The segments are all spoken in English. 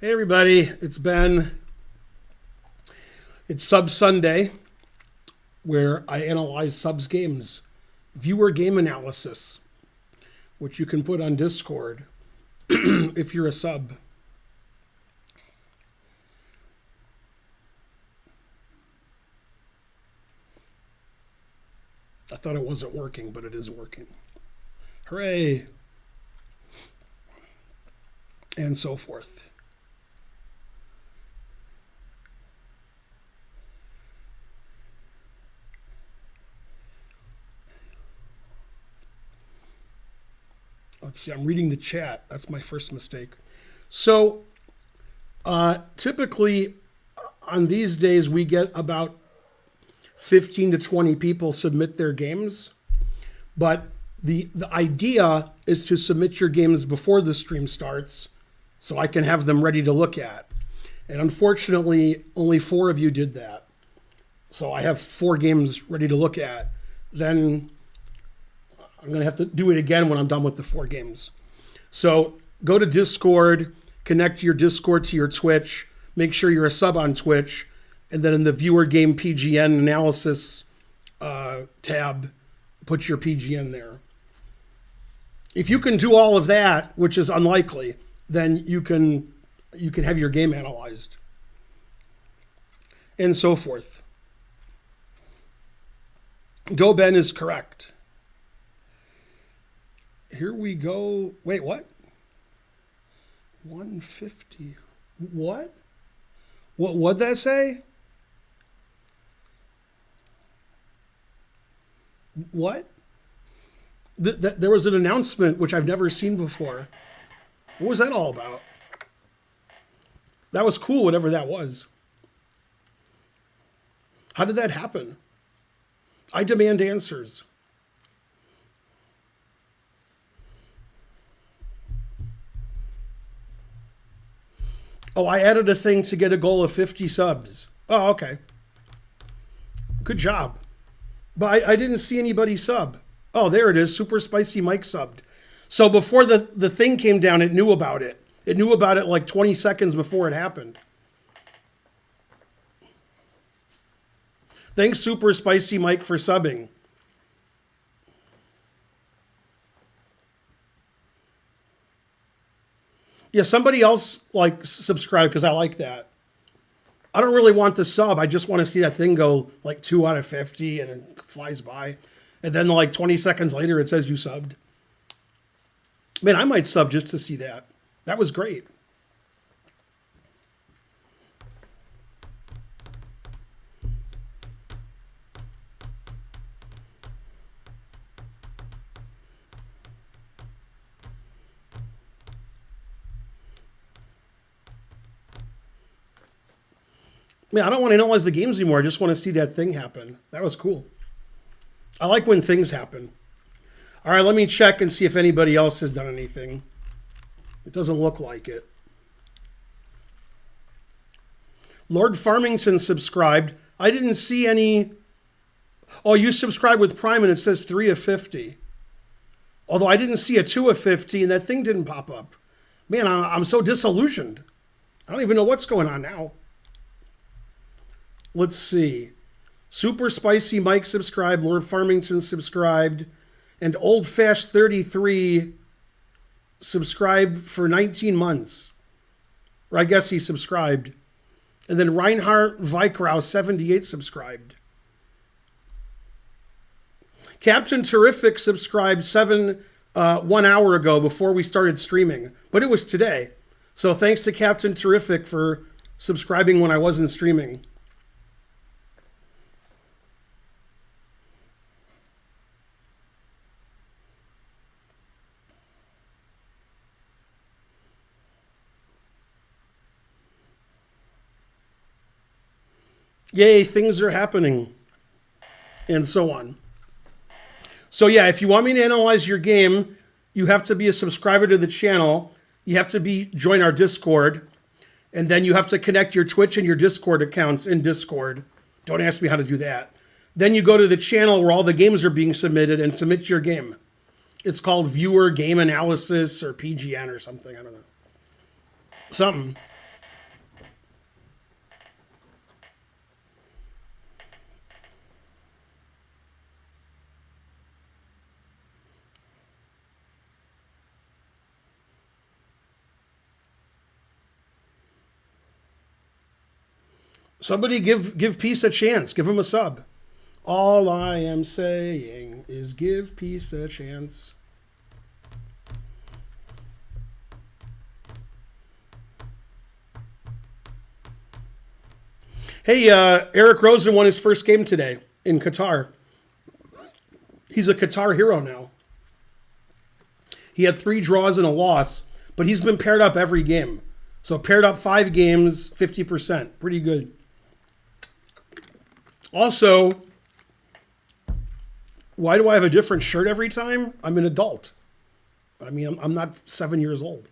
Hey everybody, it's Sub Sunday, where I analyze subs games, viewer game analysis, which you can put on Discord if you're a sub. I thought it wasn't working, but it is working. Hooray! And so forth. Let's see, I'm reading the chat. That's my first mistake. So, typically on these days, we get about 15 to 20 people submit their games. But the idea is to submit your games before the stream starts so I can have them ready to look at. And unfortunately, only 4 of you did that. So I have 4 games ready to look at. Then I'm going to have to do it again when I'm done with the 4 games. So go to Discord, connect your Discord to your Twitch, make sure you're a sub on Twitch, and then in the viewer game PGN analysis tab, put your PGN there. If you can do all of that, which is unlikely, then you can have your game analyzed. And so forth. Go Ben is correct. Here we go. Wait, what? 150. What? What'd that say? What? There was an announcement which I've never seen before. What was that all about? That was cool, whatever that was. How did that happen? I demand answers. Oh, I added a thing to get a goal of 50 subs. Oh, okay. Good job. But I didn't see anybody sub. Oh, there it is. Super Spicy Mike subbed. So before the thing came down, it knew about it. It knew about it like 20 seconds before it happened. Thanks, Super Spicy Mike, for subbing. Yeah, somebody else subscribe because I like that. I don't really want the sub. I just want to see that thing go like 2 out of 50 and it flies by. And then like 20 seconds later, it says you subbed. Man, I might sub just to see that. That was great. Man, I don't want to analyze the games anymore. I just want to see that thing happen. That was cool. I like when things happen. All right, let me check and see if anybody else has done anything. It doesn't look like it. Lord Farmington subscribed. I didn't see any. Oh, you subscribed with Prime and it says 3 of 50. Although I didn't see a 2 of 50 and that thing didn't pop up. Man, I'm so disillusioned. I don't even know what's going on now. Let's see. Super Spicy Mike subscribed. Lord Farmington subscribed. And Old Fash 33 subscribed for 19 months. Or I guess he subscribed. And then Reinhardt Vikrow 78 subscribed. Captain Terrific subscribed 1 hour ago before we started streaming. But it was today. So thanks to Captain Terrific for subscribing when I wasn't streaming. Yay, things are happening, and so on. So yeah, if you want me to analyze your game, you have to be a subscriber to the channel. You have to join our Discord, and then you have to connect your Twitch and your Discord accounts in Discord. Don't ask me how to do that. Then you go to the channel where all the games are being submitted and submit your game. It's called Viewer Game Analysis or PGN or something. I don't know. Something. Somebody give Peace a chance. Give him a sub. All I am saying is give Peace a chance. Hey, Eric Rosen won his first game today in Qatar. He's a Qatar hero now. He had 3 draws and a loss, but he's been paired up every game. So paired up 5 games, 50%. Pretty good. Also, why do I have a different shirt every time? I'm an adult. I mean, I'm not 7 years old.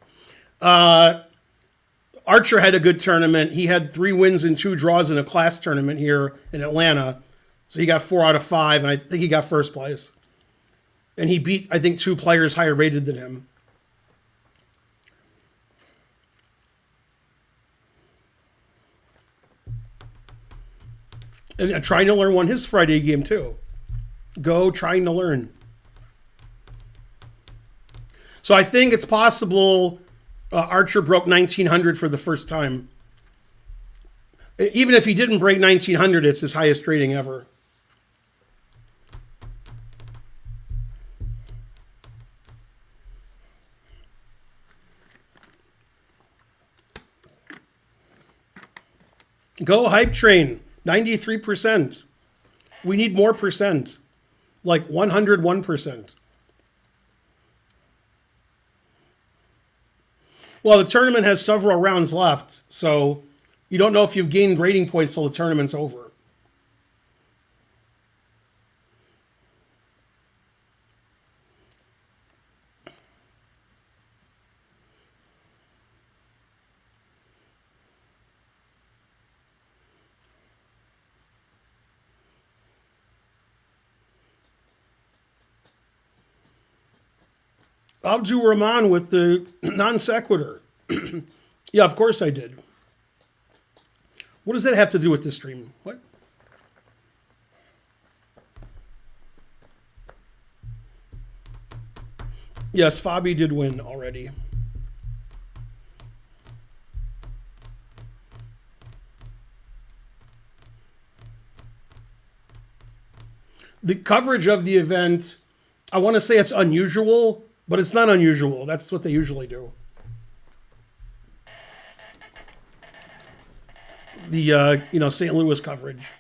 Archer had a good tournament. He had 3 wins and 2 draws in a class tournament here in Atlanta. So he got 4 out of 5, and I think he got first place. And he beat, I think, 2 players higher rated than him. And Trying to Learn won his Friday game, too. Go Trying to Learn. So I think it's possible Archer broke 1900 for the first time. Even if he didn't break 1900, it's his highest rating ever. Go Hype Train, 93%. We need more percent, like 101%. Well, the tournament has several rounds left, so you don't know if you've gained rating points till the tournament's over. Abdul Rahman with the non sequitur. Yeah, of course I did. What does that have to do with this stream? What? Yes, Fabi did win already. The coverage of the event, I want to say it's unusual, but it's not unusual. That's what they usually do. The St. Louis coverage.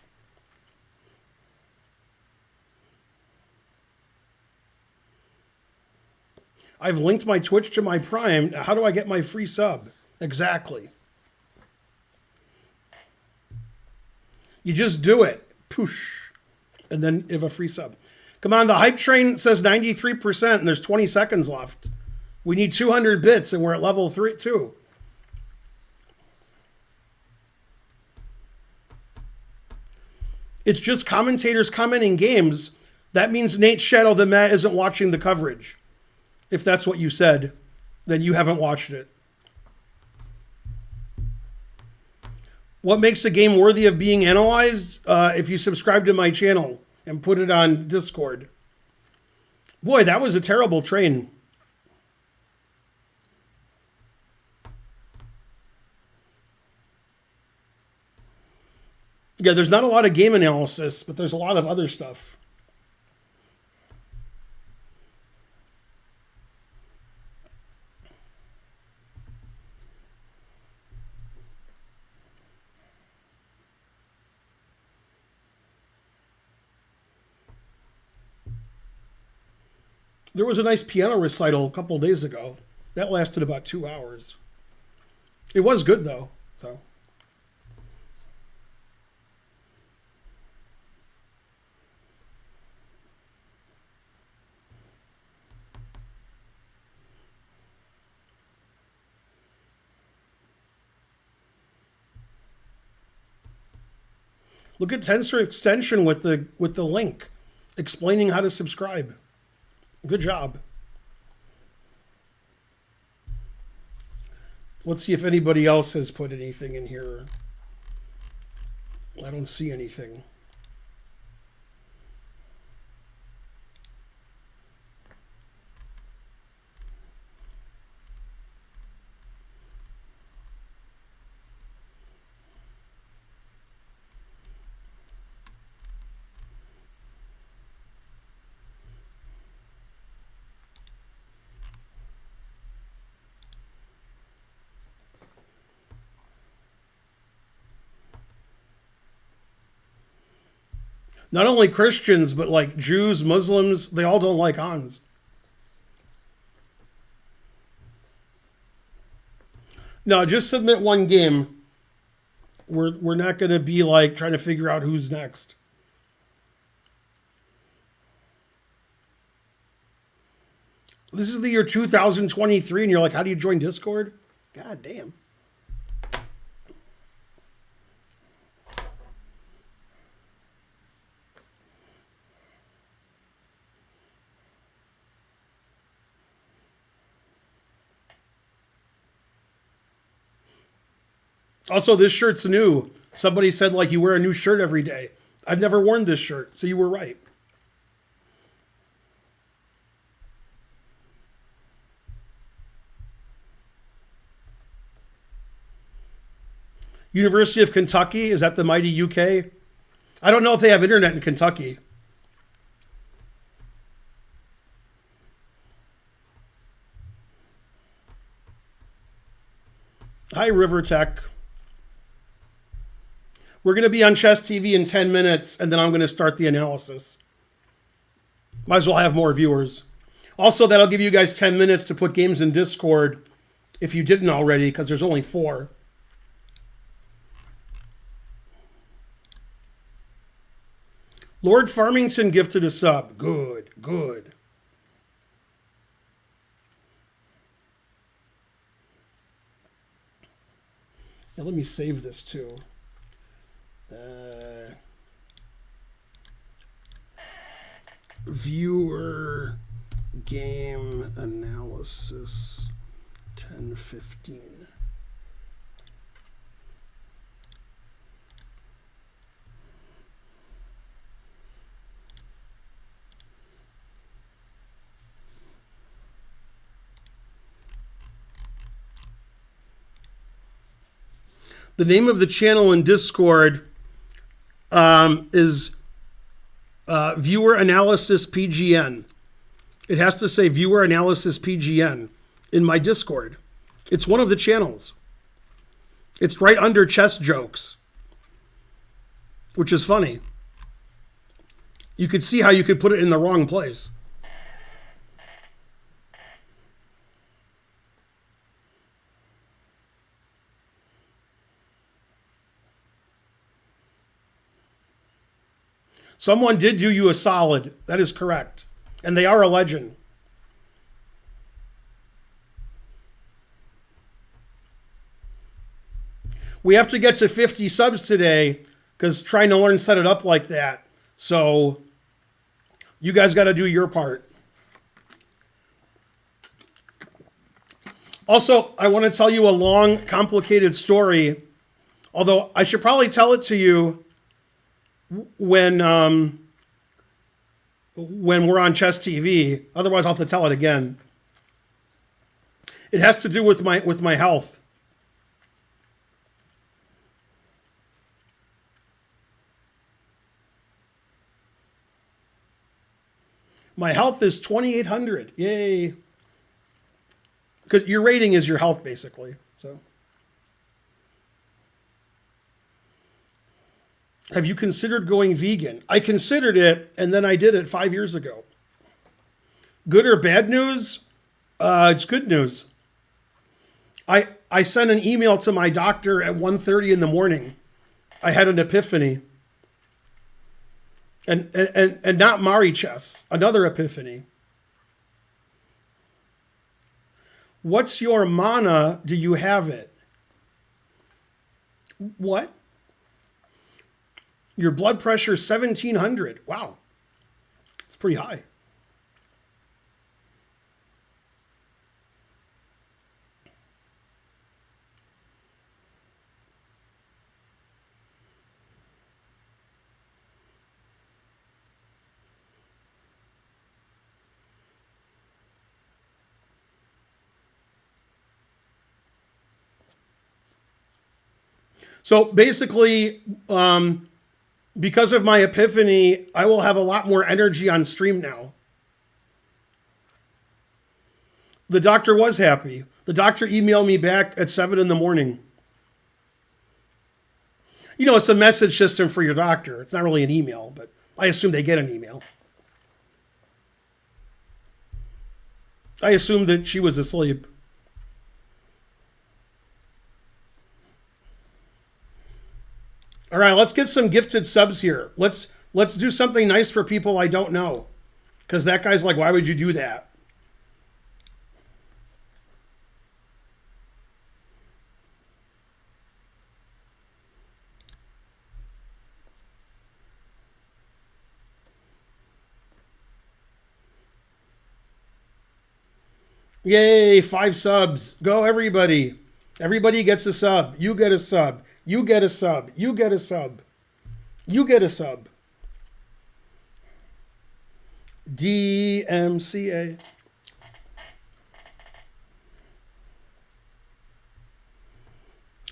I've linked my Twitch to my Prime. How do I get my free sub? Exactly. You just do it. Poosh. And then you have a free sub. Come on, the Hype Train says 93% and there's 20 seconds left. We need 200 bits and we're at level 2. It's just commentators commenting games. That means Nate Shadow the Matt isn't watching the coverage. If that's what you said, then you haven't watched it. What makes a game worthy of being analyzed? If you subscribe to my channel and put it on Discord. Boy, that was a terrible train. Yeah, there's not a lot of game analysis, but there's a lot of other stuff. There was a nice piano recital a couple of days ago. That lasted about 2 hours. It was good, though. So. Look at Tensor Extension with the link explaining how to subscribe. Good job. Let's see if anybody else has put anything in here. I don't see anything. Not only Christians, but like Jews, Muslims, they all don't like Hans. No, just submit one game. We're not going to be like trying to figure out who's next. This is the year 2023, and you're like, how do you join Discord? God damn. Also, this shirt's new. Somebody said, like, you wear a new shirt every day. I've never worn this shirt, so you were right. University of Kentucky, is that the mighty UK? I don't know if they have internet in Kentucky. Hi, River Tech. We're going to be on Chess TV in 10 minutes, and then I'm going to start the analysis. Might as well have more viewers. Also, that'll give you guys 10 minutes to put games in Discord if you didn't already, because there's only 4. Lord Farmington gifted a sub. Good, good. Now let me save this too. Viewer game analysis 10:15. The name of the channel in Discord is Viewer Analysis PGN. It has to say Viewer Analysis PGN in my Discord. It's one of the channels. It's right under Chess Jokes, which is funny. You could see how you could put it in the wrong place. Someone did do you a solid. That is correct. And they are a legend. We have to get to 50 subs today because trying to learn set it up like that. So you guys got to do your part. Also, I want to tell you a long, complicated story. Although I should probably tell it to you when we're on Chess TV. Otherwise, I'll have to tell it again. It has to do with my health. My health is 2,800. Yay! Because your rating is your health, basically. So. Have you considered going vegan? I considered it, and then I did it 5 years ago. Good or bad news? It's good news. I sent an email to my doctor at 1:30 in the morning. I had an epiphany. And not Mari Chess, another epiphany. What's your mana? Do you have it? What? Your blood pressure 1,700. Wow. It's pretty high. So basically, because of my epiphany, I will have a lot more energy on stream now. The doctor was happy. The doctor emailed me back at 7 in the morning. You know, it's a message system for your doctor. It's not really an email, but I assume they get an email. I assume that she was asleep. All right, let's get some gifted subs here. Let's do something nice for people I don't know. Because that guy's like, why would you do that? Yay, 5 subs. Go, everybody. Everybody gets a sub. You get a sub. You get a sub. You get a sub. You get a sub. DMCA.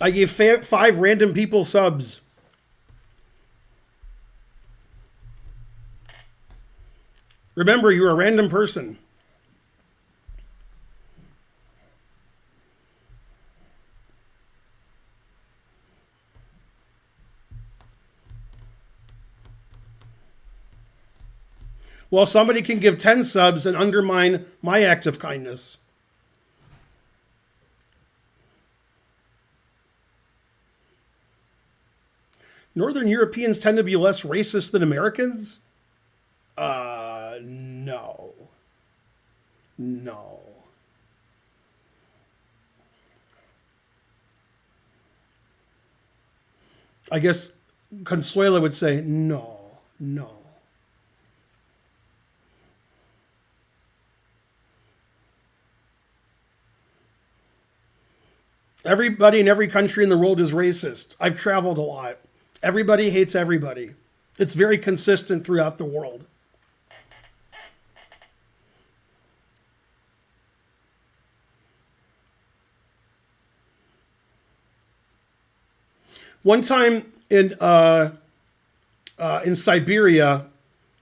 I gave 5 random people subs. Remember, you're a random person. Well, somebody can give 10 subs and undermine my act of kindness. Northern Europeans tend to be less racist than Americans? No. No. I guess Consuela would say no, no. Everybody in every country in the world is racist. I've traveled a lot. Everybody hates everybody. It's very consistent throughout the world. One time in Siberia,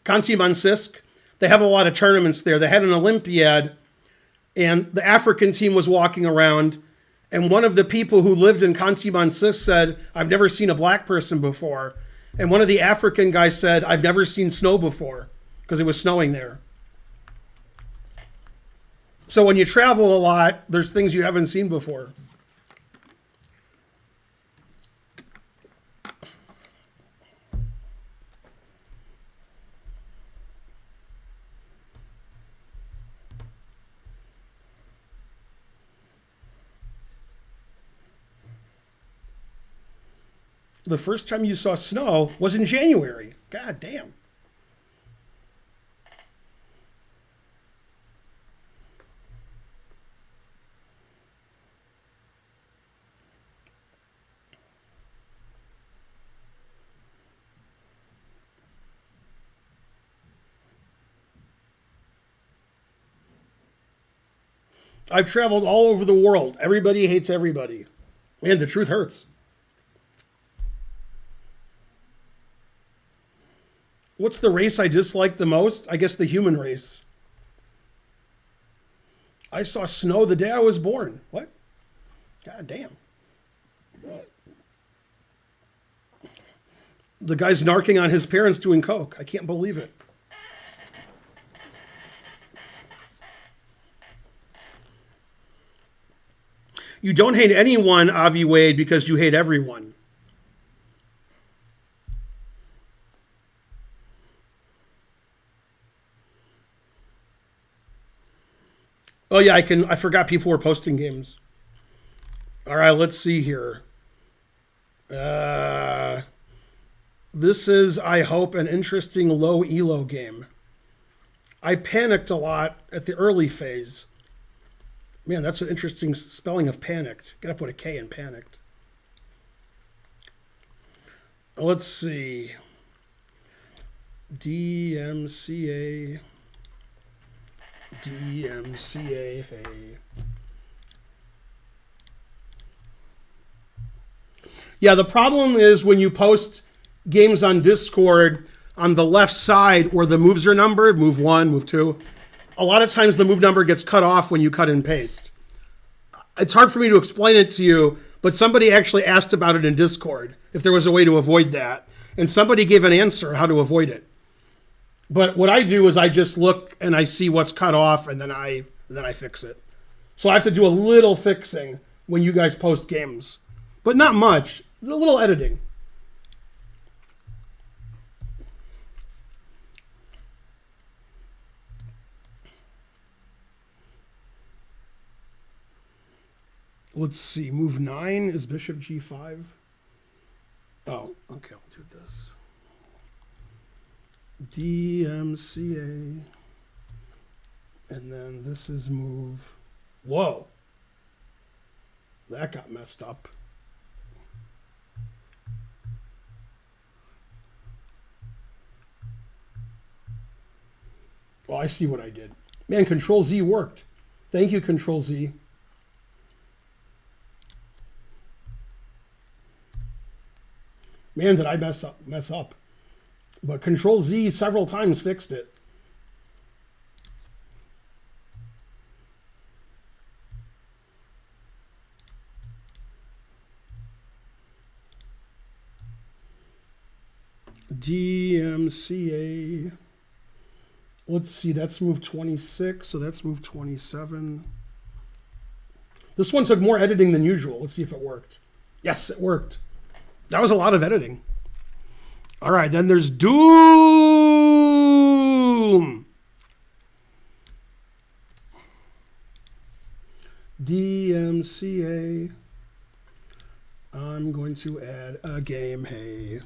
Khanty-Mansiysk, they have a lot of tournaments there. They had an Olympiad, and the African team was walking around. And one of the people who lived in Khanty-Mansiysk said, I've never seen a black person before. And one of the African guys said, I've never seen snow before, because it was snowing there. So when you travel a lot, there's things you haven't seen before. The first time you saw snow was in January. God damn. I've traveled all over the world. Everybody hates everybody. Man, the truth hurts. What's the race I dislike the most? I guess the human race. I saw snow the day I was born. What? God damn. The guy's narking on his parents doing coke. I can't believe it. You don't hate anyone, Avi Wade, because you hate everyone. Oh yeah, I forgot people were posting games. All right, let's see here. This is, I hope, an interesting low elo game. I panicked a lot at the early phase. Man, that's an interesting spelling of panicked. Gotta put a K in panicked. Let's see. DMCA. DMCA, hey. Yeah, the problem is when you post games on Discord, on the left side where the moves are numbered, move 1, move 2, a lot of times the move number gets cut off when you cut and paste. It's hard for me to explain it to you, but somebody actually asked about it in Discord, if there was a way to avoid that. And somebody gave an answer how to avoid it. But what I do is I just look and I see what's cut off, and then I fix it. So I have to do a little fixing when you guys post games, but not much. It's a little editing. Let's see. Move 9 is bishop g5. Oh, okay. I'll do this. DMCA. And then this is move. Whoa. That got messed up. Oh, I see what I did. Man, Control Z worked. Thank you, Control Z. Man, did I mess up. But Control Z several times fixed it. DMCA. Let's see, that's move 26, so that's move 27. This one took more editing than usual. Let's see if it worked. Yes, it worked. That was a lot of editing. All right, then there's Doom. DMCA. I'm going to add a game, hey.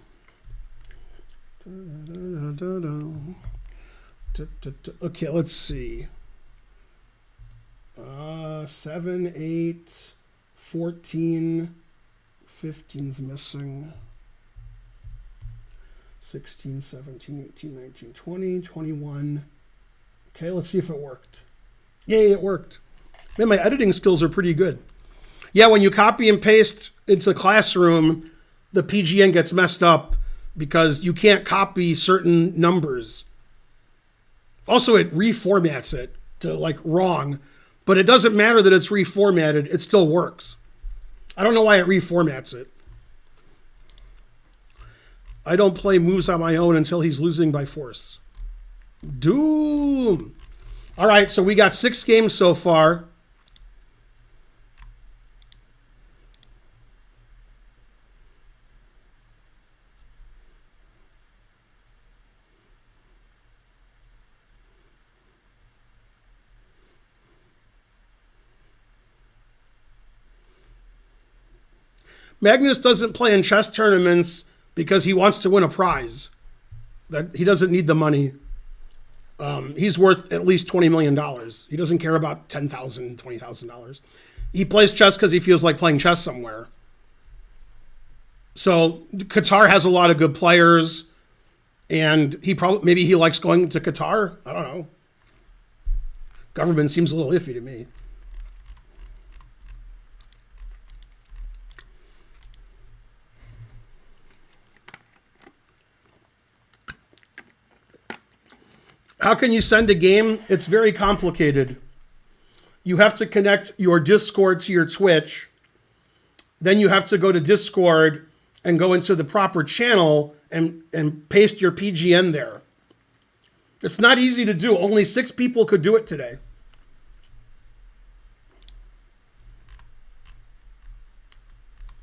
Okay, let's see. 7, 8, 14, 15's missing. 16, 17, 18, 19, 20, 21. Okay, let's see if it worked. Yay, it worked. Man, my editing skills are pretty good. Yeah, when you copy and paste into Classroom, the PGN gets messed up because you can't copy certain numbers. Also, it reformats it to like wrong, but it doesn't matter that it's reformatted. It still works. I don't know why it reformats it. I don't play moves on my own until he's losing by force. Doom. All right, so we got 6 games so far. Magnus doesn't play in chess tournaments because he wants to win a prize. That he doesn't need the money. He's worth at least $20 million. He doesn't care about $10,000, $20,000. He plays chess because he feels like playing chess somewhere. So Qatar has a lot of good players, and maybe he likes going to Qatar. I don't know. Government seems a little iffy to me. How can you send a game? It's very complicated. You have to connect your Discord to your Twitch. Then you have to go to Discord and go into the proper channel and paste your PGN there. It's not easy to do. Only 6 people could do it today.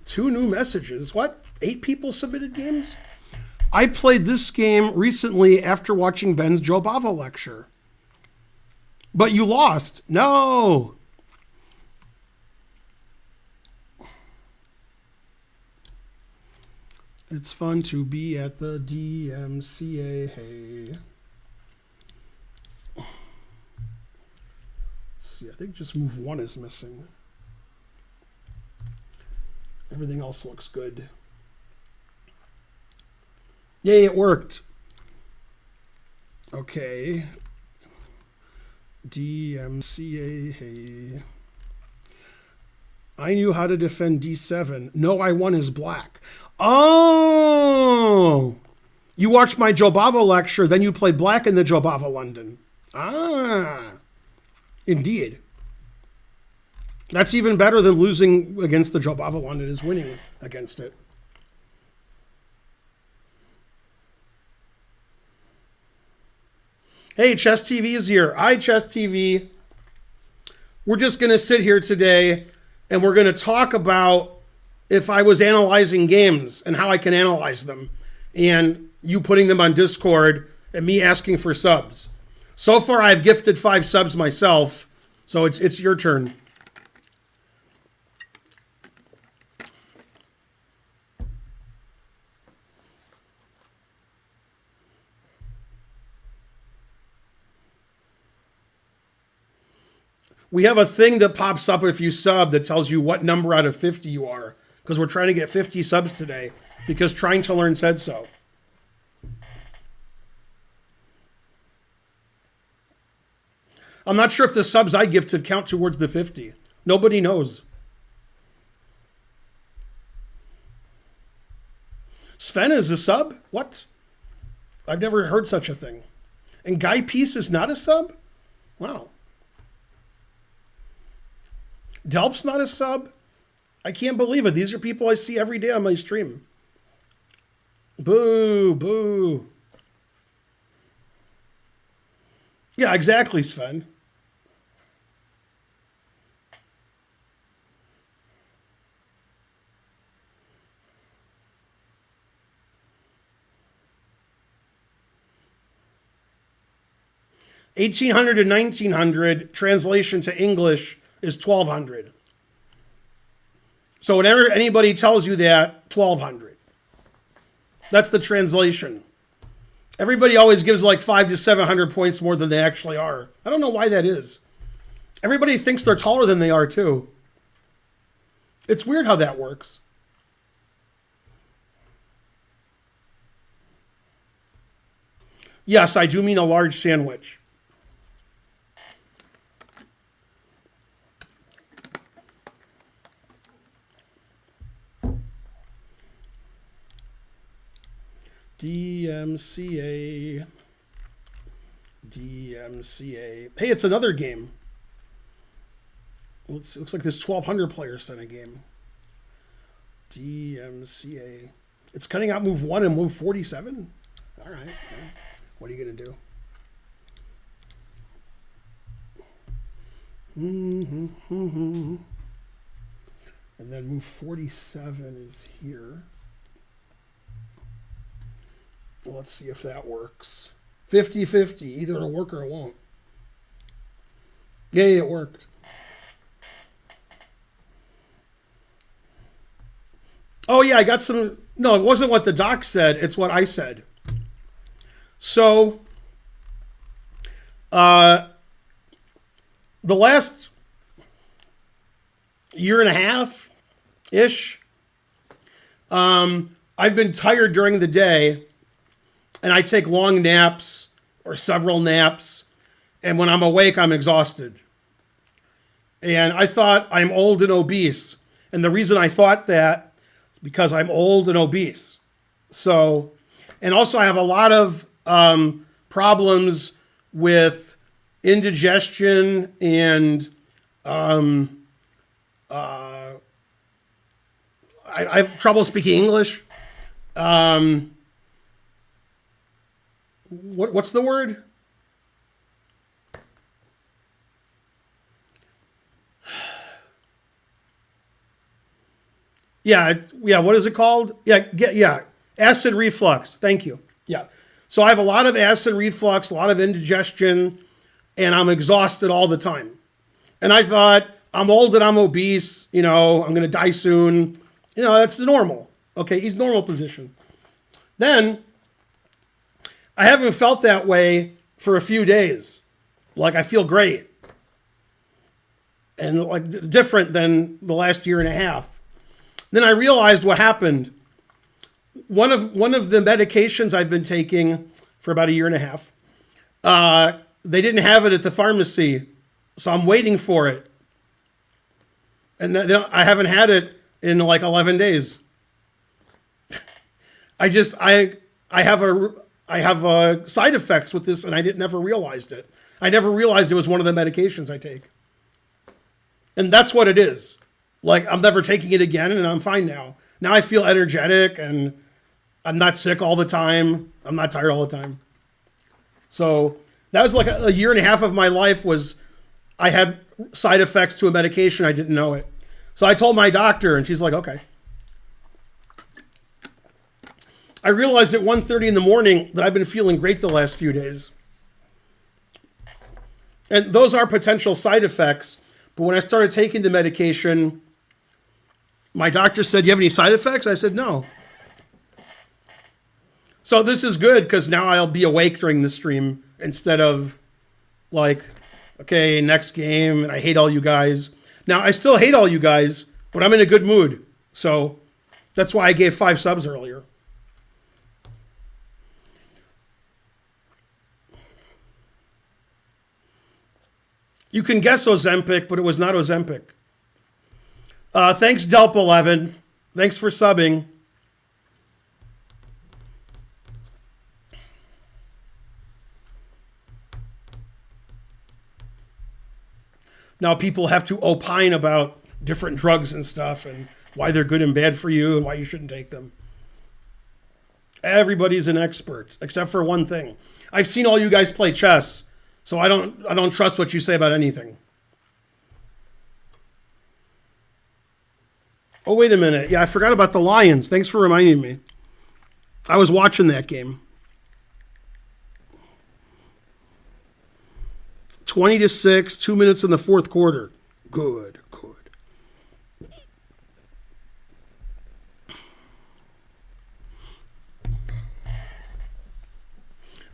Two new messages. What? 8 people submitted games? I played this game recently after watching Ben's Joe Bava lecture. But you lost. No. It's fun to be at the DMCA. Hey. Let's see, I think just move 1 is missing. Everything else looks good. Yay, it worked. Okay. DMCA, hey. I knew how to defend D7. No, I won as black. Oh! You watched my Joe Bava lecture, then you played black in the Joe Bava London. Ah. Indeed. That's even better than losing against the Joe Bava London is winning against it. Hey, Chess TV is here. Hi, Chess TV. We're just going to sit here today and we're going to talk about if I was analyzing games and how I can analyze them, and you putting them on Discord and me asking for subs. So far, I've gifted 5 subs myself, so it's your turn. We have a thing that pops up if you sub that tells you what number out of 50 you are, because we're trying to get 50 subs today, because Trying to Learn said so. I'm not sure if the subs I gifted count towards the 50. Nobody knows. Sven is a sub? What? I've never heard such a thing. And Guy Peace is not a sub? Wow. Delp's not a sub? I can't believe it. These are people I see every day on my stream. Boo, boo. Yeah, exactly, Sven. $1,800 to $1,900, translation to English is 1,200. So whenever anybody tells you that, 1,200. That's the translation. Everybody always gives like 500 to 700 points more than they actually are. I don't know why that is. Everybody thinks they're taller than they are too. It's weird how that works. Yes, I do mean a large sandwich. DMCA. DMCA. Hey, it's another game. It looks like there's 1,200 players in a game. DMCA. It's cutting out move 1 and move 47? All right. What are you going to do? And then move 47 is here. Well, let's see if that works. 50-50. Either it'll work or it won't. Yay, it worked. Oh, yeah, I got some... No, it wasn't what the doc said. It's what I said. So, the last year and a half-ish, I've been tired during the day, and I take long naps or several naps, and when I'm awake, I'm exhausted. And I thought I'm old and obese, and the reason I thought that is because I'm old and obese. So, and also I have a lot of problems with indigestion and I have trouble speaking English. What's the word? What is it called? Acid reflux. Thank you. Yeah. So I have a lot of acid reflux, a lot of indigestion, and I'm exhausted all the time. And I thought, I'm old and I'm obese, I'm going to die soon. That's normal. Okay, he's normal position. Then, I haven't felt that way for a few days. Like, I feel great. And like different than the last year and a half. Then I realized what happened. One of the medications I've been taking for about a year and a half, they didn't have it at the pharmacy, so I'm waiting for it. And I haven't had it in like 11 days. I have side effects with this, and I never realized it. I never realized it was one of the medications I take. And that's what it is. Like, I'm never taking it again, and I'm fine now. Now I feel energetic, and I'm not sick all the time. I'm not tired all the time. So That was like a year and a half of my life was I had side effects to a medication. I didn't know it. So I told my doctor, and she's like, okay. I realized at 1:30 in the morning that I've been feeling great the last few days. And those are potential side effects. But when I started taking the medication, my doctor said, "Do you have any side effects?" I said, "No." So this is good because now I'll be awake during the stream instead of like, okay, next game, and I hate all you guys. Now, I still hate all you guys, but I'm in a good mood. So that's why I gave 5 subs earlier. You can guess Ozempic, but it was not Ozempic. Thanks, Delp11. Thanks for subbing. Now people have to opine about different drugs and stuff and why they're good and bad for you and why you shouldn't take them. Everybody's an expert, except for one thing. I've seen all you guys play chess, so I don't trust what you say about anything. Oh, wait a minute. Yeah, I forgot about the Lions. Thanks for reminding me. I was watching that game. 20-6, 2 minutes in the fourth quarter. Good.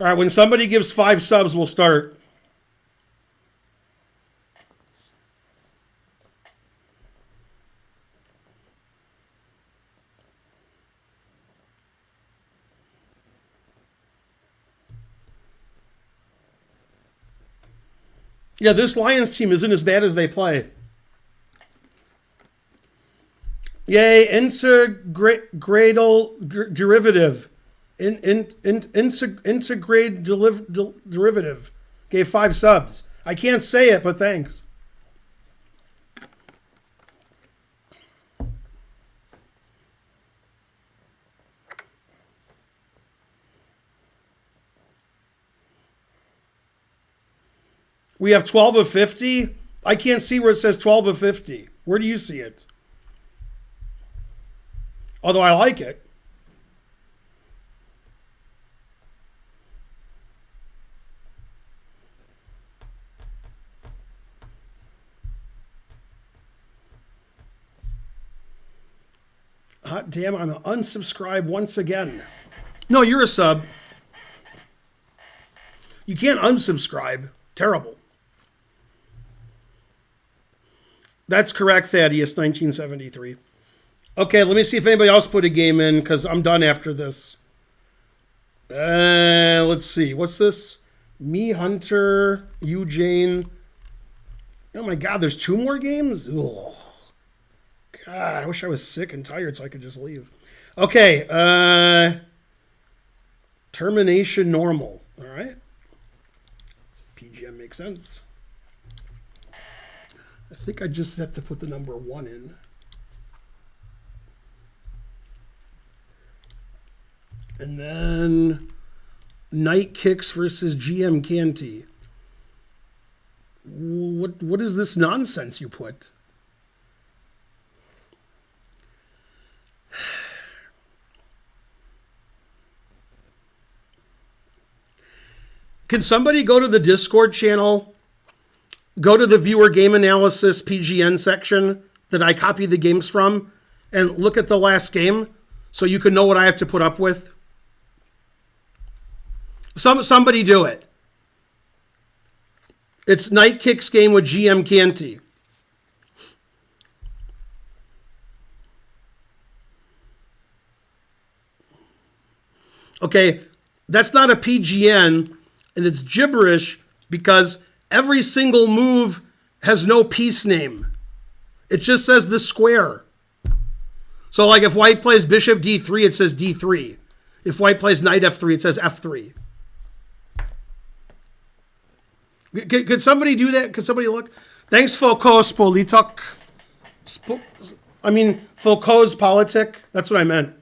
All right, when somebody gives 5 subs, we'll start. Yeah, this Lions team isn't as bad as they play. Yay, integradal derivative. Integrate derivative. Gave 5 subs. I can't say it, but thanks. We have 12 of 50. I can't see where it says 12 of 50. Where do you see it? Although I like it. Hot damn, I'm unsubscribed once again. No, you're a sub. You can't unsubscribe. Terrible. That's correct, Thaddeus, 1973. Okay, let me see if anybody else put a game in, because I'm done after this. Let's see. What's this? Me, Hunter, Eugene. Oh my God, there's 2 more games? Ugh. God, I wish I was sick and tired so I could just leave. Okay, termination normal. All right. PGM makes sense. I think I just have to put the number 1 in. And then Night Kicks versus GM Canty. What is this nonsense you put? Can somebody go to the Discord channel, go to the viewer game analysis PGN section that I copied the games from, and look at the last game so you can know what I have to put up with? Somebody do it. It's Night Kicks game with GM Canty. Okay, that's not a PGN, and it's gibberish because every single move has no piece name. It just says the square. So like if white plays bishop d3, it says d3. If white plays knight f3, it says f3. Could somebody do that? Could somebody look? Thanks, Foucault's Politik. Foucault's Politik. That's what I meant.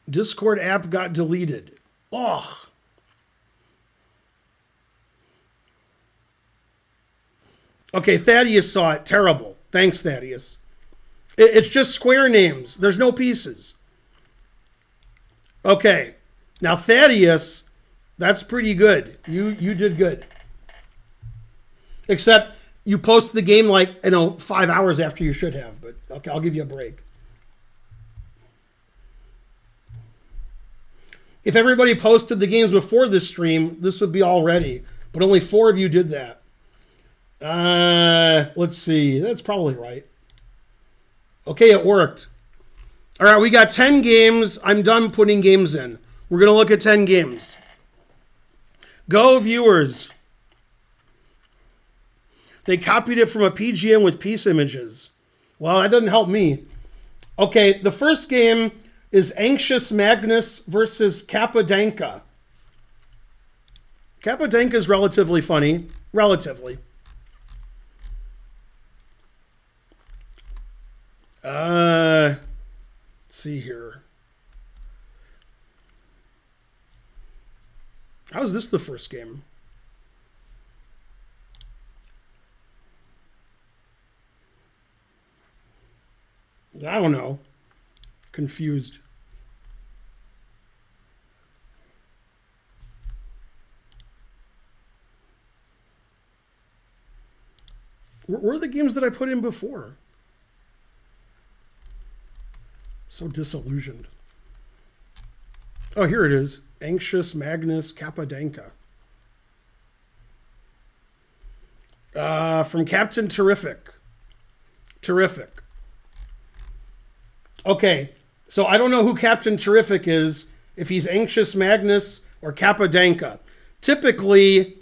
Discord app got deleted. Oh. Okay, Thaddeus saw it. Terrible. Thanks, Thaddeus. It's just square names. There's no pieces. Okay. Now, Thaddeus, that's pretty good. You did good. Except you posted the game 5 hours after you should have. But okay, I'll give you a break. If everybody posted the games before this stream, this would be all ready. But only 4 of you did that. Let's see. That's probably right. Okay, it worked. All right, we got 10 games. I'm done putting games in. We're going to look at 10 games. Go, viewers. They copied it from a PGM with piece images. Well, that doesn't help me. Okay, the first game is Anxious Magnus versus Kappadanka. Kappadanka is relatively funny. Relatively. Let's see here. How is this the first game? I don't know. Confused. Where are the games that I put in before? So disillusioned. Oh, here it is. Anxious Magnus Kappadanka. From Captain Terrific. Terrific. Okay, so I don't know who Captain Terrific is, if he's Anxious Magnus or Kappadanka. Typically,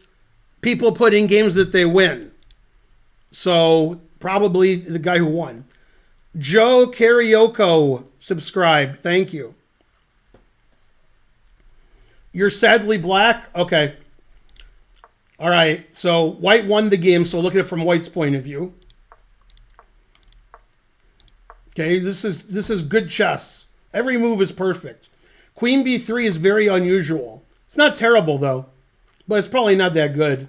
people put in games that they win. So, probably the guy who won. Joe Karaoke subscribed. Thank you. You're sadly black? Okay. All right. So White won the game. So look at it from White's point of view. Okay. This is good chess. Every move is perfect. Queen B3 is very unusual. It's not terrible though, but it's probably not that good.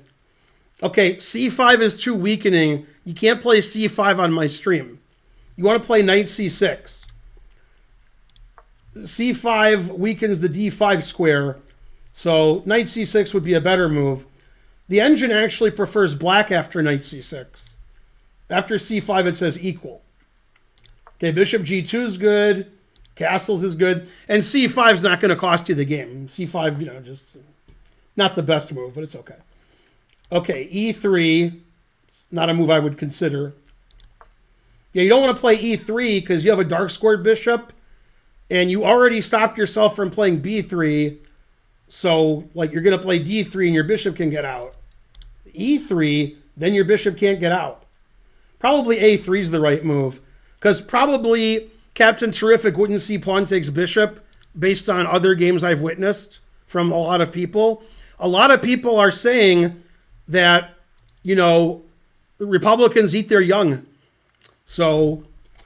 Okay. C5 is too weakening. You can't play C5 on my stream. You want to play Knight C6. C5 weakens the D5 square. So Knight C6 would be a better move. The engine actually prefers black after Knight C6. After C5, it says equal. Okay, Bishop G2 is good. Castles is good. And C5 is not going to cost you the game. C5, just not the best move, but it's okay. Okay, E3, not a move I would consider. Yeah, you don't want to play E3 because you have a dark squared bishop, and you already stopped yourself from playing B3. So, you're going to play D3 and your bishop can get out. E3, then your bishop can't get out. Probably A3 is the right move. Because probably Captain Terrific wouldn't see pawn takes bishop based on other games I've witnessed from a lot of people. A lot of people are saying that, the Republicans eat their young. So,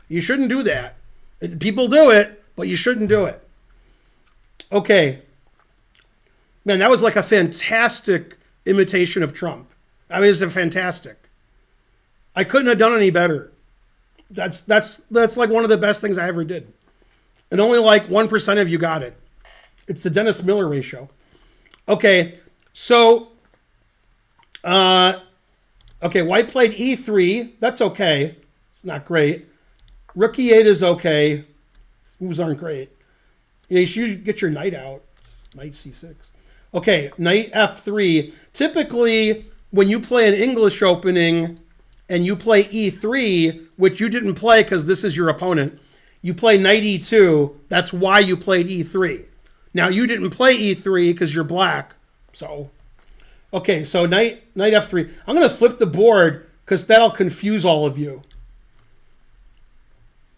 you shouldn't do that. People do it, but you shouldn't do it. Okay. Man, that was like a fantastic imitation of Trump. I mean, it's a fantastic. I couldn't have done any better. That's like one of the best things I ever did. And only 1% of you got it. It's the Dennis Miller ratio. Okay, so, White played E3. That's okay. It's not great. Rook E8 is okay. Moves aren't great. You should get your knight out. Knight C6. Okay, Knight F3. Typically, when you play an English opening and you play E3, which you didn't play because this is your opponent, you play Knight E2. That's why you played E3. Now, you didn't play E3 because you're black. So, okay, so Knight F3. I'm going to flip the board because that'll confuse all of you.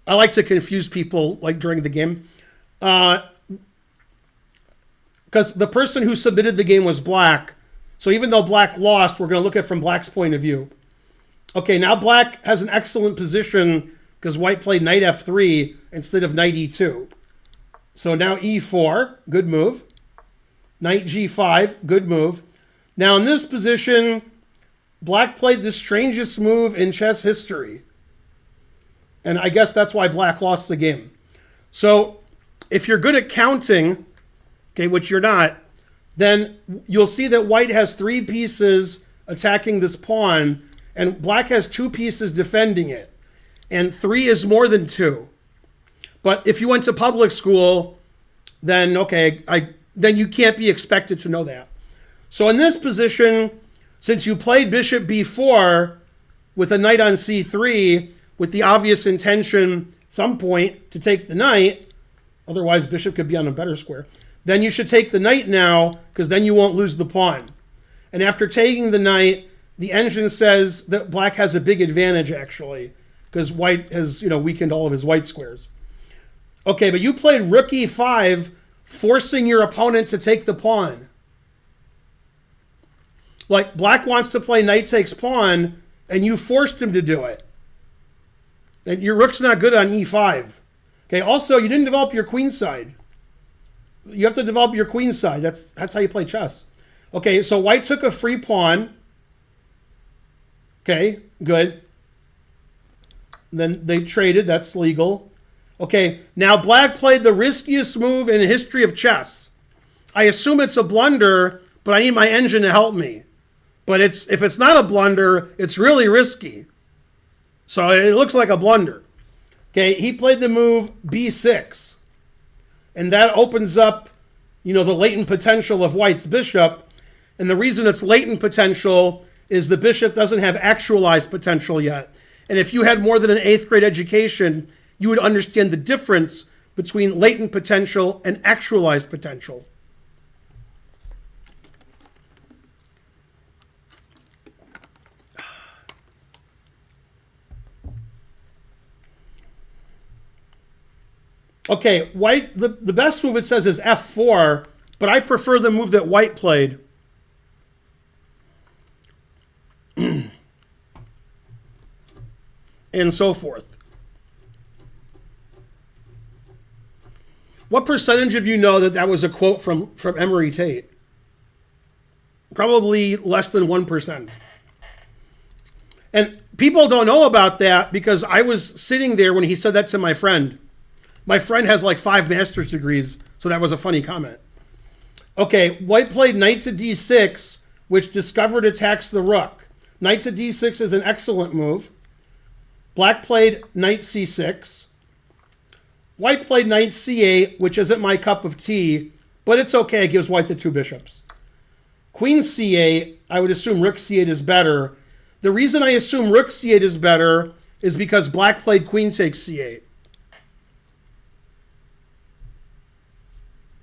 I like to confuse people during the game. Because the person who submitted the game was black. So even though black lost, we're going to look at it from black's point of view. Okay, now black has an excellent position because White played Knight F3 instead of Knight E2. So now E4, good move. Knight G5, good move. Now in this position, Black played the strangest move in chess history. And I guess that's why Black lost the game. So if you're good at counting, okay, which you're not, then you'll see that White has 3 pieces attacking this pawn, and Black has 2 pieces defending it. And 3 is more than 2. But if you went to public school, then okay, then you can't be expected to know that. So in this position, since you played bishop b4 with a knight on c3, with the obvious intention at some point to take the knight, otherwise bishop could be on a better square, then you should take the knight now, because then you won't lose the pawn. And after taking the knight, the engine says that Black has a big advantage, actually, because White has, weakened all of his white squares. Okay, but you played rook e5, forcing your opponent to take the pawn. Like, Black wants to play knight takes pawn, and you forced him to do it. And your rook's not good on e5. Okay, also, you didn't develop your queen side. You have to develop your queen side. That's how you play chess. Okay, so White took a free pawn. Okay, good. Then they traded. That's legal. Okay, now Black played the riskiest move in the history of chess. I assume it's a blunder, but I need my engine to help me. But if it's not a blunder, it's really risky. So it looks like a blunder. Okay, he played the move b6. And that opens up, the latent potential of White's bishop. And the reason it's latent potential is the bishop doesn't have actualized potential yet. And if you had more than an 8th grade education, you would understand the difference between latent potential and actualized potential. Okay, White, the best move it says is f4, but I prefer the move that White played. And so forth. What percentage of you know that was a quote from Emery Tate? Probably less than 1%. And people don't know about that because I was sitting there when he said that to my friend. My friend has like 5 master's degrees, so that was a funny comment. Okay, White played knight to d6, which discovered attacks the rook. Knight to d6 is an excellent move. Black played knight c6. White played knight c8, which isn't my cup of tea, but it's okay. It gives White the 2 bishops. Queen c8, I would assume rook c8 is better. The reason I assume rook c8 is better is because Black played queen takes c8.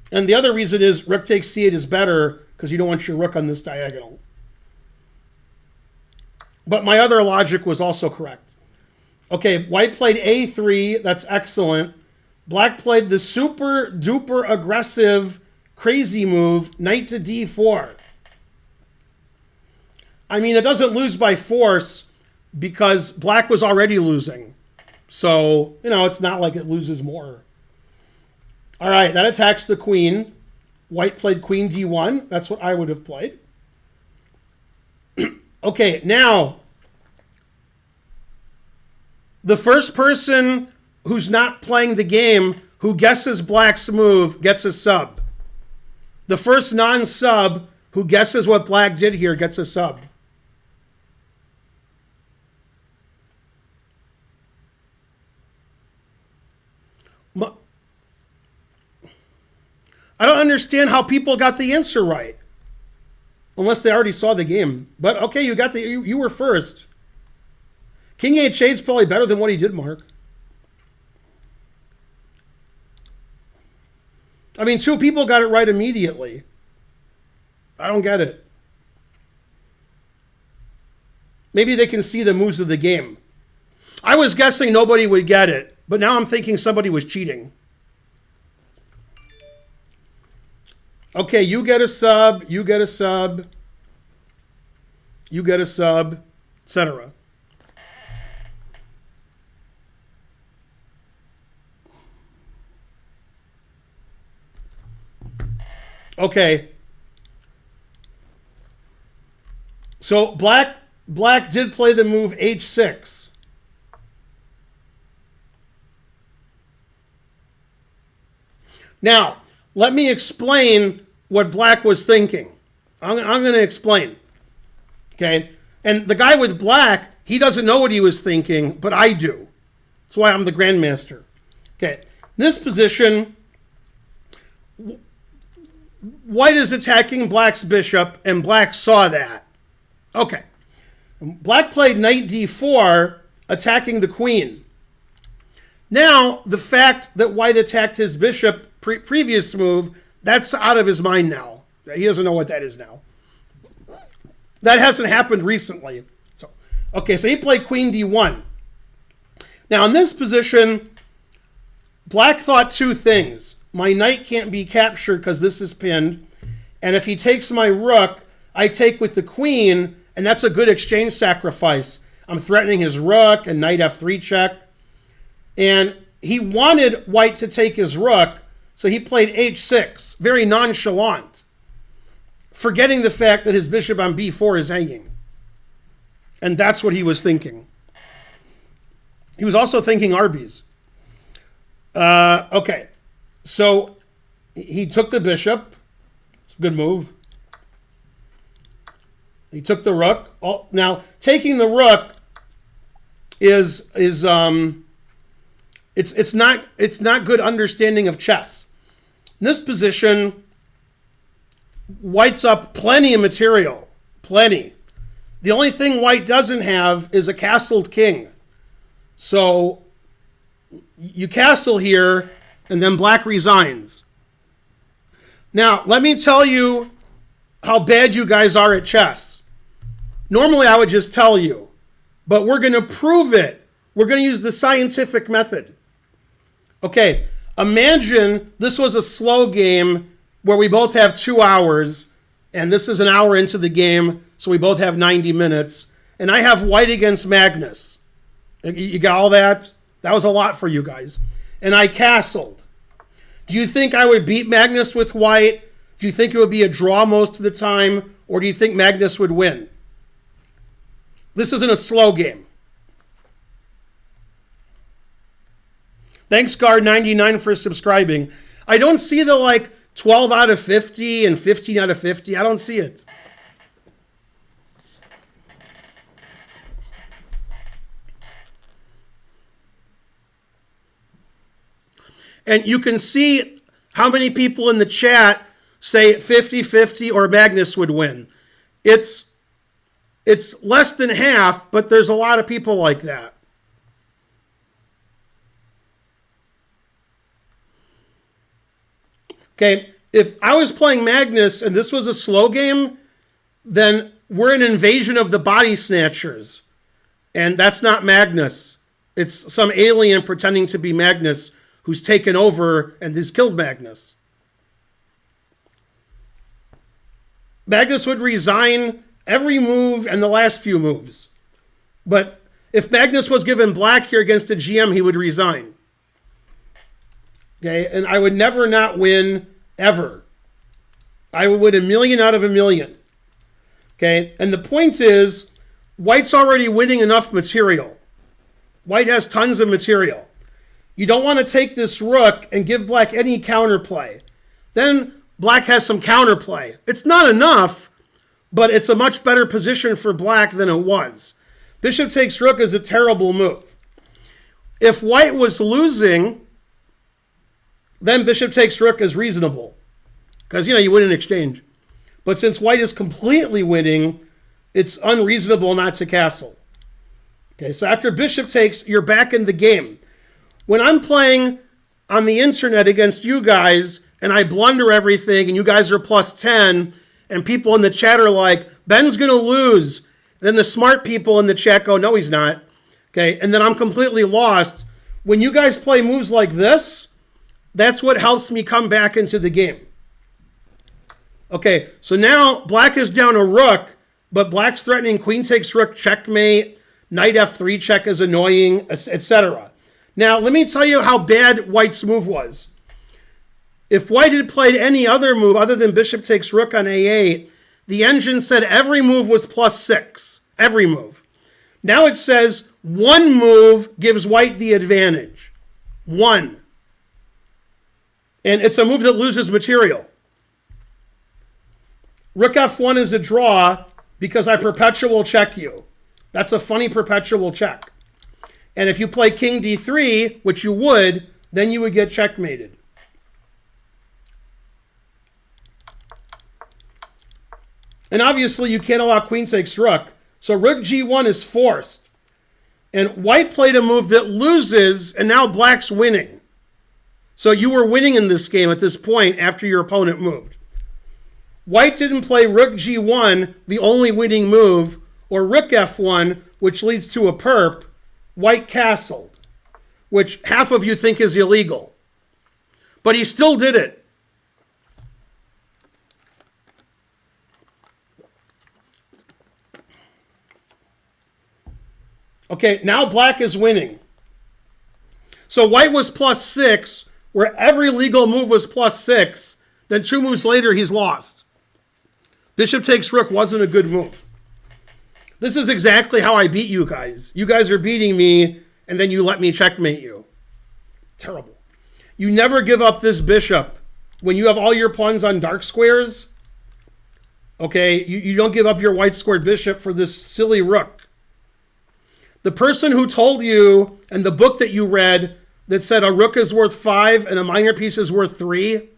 And the other reason is rook takes c8 is better because you don't want your rook on this diagonal. But my other logic was also correct. Okay, White played a3. That's excellent. Black played the super duper aggressive crazy move, knight to d4. I mean, it doesn't lose by force because Black was already losing. So, it's not like it loses more. All right, that attacks the queen. White played queen d1. That's what I would have played. Okay, now, the first person who's not playing the game who guesses Black's move gets a sub. The first non-sub who guesses what Black did here gets a sub. I don't understand how people got the answer right. Unless they already saw the game. But okay, you were first. King h8 is probably better than what he did, Mark. I mean, 2 people got it right immediately. I don't get it. Maybe they can see the moves of the game. I was guessing nobody would get it, but now I'm thinking somebody was cheating. Okay, you get a sub, you get a sub, you get a sub, etc. Okay. So Black black did play the move h6. Now, let me explain what black was thinking. I'm going to explain. Okay? And the guy with black, he doesn't know what he was thinking, but I do. That's why I'm the grandmaster. Okay. This position, white is attacking black's bishop, and black saw that. Okay. Black played knight d4, attacking the queen. Now, the fact that white attacked his bishop previous move, that's out of his mind now. He doesn't know what that is now. That hasn't happened recently. So he played queen d1. Now, in this position, black thought two things. My knight can't be captured because this is pinned. And if he takes my rook, I take with the queen, and that's a good exchange sacrifice. I'm threatening his rook and knight f3 check. And he wanted white to take his rook, so he played h6, very nonchalant, forgetting the fact that his bishop on b4 is hanging. And that's what he was thinking. He was also thinking Arby's. Okay, so he took the bishop. It's a good move. He took the rook. Now, taking the rook it's not good understanding of chess. In this position, white's up plenty of material. Plenty. The only thing white doesn't have is a castled king. So you castle here, and then black resigns. Now, let me tell you how bad you guys are at chess. Normally, I would just tell you, but we're going to prove it. We're going to use the scientific method. Okay, imagine this was a slow game where we both have 2 hours, and this is an hour into the game, so we both have 90 minutes, and I have white against Magnus. You got all that? That was a lot for you guys. And I castled. Do you think I would beat Magnus with white? Do you think it would be a draw most of the time? Or do you think Magnus would win? This isn't a slow game. Thanks, Guard99, for subscribing. I don't see the 12 out of 50 and 15 out of 50. I don't see it. And you can see how many people in the chat say 50-50 or Magnus would win. It's less than half, but there's a lot of people like that. Okay, if I was playing Magnus and this was a slow game, then we're an invasion of the body snatchers. And that's not Magnus. It's some alien pretending to be Magnus who's taken over and has killed Magnus. Magnus would resign every move and the last few moves. But if Magnus was given black here against the GM, he would resign. Okay, and I would never not win, ever. I would win 1,000,000 out of 1,000,000. Okay, and the point is, white's already winning enough material. White has tons of material. You don't want to take this rook and give black any counterplay. Then black has some counterplay. It's not enough, but it's a much better position for black than it was. Bishop takes rook is a terrible move. If white was losing, then bishop takes rook is reasonable. Because, you win in exchange. But since white is completely winning, it's unreasonable not to castle. Okay, so after bishop takes, you're back in the game. When I'm playing on the internet against you guys, and I blunder everything, and you guys are +10, and people in the chat are like, Ben's going to lose. Then the smart people in the chat go, no, he's not. Okay, and then I'm completely lost. When you guys play moves like this, that's what helps me come back into the game. Okay, so now black is down a rook, but black's threatening queen takes rook, checkmate, knight f3 check is annoying, etc. Now, let me tell you how bad white's move was. If white had played any other move other than bishop takes rook on a8, the engine said every move was +6. Every move. Now it says one move gives white the advantage. One. And it's a move that loses material. Rook f1 is a draw because I perpetual check you. That's a funny perpetual check. And if you play king d3, which you would, then you would get checkmated. And obviously you can't allow queen takes rook. So rook g1 is forced. And white played a move that loses, and now black's winning. So you were winning in this game at this point after your opponent moved. White didn't play rook g1, the only winning move, or rook f1, which leads to a perp. White castled, which half of you think is illegal. But he still did it. Okay, now black is winning. So white was +6, where every legal move was +6. Then 2 moves later, he's lost. Bishop takes rook wasn't a good move. This is exactly how I beat you guys. You guys are beating me, and then you let me checkmate you. Terrible. You never give up this bishop. When you have all your pawns on dark squares, okay, you don't give up your white squared bishop for this silly rook. The person who told you, and the book that you read, that said a rook is worth 5 and a minor piece is worth 3,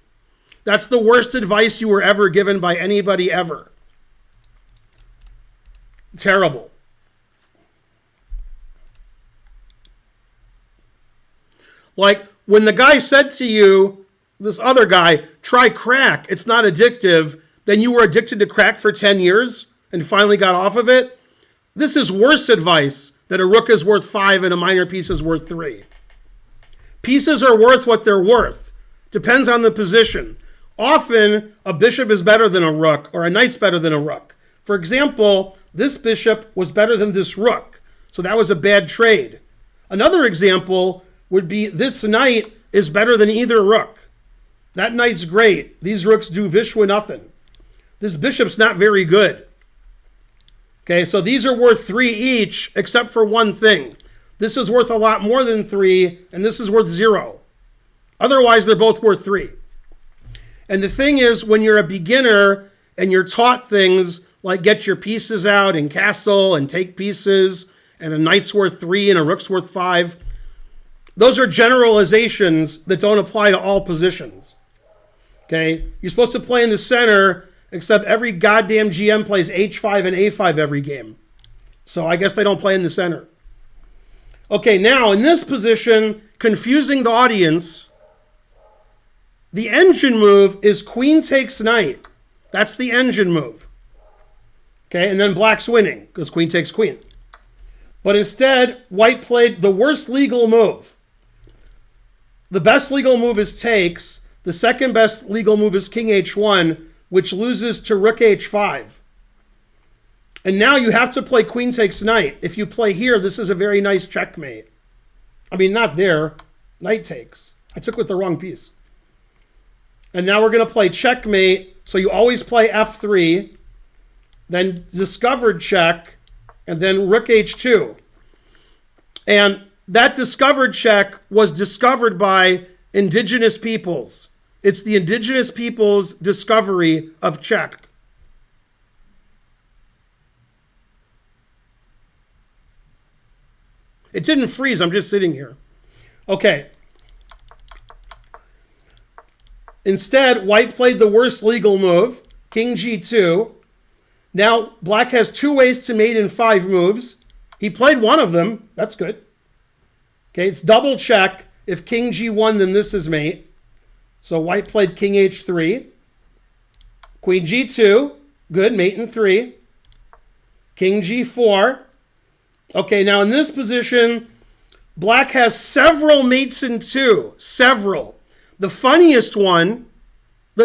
that's the worst advice you were ever given by anybody ever. Terrible. Like when the guy said to you, this other guy, try crack, it's not addictive, then you were addicted to crack for 10 years and finally got off of it. This is worse advice, that a rook is worth 5 and a minor piece is worth 3. Pieces are worth what they're worth. Depends on the position. Often a bishop is better than a rook, or a knight's better than a rook. For example, this bishop was better than this rook, so that was a bad trade. Another example would be this knight is better than either rook. That knight's great. These rooks do vishwa nothing. This bishop's not very good. Okay, so these are worth 3 each, except for one thing. This is worth a lot more than 3, and this is worth 0. Otherwise, they're both worth 3. And the thing is, when you're a beginner and you're taught things like get your pieces out and castle and take pieces, and a knight's worth 3 and a rook's worth 5, those are generalizations that don't apply to all positions. Okay? You're supposed to play in the center, except every goddamn GM plays h5 and a5 every game. So I guess they don't play in the center. Okay, now in this position, confusing the audience, the engine move is queen takes knight. That's the engine move. Okay, and then black's winning because queen takes queen. But instead, white played the worst legal move. The best legal move is takes. The second best legal move is king h1, which loses to rook h5. And now you have to play queen takes knight. If you play here, this is a very nice checkmate. I mean, not there. Knight takes. I took with the wrong piece. And now we're going to play checkmate. So you always play f3, then discovered check, and then rook h2. And that discovered check was discovered by indigenous peoples. It's the indigenous people's discovery of check. It didn't freeze, I'm just sitting here. Okay. Instead, white played the worst legal move, king g2. Now, black has 2 ways to mate in 5 moves. He played one of them. That's good. Okay, it's double check. If king g1, then this is mate. So white played king h3. Queen g2. Good, mate in 3. King g4. Okay, now in this position, black has several mates in 2. Several. The funniest one,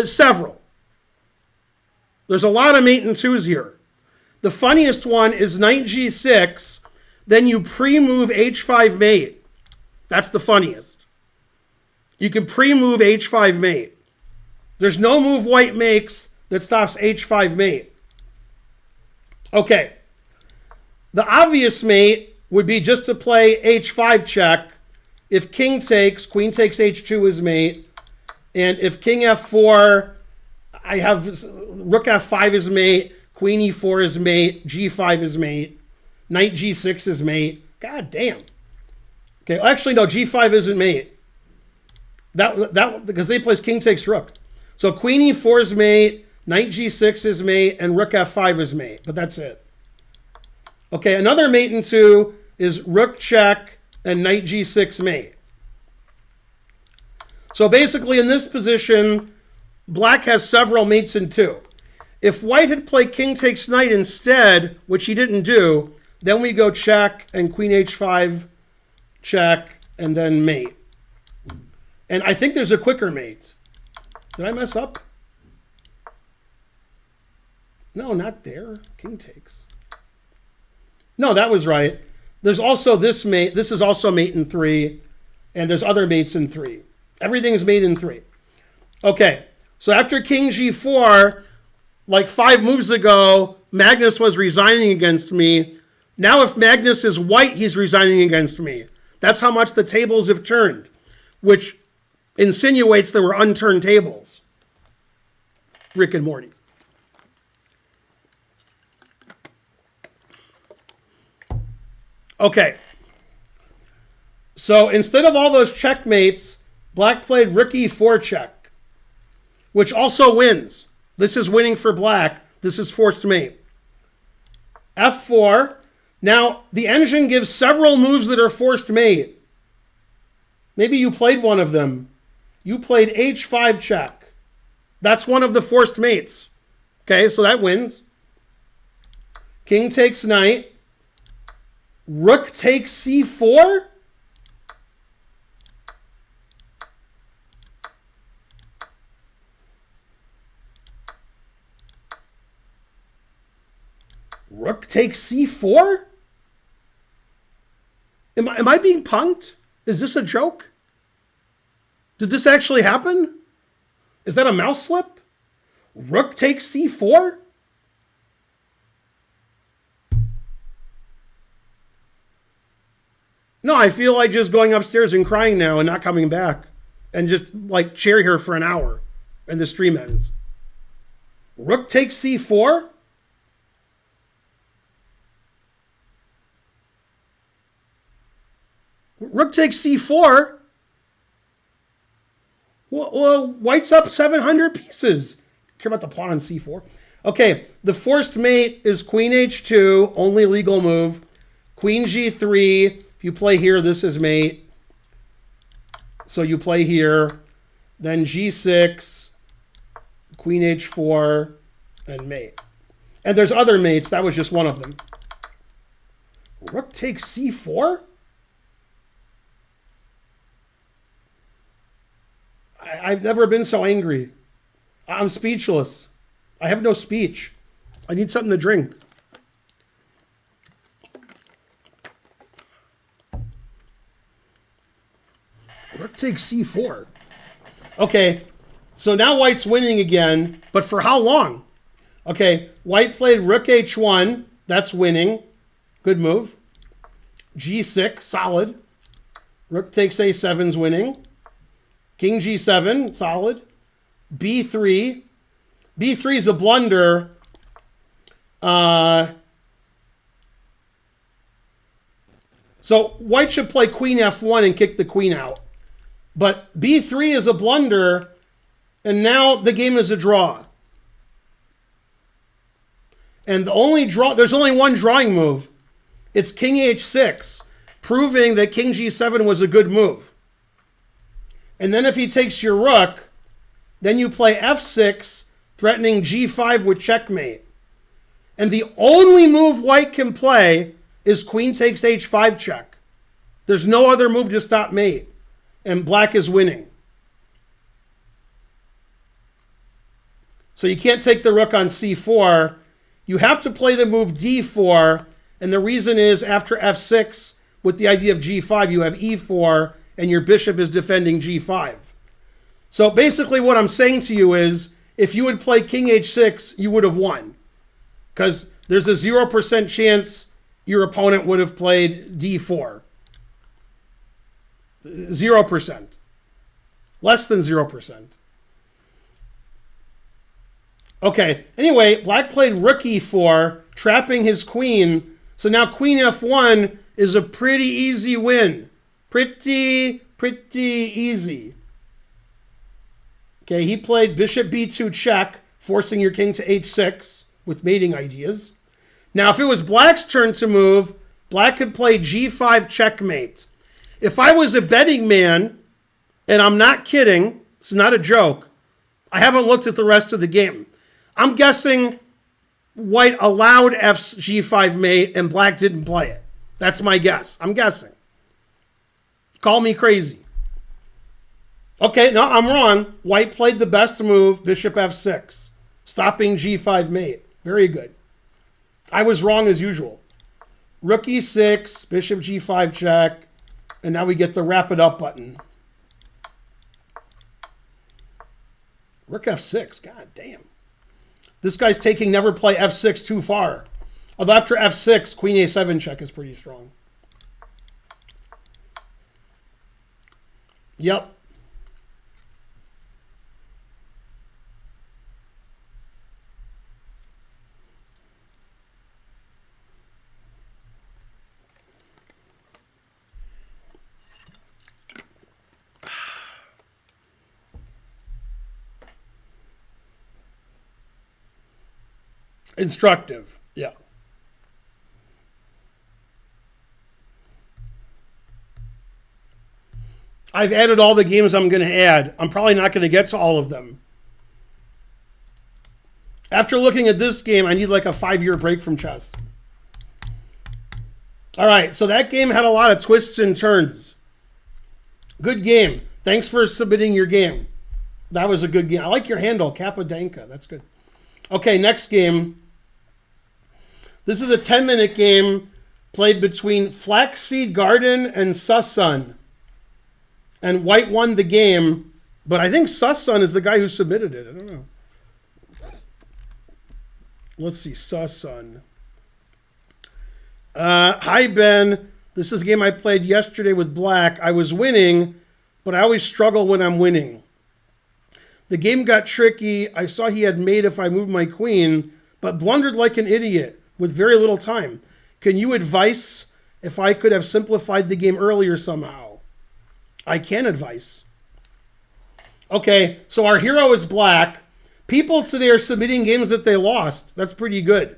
several. There's a lot of mate in 2s here. The funniest one is knight g6. Then you pre-move h5 mate. That's the funniest. You can pre-move h5 mate. There's no move white makes that stops h5 mate. Okay. The obvious mate would be just to play h5 check. If king takes, queen takes h2 is mate. And if king f4, I have rook f5 is mate, queen e4 is mate, g5 is mate, knight g6 is mate. God damn. Okay, actually no, g5 isn't mate. That because they play king takes rook. So queen e4 is mate, knight g6 is mate, and rook f5 is mate. But that's it. Okay, another mate in 2 is rook check and knight g6 mate. So basically in this position, black has several mates in 2. If white had played king takes knight instead, which he didn't do, then we go check and queen h5 check and then mate. And I think there's a quicker mate. Did I mess up? No, not there. King takes. No, that was right. There's also this mate. This is also mate in 3. And there's other mates in 3. Everything's mate in 3. Okay. So after king g4, like 5 moves ago, Magnus was resigning against me. Now if Magnus is white, he's resigning against me. That's how much the tables have turned, which insinuates there were unturned tables. Rick and Morty. Okay. So instead of all those checkmates, black played rook e4 check, which also wins. This is winning for black. This is forced mate. f4. Now, the engine gives several moves that are forced mate. Maybe you played one of them. You played h5 check. That's one of the forced mates. Okay, so that wins. King takes knight. Rook takes c4? Rook takes c4? Am I being punked? Is this a joke? Did this actually happen? Is that a mouse slip? Rook takes c4? No, I feel like just going upstairs and crying now and not coming back. And just like chair here for an hour. And the stream ends. Rook takes c4? Rook takes c4? Well, white's up 700 pieces. Care about the pawn on c4? Okay, the forced mate is queen h2, only legal move. Queen g3. If you play here, this is mate. So you play here. Then g6, queen h4, and mate. And there's other mates. That was just one of them. Rook takes c4? I've never been so angry. I'm speechless. I have no speech. I need something to drink. Rook takes c4. Okay, so now white's winning again, but for how long? Okay, white played rook h1. That's winning. Good move. g6, solid. Rook takes a7's winning. King g7, solid. b3. b3 is a blunder. So white should play queen f1 and kick the queen out. But b3 is a blunder, and now the game is a draw. And there's only one drawing move. It's king h6, proving that king g7 was a good move. And then if he takes your rook, then you play f6, threatening g5 with checkmate. And the only move white can play is queen takes h5 check. There's no other move to stop mate. And black is winning. So you can't take the rook on c4. You have to play the move d4. And the reason is after f6, with the idea of g5, you have e4, and your bishop is defending g5. So basically what I'm saying to you is, if you would play king h6, you would have won. Because there's a 0% chance your opponent would have played d4. 0%. Less than 0%. Okay, anyway, black played rook e4, trapping his queen. So now queen f1 is a pretty easy win. Pretty easy. Okay, he played bishop b2 check, forcing your king to h6 with mating ideas. Now, if it was black's turn to move, black could play g5 checkmate. If I was a betting man, and I'm not kidding, it's not a joke, I haven't looked at the rest of the game. I'm guessing white allowed F's g5 mate and black didn't play it. That's my guess. I'm guessing. Call me crazy. Okay, no, I'm wrong. White played the best move, bishop f6, stopping g5 mate. Very good. I was wrong as usual. Rook e6, bishop g5 check, and now we get the wrap it up button. Rook f6, god damn. This guy's taking never play f6 too far. Although after f6, queen a7 check is pretty strong. Yep. Instructive, yeah. I've added all the games I'm going to add. I'm probably not going to get to all of them. After looking at this game, I need like a 5-year break from chess. All right, so that game had a lot of twists and turns. Good game. Thanks for submitting your game. That was a good game. I like your handle, Kapadanka. That's good. Okay, next game. This is a 10-minute game played between Flaxseed Garden and Sussun. And white won the game, but I think Sussun is the guy who submitted it. I don't know. Let's see, Sussun. Hi, Ben. This is a game I played yesterday with black. I was winning, but I always struggle when I'm winning. The game got tricky. I saw he had mate if I moved my queen, but blundered like an idiot with very little time. Can you advise if I could have simplified the game earlier somehow? I can advise. Okay, so our hero is black. People today are submitting games that they lost. That's pretty good.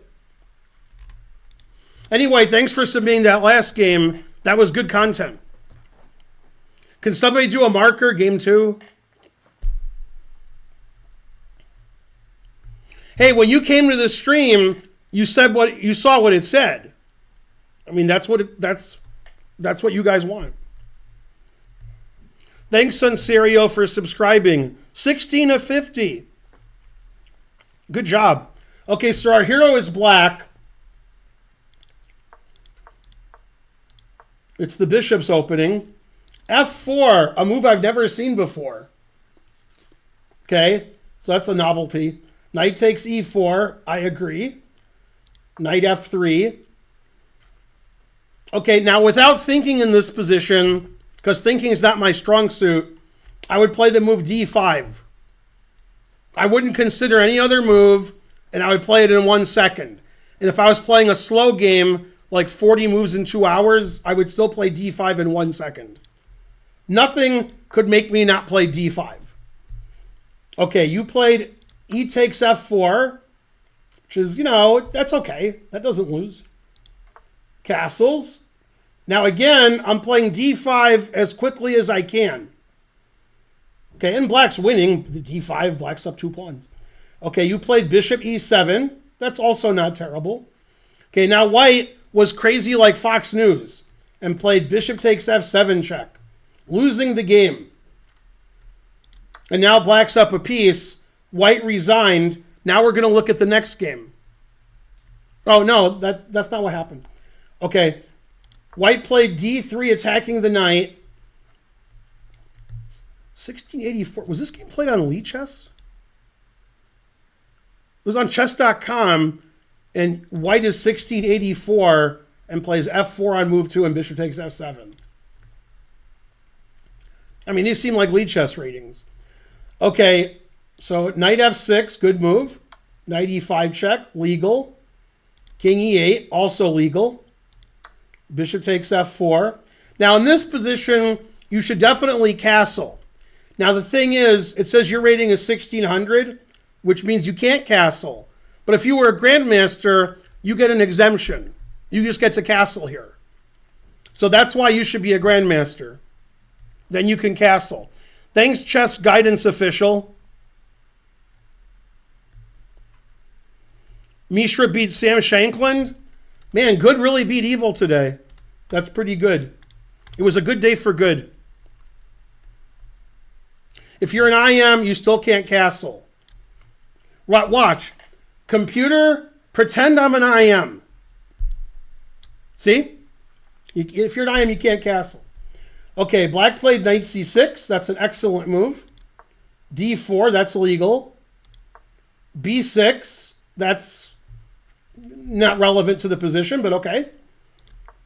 Anyway, thanks for submitting that last game. That was good content. Can somebody do a marker, game 2? Hey, when you came to the stream, you said what you saw what it said. I mean, that's what you guys want. Thanks, Sunserio, for subscribing. 16 of 50. Good job. Okay, so our hero is black. It's the bishop's opening. F4, a move I've never seen before. Okay, so that's a novelty. Knight takes e4. I agree. Knight f3. Okay, now without thinking in this position, because thinking is not my strong suit, I would play the move d5. I wouldn't consider any other move, and I would play it in 1 second. And if I was playing a slow game, like 40 moves in 2 hours, I would still play d5 in 1 second. Nothing could make me not play d5. Okay, you played e takes f4, which is, that's okay. That doesn't lose. Castles. Now again, I'm playing d5 as quickly as I can. Okay, and black's winning. The d5, black's up 2 pawns. Okay, you played bishop e7. That's also not terrible. Okay, now white was crazy like Fox News and played bishop takes f7 check, losing the game. And now black's up a piece. White resigned. Now we're going to look at the next game. Oh, no, that's not what happened. Okay, white played d3 attacking the knight. 1684. Was this game played on Lichess? It was on chess.com, and white is 1684, and plays f4 on move 2 and bishop takes f7. I mean, these seem like lead chess ratings. Okay, so knight f6, good move. Knight e5 check, legal. King e8, also legal. Bishop takes f4. Now in this position, you should definitely castle. Now the thing is, it says your rating is 1600, which means you can't castle. But if you were a grandmaster, you get an exemption. You just get to castle here. So that's why you should be a grandmaster. Then you can castle. Thanks, chess guidance official. Mishra beats Sam Shankland. Man, good really beat evil today. That's pretty good. It was a good day for good. If you're an IM, you still can't castle. Watch. Computer, pretend I'm an IM. See? If you're an IM, you can't castle. Okay, black played knight c6. That's an excellent move. d4, that's legal. b6, that's not relevant to the position, but okay.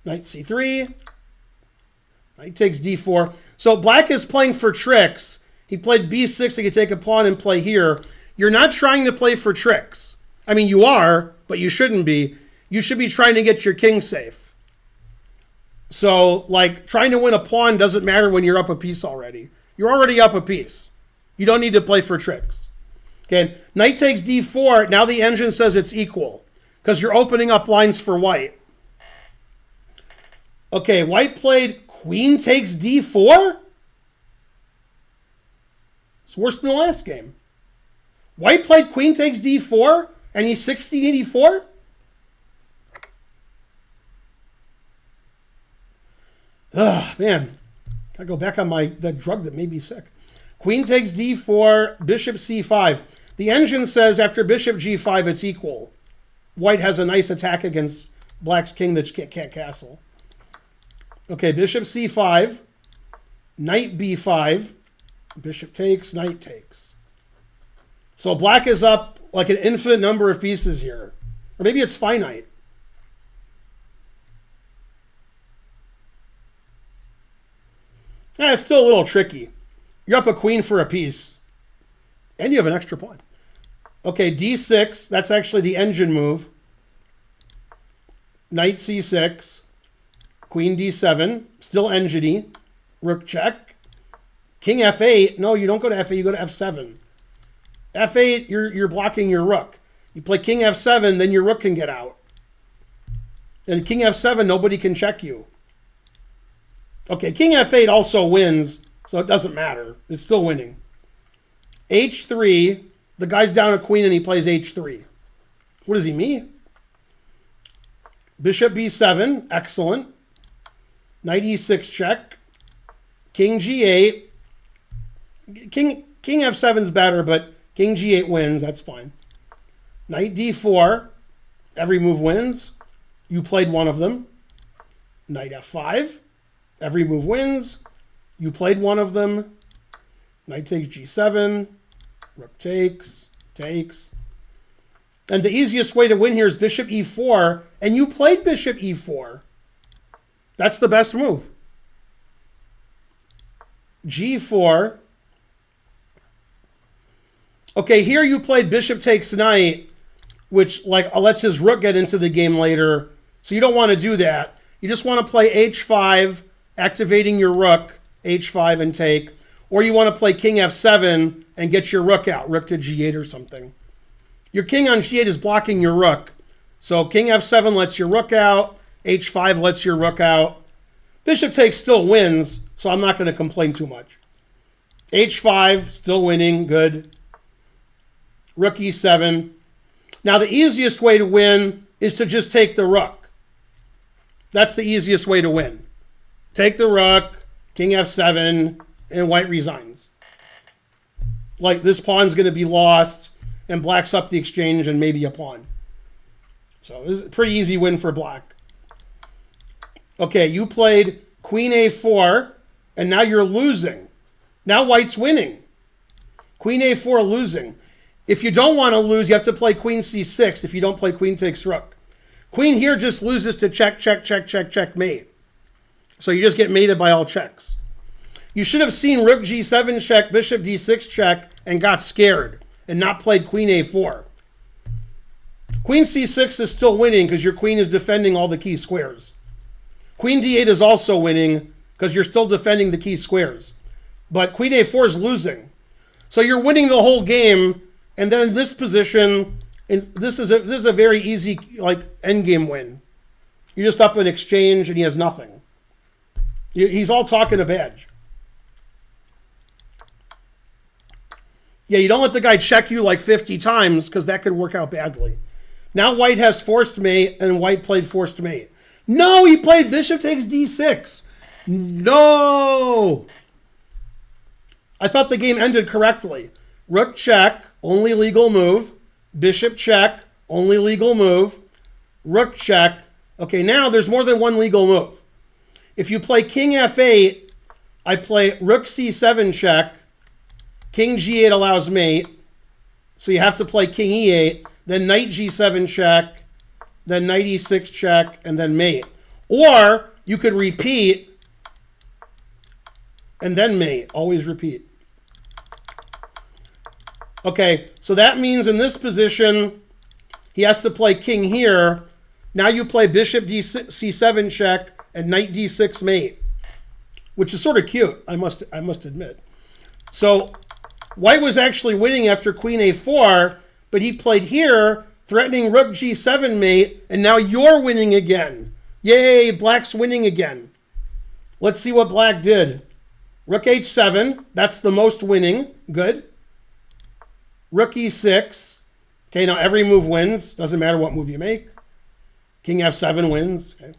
Knight c3. Knight takes d4. So black is playing for tricks. He played b6, he could take a pawn and play here. You're not trying to play for tricks. I mean, you are, but you shouldn't be. You should be trying to get your king safe. So, like, trying to win a pawn doesn't matter when you're up a piece already. You're already up a piece. You don't need to play for tricks. Okay, knight takes d4. Now the engine says it's equal because you're opening up lines for white. Okay, white played queen takes d4. It's worse than the last game. White played queen takes d4 and he's 1684. Ugh, man, gotta go back on that drug that made me sick. Queen takes d4, bishop c5. The engine says after bishop g5, it's equal. White has a nice attack against black's king that can't castle. Okay, bishop c5, knight b5, bishop takes, knight takes. So black is up like an infinite number of pieces here. Or maybe it's finite. It's still a little tricky. You're up a queen for a piece. And you have an extra pawn. Okay, d6. That's actually the engine move. Knight c6. Queen d7. Still engine-y. Rook check. King f8. No, you don't go to f8. You go to f7. f8, you're blocking your rook. You play king f7, then your rook can get out. And king f7, nobody can check you. Okay, king f8 also wins, so it doesn't matter. It's still winning. h3, the guy's down a queen and he plays h3. What does he mean? Bishop b7, excellent. Knight e6 check. King g8. King f7's better, but king g8 wins, that's fine. Knight d4, every move wins. You played one of them. Knight f5. Every move wins. You played one of them. Knight takes g7. Rook takes. Takes. And the easiest way to win here is bishop e4. And you played bishop e4. That's the best move. g4. Okay, here you played bishop takes knight, which like lets his rook get into the game later. So you don't want to do that. You just want to play h5, activating your rook, h5 and take. Or you want to play king f7 and get your rook out, rook to g8 or something. Your king on g8 is blocking your rook. So king f7 lets your rook out, h5 lets your rook out. Bishop takes still wins, so I'm not going to complain too much. h5, still winning, good. Rook e7. Now the easiest way to win is to just take the rook. That's the easiest way to win. Take the rook, king f7, and white resigns. Like this pawn's going to be lost, and black's up the exchange and maybe a pawn. So this is a pretty easy win for black. Okay, you played queen a4, and now you're losing. Now white's winning. Queen a4 losing. If you don't want to lose, you have to play queen c6 if you don't play queen takes rook. Queen here just loses to check, check, check, check, check, mate. So you just get mated by all checks. You should have seen rook g7 check, bishop d6 check, and got scared and not played queen a4. Queen c6 is still winning because your queen is defending all the key squares. Queen d8 is also winning because you're still defending the key squares. But queen a4 is losing. So you're winning the whole game, and then in this position, this is a very easy like endgame win. You're just up in exchange and he has nothing. He's all talk and a badge. Yeah, you don't let the guy check you like 50 times because that could work out badly. Now white has forced mate and white played forced mate. No, he played bishop takes d6. No! I thought the game ended correctly. Rook check, only legal move. Bishop check, only legal move. Rook check. Okay, now there's more than one legal move. If you play king f8, I play rook c7 check. King g8 allows mate. So you have to play king e8, then knight g7 check, then knight e6 check, and then mate. Or you could repeat and then mate. Always repeat. Okay, so that means in this position, he has to play king here. Now you play bishop c7 check and knight d6 mate, which is sort of cute, I must admit. So white was actually winning after queen a4, but he played here, threatening rook g7 mate, and now you're winning again. Yay, black's winning again. Let's see what black did. Rook h7, that's the most winning, good. Rook e6. Okay, now every move wins. Doesn't matter what move you make. King f7 wins. Okay.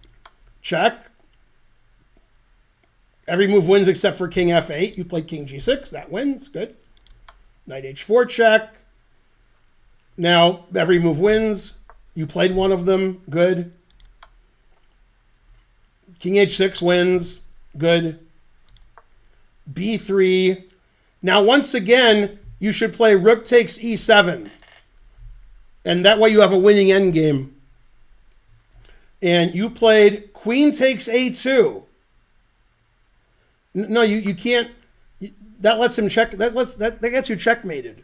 Check. Every move wins except for king f8. You play king g6. That wins. Good. Knight h4 check. Now every move wins. You played one of them. Good. King h6 wins. Good. b3. Now once again, you should play rook takes e7. And that way you have a winning endgame. And you played queen takes a2. No, you can't. That lets him check. That gets you checkmated.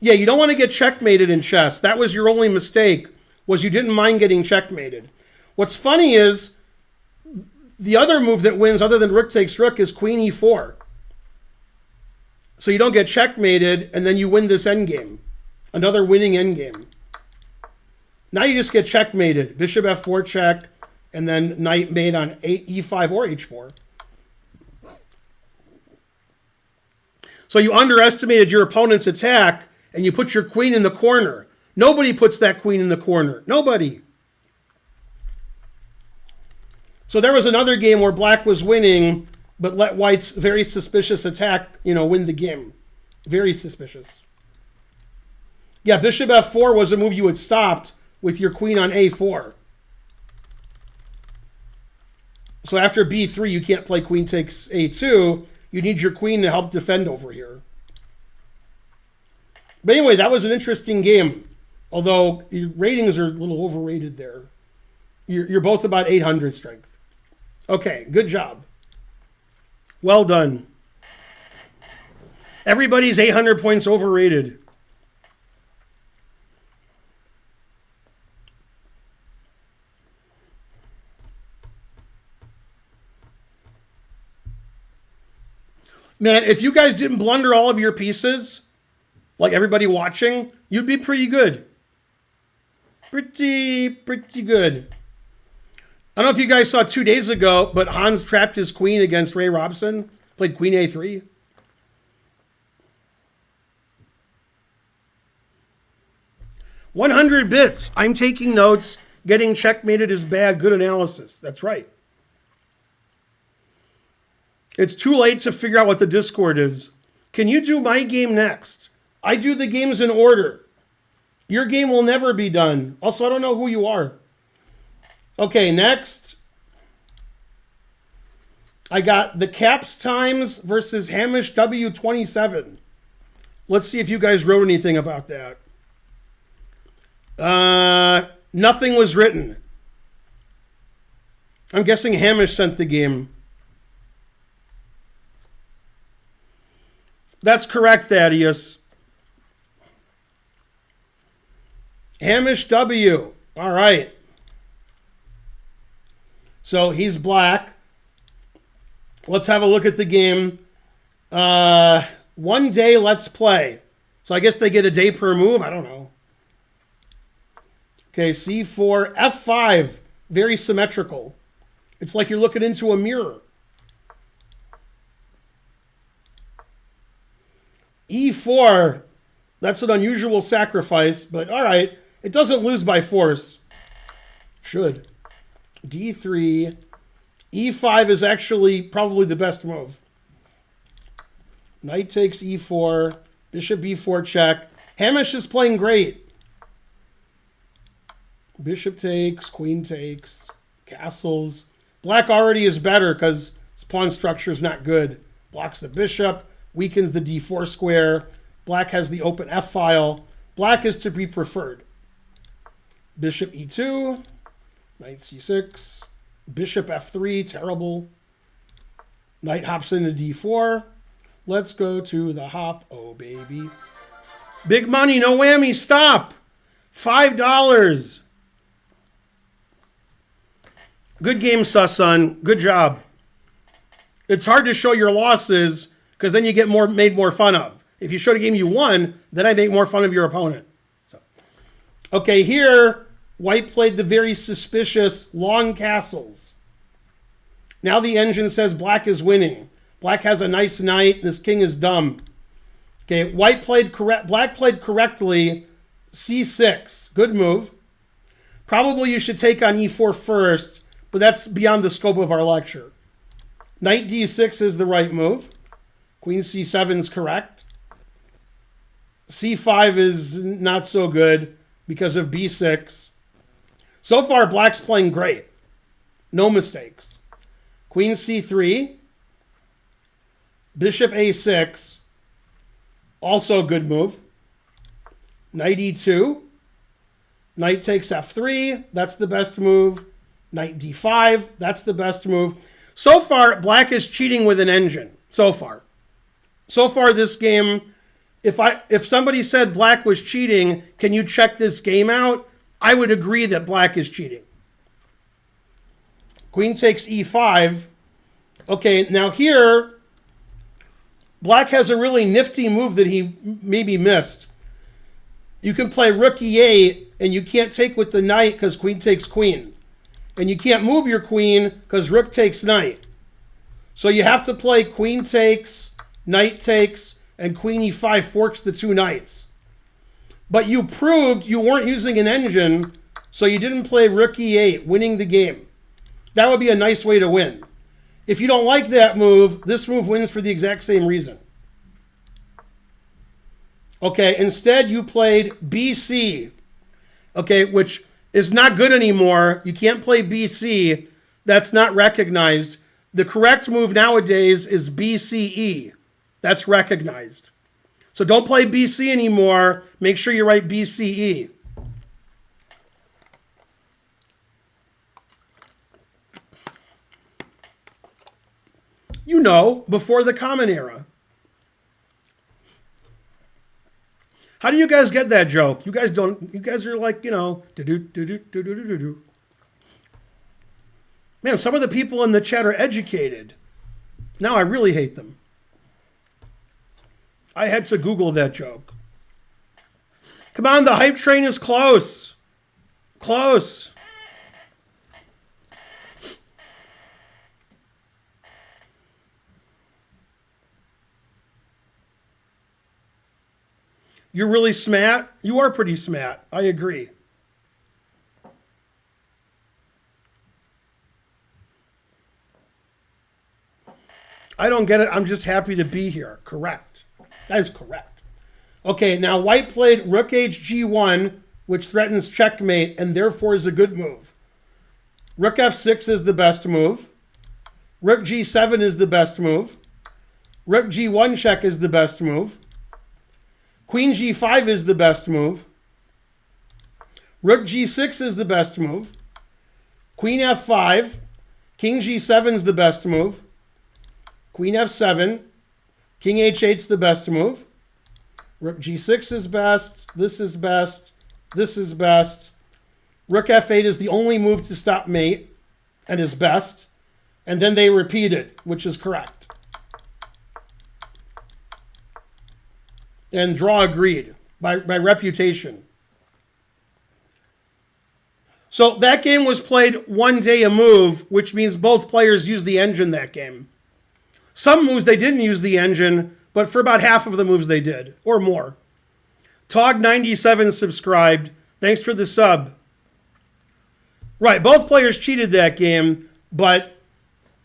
Yeah, you don't want to get checkmated in chess. That was your only mistake, was you didn't mind getting checkmated. What's funny is the other move that wins other than rook takes rook is queen e4. So you don't get checkmated, and then you win this endgame. Another winning endgame. Now you just get checkmated. Bishop f4 check, and then knight mate on e5 or h4. So you underestimated your opponent's attack, and you put your queen in the corner. Nobody puts that queen in the corner. Nobody. So there was another game where black was winning, but let white's very suspicious attack, win the game. Very suspicious. Yeah, bishop f4 was a move you had stopped with your queen on a4. So after b3, you can't play queen takes a2. You need your queen to help defend over here. But anyway, that was an interesting game. Although your ratings are a little overrated there. You're both about 800 strength. Okay, good job. Well done. Everybody's 800 points overrated. Man, if you guys didn't blunder all of your pieces, like everybody watching, you'd be pretty good. Pretty good. I don't know if you guys saw 2 days ago, but Hans trapped his queen against Ray Robson. Played queen a3. $100 bits. I'm taking notes. Getting checkmated is bad. Good analysis. That's right. It's too late to figure out what the Discord is. Can you do my game next? I do the games in order. Your game will never be done. Also, I don't know who you are. Okay, next. I got the Caps Times versus Hamish W27. Let's see if you guys wrote anything about that. Nothing was written. I'm guessing Hamish sent the game. That's correct, Thaddeus. Hamish W. All right. So he's black. Let's have a look at the game. 1 day, let's play. So I guess they get a day per move. I don't know. Okay, C4, F5. Very symmetrical. It's like you're looking into a mirror. E4. That's an unusual sacrifice, but all right. It doesn't lose by force. Should. D3. E5 is actually probably the best move. Knight takes E4. Bishop B4 check. Hamish is playing great. Bishop takes. Queen takes. Castles. Black already is better because his pawn structure is not good. Blocks the bishop. Weakens the D4 square. Black has the open F file. Black is to be preferred. Bishop E2. Knight C6. Bishop F3. Terrible. Knight hops into D4. Let's go to the hop. Oh, baby. Big money. No whammy. Stop. $5. Good game, Susan. Good job. It's hard to show your losses because then you get made more fun of. If you showed a game you won, then I make more fun of your opponent. So, okay, here, white played the very suspicious long castles. Now the engine says black is winning. Black has a nice knight. This king is dumb. Okay, black played correctly. C6. Good move. Probably you should take on E4 first, but that's beyond the scope of our lecture. Knight D6 is the right move. Queen C7 is correct. C5 is not so good because of B6. So far, black's playing great. No mistakes. Queen C3. Bishop A6. Also a good move. Knight E2. Knight takes F3. That's the best move. Knight D5. That's the best move. So far, black is cheating with an engine. So far. So far, this game, if somebody said black was cheating, can you check this game out? I would agree that black is cheating. Queen takes E5. Okay, now here, black has a really nifty move that he maybe missed. You can play rook E8, and you can't take with the knight because queen takes queen. And you can't move your queen because rook takes knight. So you have to play queen takes, knight takes, and queen E5 forks the two knights. But you proved you weren't using an engine, so you didn't play rook E8, winning the game. That would be a nice way to win. If you don't like that move, this move wins for the exact same reason. Okay, instead you played BC, okay, which is not good anymore. You can't play BC. That's not recognized. The correct move nowadays is BCE. That's recognized. So don't play BC anymore. Make sure you write BCE. You know, before the Common Era. How do you guys get that joke? You guys don't. You guys are like, you know, do-do-do-do-do-do-do-do. Man, some of the people in the chat are educated. Now I really hate them. I had to Google that joke. Come on, the hype train is close. Close. You're really smart. You are pretty smart. I agree. I don't get it. I'm just happy to be here. Correct. That is correct. Okay, now white played rook H-G1, which threatens checkmate and therefore is a good move. Rook F6 is the best move. Rook G7 is the best move. Rook G1 check is the best move. Queen G5 is the best move. Rook G6 is the best move. Queen F5. King G7 is the best move. Queen F7. King H8 is the best move. Rook G6 is best. This is best. This is best. Rook F8 is the only move to stop mate and is best. And then they repeat it, which is correct. And draw agreed by reputation. So that game was played one day a move, which means both players used the engine that game. Some moves they didn't use the engine, but for about half of the moves they did, or more. Tog97 subscribed. Thanks for the sub. Right, both players cheated that game, but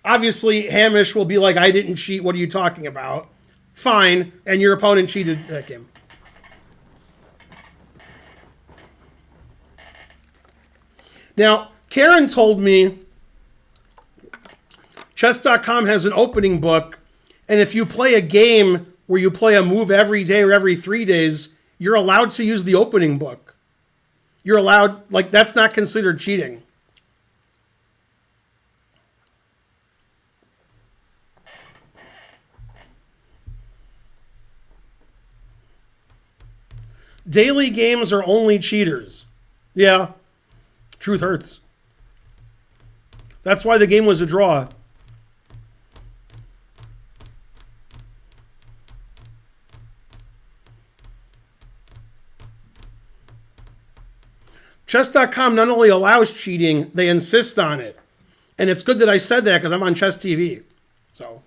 obviously Hamish will be like, I didn't cheat, what are you talking about? Fine, and your opponent cheated that game. Now, Karen told me chess.com has an opening book, and if you play a game where you play a move every day or every 3 days, you're allowed to use the opening book. You're allowed, like, that's not considered cheating. Daily games are only cheaters. Yeah. Truth hurts. That's why the game was a draw. Chess.com not only allows cheating, they insist on it. And it's good that I said that because I'm on Chess TV. So.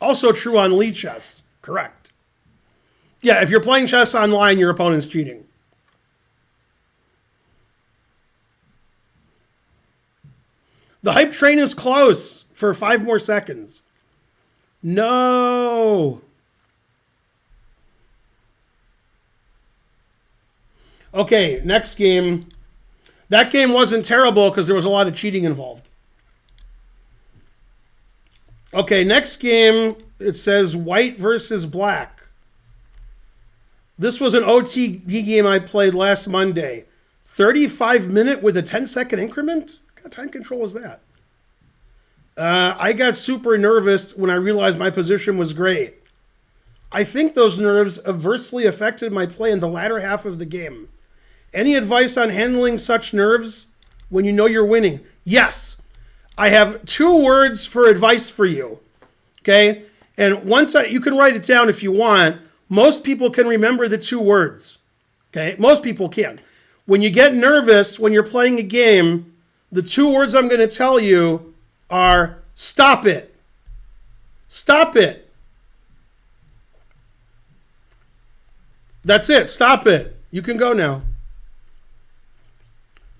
Also true on Lee Chess. Correct. Yeah, if you're playing chess online, your opponent's cheating. The hype train is close for 5 more seconds. No. Okay, next game. That game wasn't terrible because there was a lot of cheating involved. Okay, next game, it says white versus black. This was an OTG game I played last Monday. 35-minute with a 10-second increment? What kind of time control is that? I got super nervous when I realized my position was great. I think those nerves adversely affected my play in the latter half of the game. Any advice on handling such nerves when you know you're winning? Yes. I have 2 words for advice for you. Okay? And you can write it down if you want. Most people can remember the 2 words. Okay? Most people can. When you get nervous when you're playing a game, the 2 words I'm going to tell you are stop it. Stop it. That's it. Stop it. You can go now.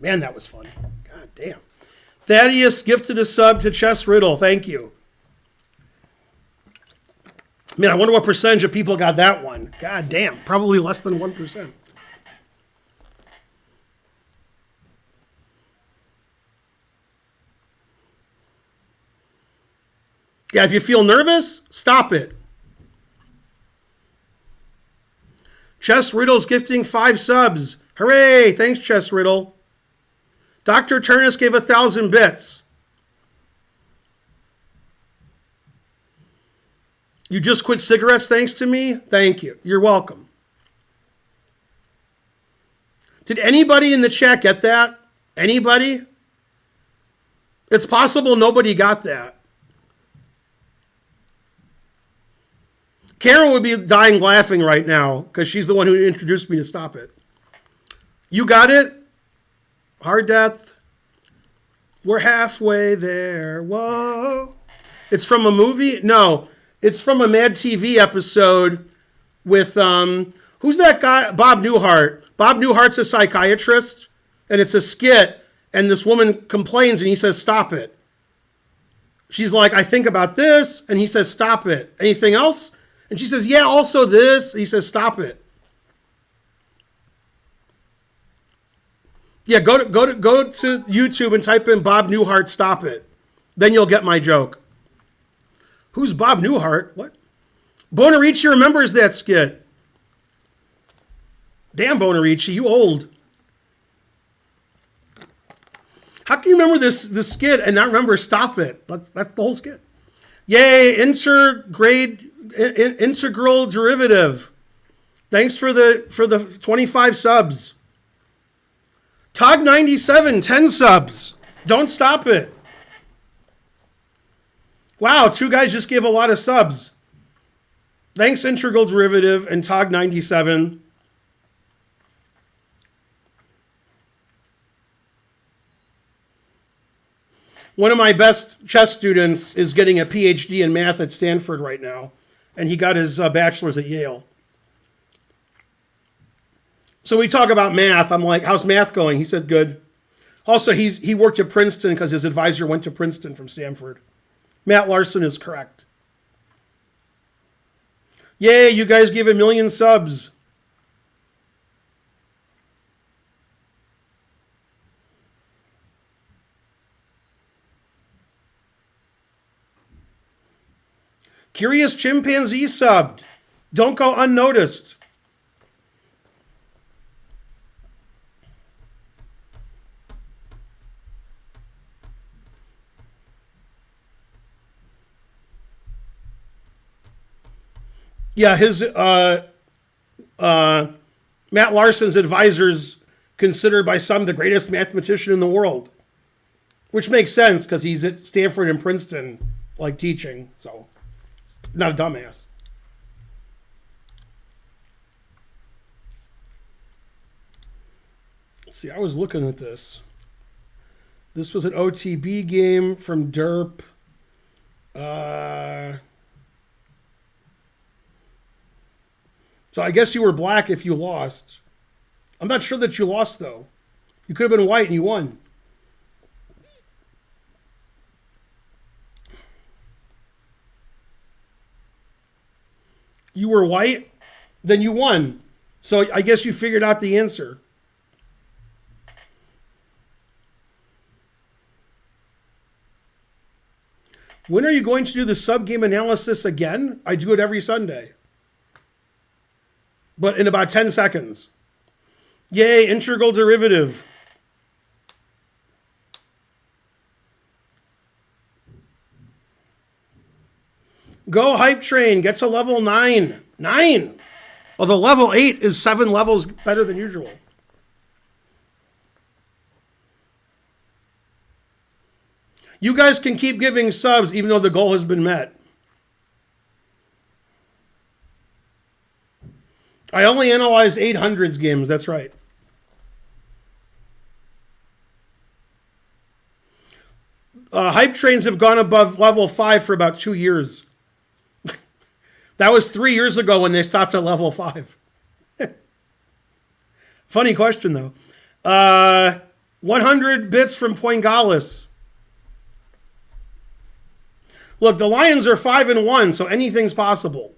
Man, that was fun. God damn. Thaddeus gifted a sub to Chess Riddle. Thank you. Man, I wonder what percentage of people got that one. God damn. Probably less than 1%. Yeah, if you feel nervous, stop it. Chess Riddle's gifting 5 subs. Hooray! Thanks, Chess Riddle. Dr. Turnus gave 1,000 bits. You just quit cigarettes thanks to me? Thank you. You're welcome. Did anybody in the chat get that? Anybody? It's possible nobody got that. Karen would be dying laughing right now because she's the one who introduced me to stop it. You got it? Hard death. We're halfway there. Whoa. It's from a movie? No. It's from a Mad TV episode with, who's that guy? Bob Newhart. Bob Newhart's a psychiatrist, and it's a skit, and this woman complains, and he says, stop it. She's like, I think about this, and he says, stop it. Anything else? And she says, yeah, also this. And he says, stop it. Yeah, go to YouTube and type in Bob Newhart, stop it. Then you'll get my joke. Who's Bob Newhart? What? Bonarici remembers that skit. Damn, Bonarici, you old. How can you remember this skit and not remember Stop It? That's the whole skit. Yay, integral derivative. Thanks for the 25 subs. Tog97, 10 subs. Don't stop it. Wow, 2 guys just gave a lot of subs. Thanks, integral derivative and Tog97. One of my best chess students is getting a PhD in math at Stanford right now, and he got his bachelor's at Yale. So we talk about math. I'm like, how's math going? He said, good. Also, he worked at Princeton because his advisor went to Princeton from Stanford. Matt Larson is correct. Yay, you guys gave 1 million subs. Curious Chimpanzee subbed. Don't go unnoticed. Yeah, his Matt Larson's advisor's considered by some the greatest mathematician in the world, which makes sense because he's at Stanford and Princeton, like teaching. So, not a dumbass. See, I was looking at this. This was an OTB game from Derp. So I guess you were black if you lost. I'm not sure that you lost, though. You could have been white and you won. You were white, then you won. So I guess you figured out the answer. When are you going to do the sub-game analysis again? I do it every Sunday. But in about 10 seconds. Yay, integral derivative. Go Hype Train, get to level 9. 9! Although level 8 is 7 levels better than usual. You guys can keep giving subs even though the goal has been met. I only analyzed 800s games, that's right. Hype trains have gone above level 5 for about 2 years. That was 3 years ago when they stopped at level 5. Funny question, though. 100 bits from Poingalis. Look, the Lions are 5-1, so anything's possible.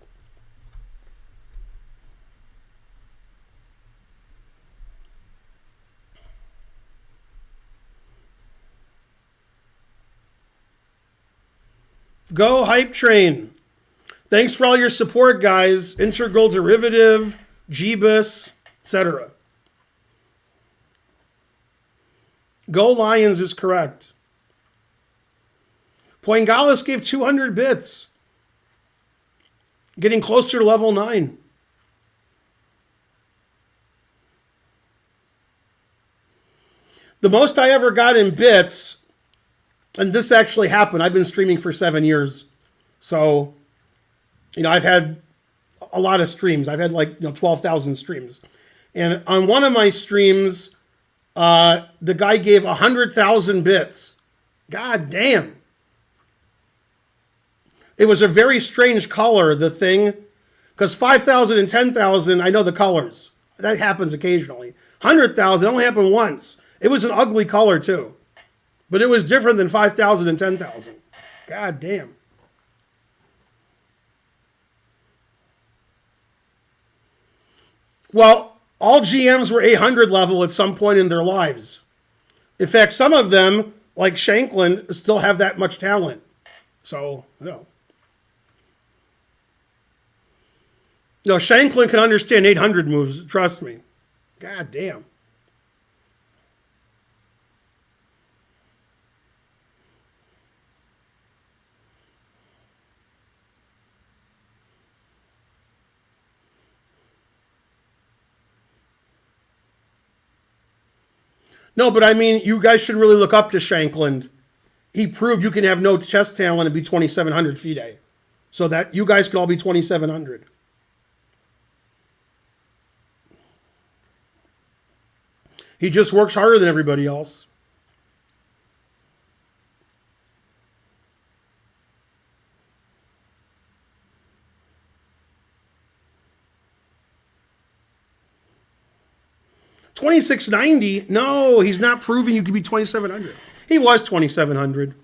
Go Hype Train. Thanks for all your support, guys. Integral derivative, Jeebus, etc. Go Lions is correct. Poingalis gave 200 bits. Getting closer to level 9. The most I ever got in bits, and this actually happened, I've been streaming for 7 years. So, I've had a lot of streams. I've had 12,000 streams. And on one of my streams, the guy gave 100,000 bits. God damn. It was a very strange color, the thing. Because 5,000 and 10,000, I know the colors. That happens occasionally. 100,000 only happened once. It was an ugly color, too. But it was different than 5,000 and 10,000. God damn. Well, all GMs were 800 level at some point in their lives. In fact, some of them, like Shanklin, still have that much talent. So, no. No, Shanklin can understand 800 moves. Trust me. God damn. No, but I mean, you guys should really look up to Shanklin. He proved you can have no chess talent and be 2,700 FIDE. So that you guys could all be 2,700. He just works harder than everybody else. $2,690? No, he's not proving you could be 2,700. He was 2,700.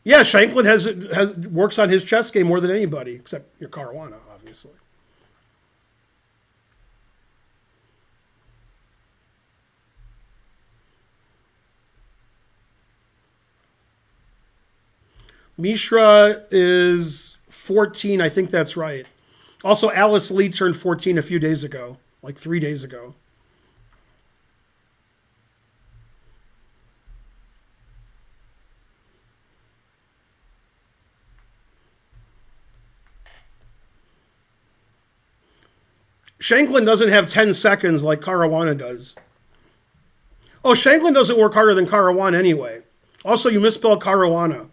Yeah, Shanklin has works on his chess game more than anybody, except your Caruana, obviously. Mishra is 14. I think that's right. Also, Alice Lee turned 14 a few days ago, like 3 days ago. Shanklin doesn't have 10 seconds like Caruana does. Oh, Shanklin doesn't work harder than Caruana anyway. Also, you misspelled Caruana.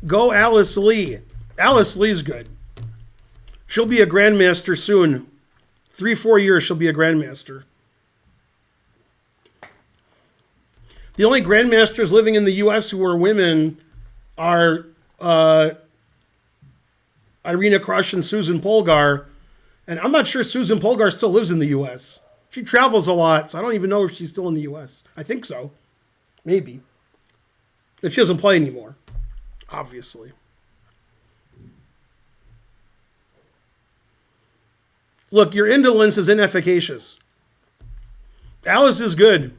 Go Alice Lee. Alice Lee's good. She'll be a grandmaster soon. 3-4 years, she'll be a grandmaster. The only grandmasters living in the U.S. who are women are Irina Krush and Susan Polgar. And I'm not sure Susan Polgar still lives in the U.S. She travels a lot, so I don't even know if she's still in the U.S. I think so. Maybe. But she doesn't play anymore, obviously. Look, your indolence is inefficacious. Alice is good.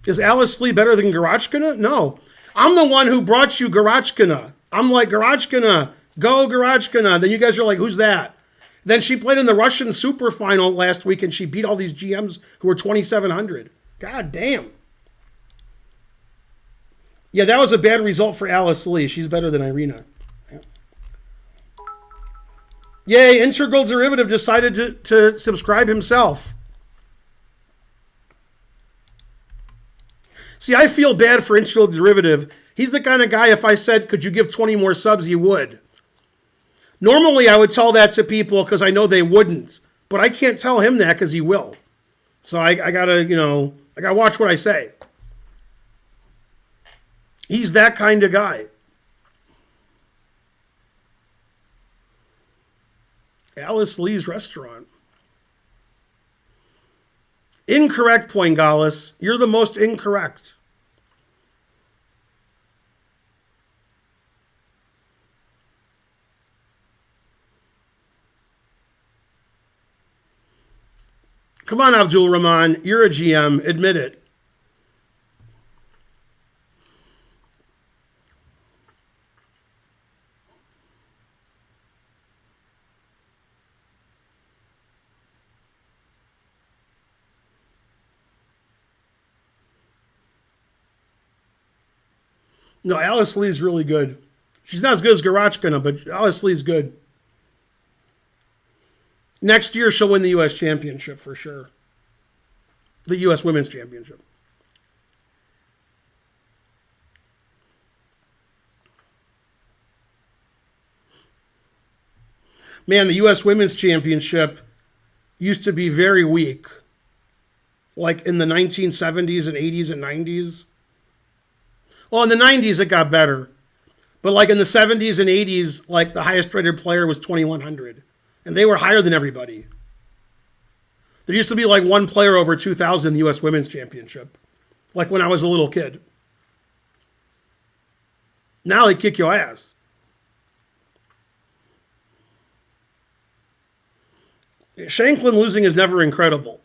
Is Alice Lee better than Garachkina? No. I'm the one who brought you Garachkina. I'm like, Garachkina, go Garachkina. Then you guys are like, who's that? Then she played in the Russian Super Final last week and she beat all these GMs who were 2,700. God damn. Yeah, that was a bad result for Alice Lee. She's better than Irina. Yay, Integral Derivative decided to subscribe himself. See, I feel bad for Integral Derivative. He's the kind of guy, if I said, could you give 20 more subs, he would. Normally, I would tell that to people because I know they wouldn't. But I can't tell him that because he will. So I gotta, I gotta watch what I say. He's that kind of guy. Alice Lee's restaurant. Incorrect, Poingalis. You're the most incorrect. Come on, Abdul Rahman. You're a GM. Admit it. No, Alice Lee's really good. She's not as good as Garachkina, but Alice Lee's good. Next year, she'll win the U.S. Championship for sure. The U.S. Women's Championship. Man, the U.S. Women's Championship used to be very weak. Like in the 1970s and 80s and 90s. Well, in the 90s, it got better. But like in the 70s and 80s, like the highest rated player was 2,100. And they were higher than everybody. There used to be like one player over 2,000 in the U.S. Women's Championship. Like when I was a little kid. Now they kick your ass. Shanklin losing is never incredible.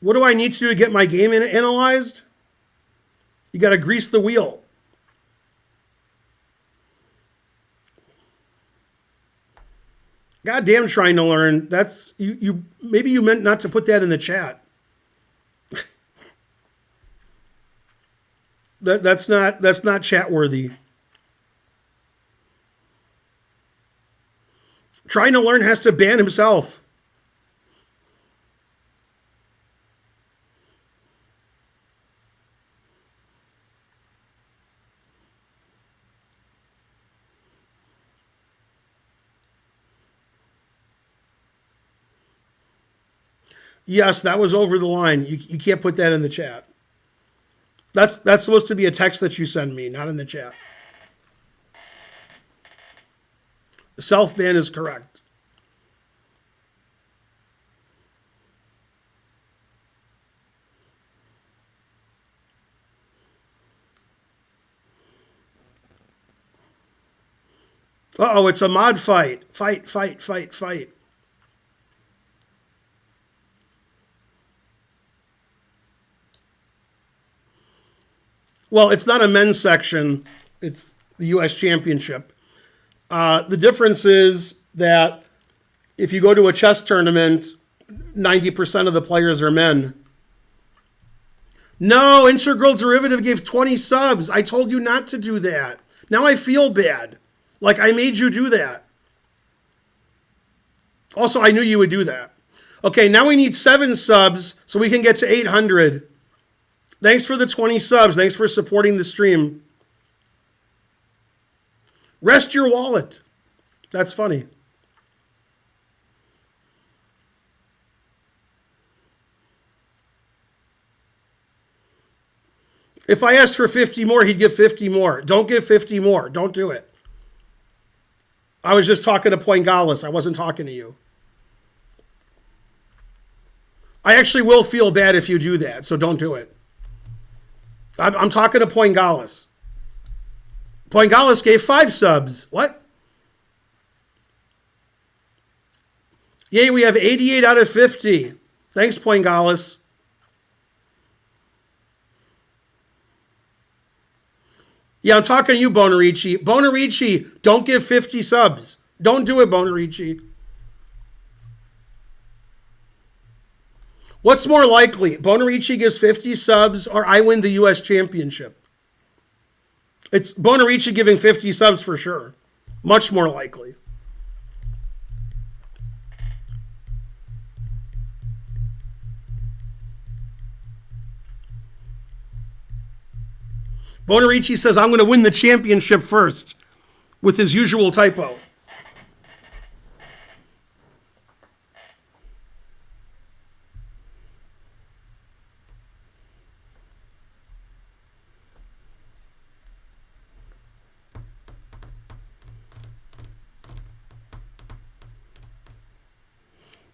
What do I need to do to get my game analyzed? You got to grease the wheel. Goddamn, trying to learn. That's you. Maybe you meant not to put that in the chat. That's not chat worthy. Trying to learn has to ban himself. Yes, that was over the line. You can't put that in the chat. That's supposed to be a text that you send me, not in the chat. Self-ban is correct. Uh-oh, it's a mod fight. Fight, fight, fight, fight. Well, it's not a men's section. It's the U.S. Championship. The difference is that if you go to a chess tournament, 90% of the players are men. No, Integral Derivative gave 20 subs. I told you not to do that. Now I feel bad. Like I made you do that. Also, I knew you would do that. Okay, now we need 7 subs so we can get to 800. Thanks for the 20 subs. Thanks for supporting the stream. Rest your wallet. That's funny. If I asked for 50 more, he'd give 50 more. Don't give 50 more. Don't do it. I was just talking to Poingalis. I wasn't talking to you. I actually will feel bad if you do that, so don't do it. I'm talking to Poingalis. Poingalis gave 5 subs. What? Yay, we have 88 out of 50. Thanks, Poingalis. Yeah, I'm talking to you, Bonarici. Bonarici, don't give 50 subs. Don't do it, Bonarici. What's more likely? Bonarici gives 50 subs or I win the U.S. Championship? It's Bonarici giving 50 subs for sure. Much more likely. Bonarici says, I'm going to win the championship first with his usual typo.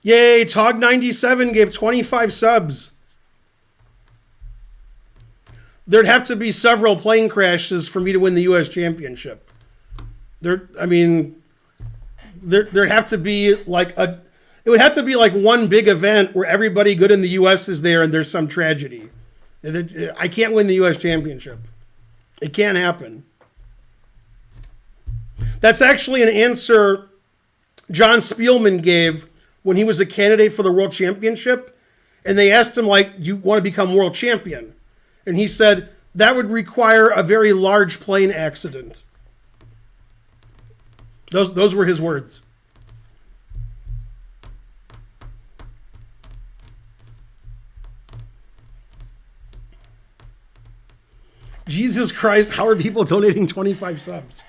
Yay, Tog97 gave 25 subs. There'd have to be several plane crashes for me to win the U.S. Championship. There'd have to be like it would have to be like one big event where everybody good in the U.S. is there and there's some tragedy. I can't win the U.S. Championship. It can't happen. That's actually an answer John Spielman gave when he was a candidate for the World Championship. And they asked him, like, do you want to become world champion? And he said, that would require a very large plane accident. Those were his words. Jesus Christ, how are people donating 25 subs?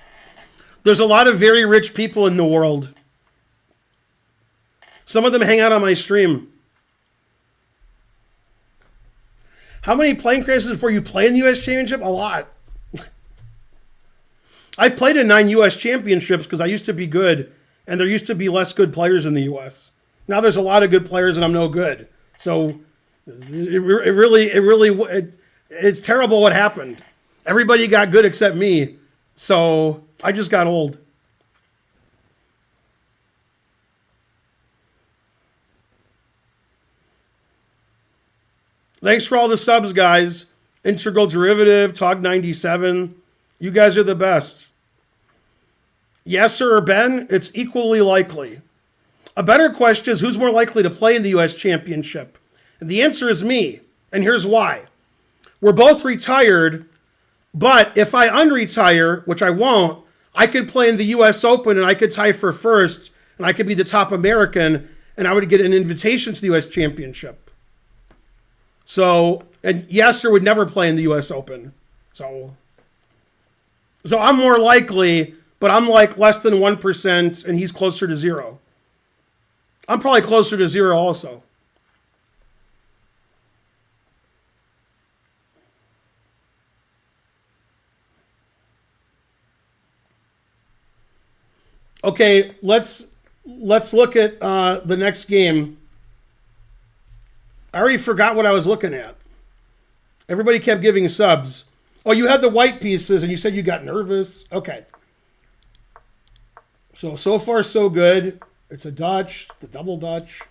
There's a lot of very rich people in the world. Some of them hang out on my stream. How many plane crashes before you play in the U.S. Championship? A lot. I've played in 9 U.S. championships because I used to be good, and there used to be less good players in the U.S. Now there's a lot of good players, and I'm no good. So it's terrible what happened. Everybody got good except me, so I just got old. Thanks for all the subs, guys. Integral Derivative, Tog97. You guys are the best. Yes, sir, or Ben? It's equally likely. A better question is who's more likely to play in the U.S. Championship? And the answer is me. And here's why. We're both retired, but if I unretire, which I won't, I could play in the U.S. Open and I could tie for first and I could be the top American and I would get an invitation to the U.S. Championship. So, and Yasser would never play in the U.S. Open. So I'm more likely, but I'm like less than 1% and he's closer to 0. I'm probably closer to 0 also. Okay, let's look at the next game. I already forgot what I was looking at. Everybody kept giving subs. Oh, you had the white pieces and you said you got nervous. Okay. So far so good. It's a Dutch, the double Dutch.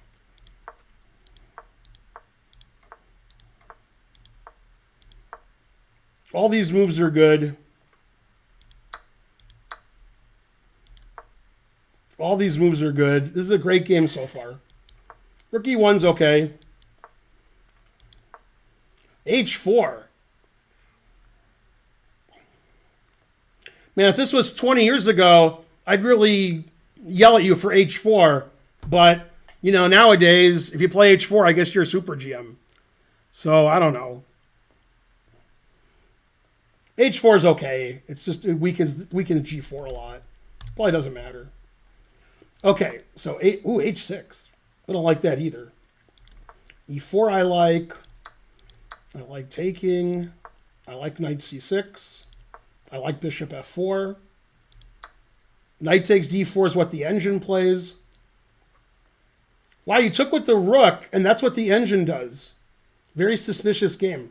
All these moves are good. All these moves are good. This is a great game so far. Rookie 1's okay. H4. Man, if this was 20 years ago, I'd really yell at you for H4. But, you know, nowadays, if you play H4, I guess you're a super GM. So, I don't know. H4 is okay. It's just, it weakens G4 a lot. Probably doesn't matter. Okay, so H6. I don't like that either. E4 I like. I like taking. I like knight C6. I like bishop F4. Knight takes D4 is what the engine plays. Wow, you took with the rook, and that's what the engine does. Very suspicious game.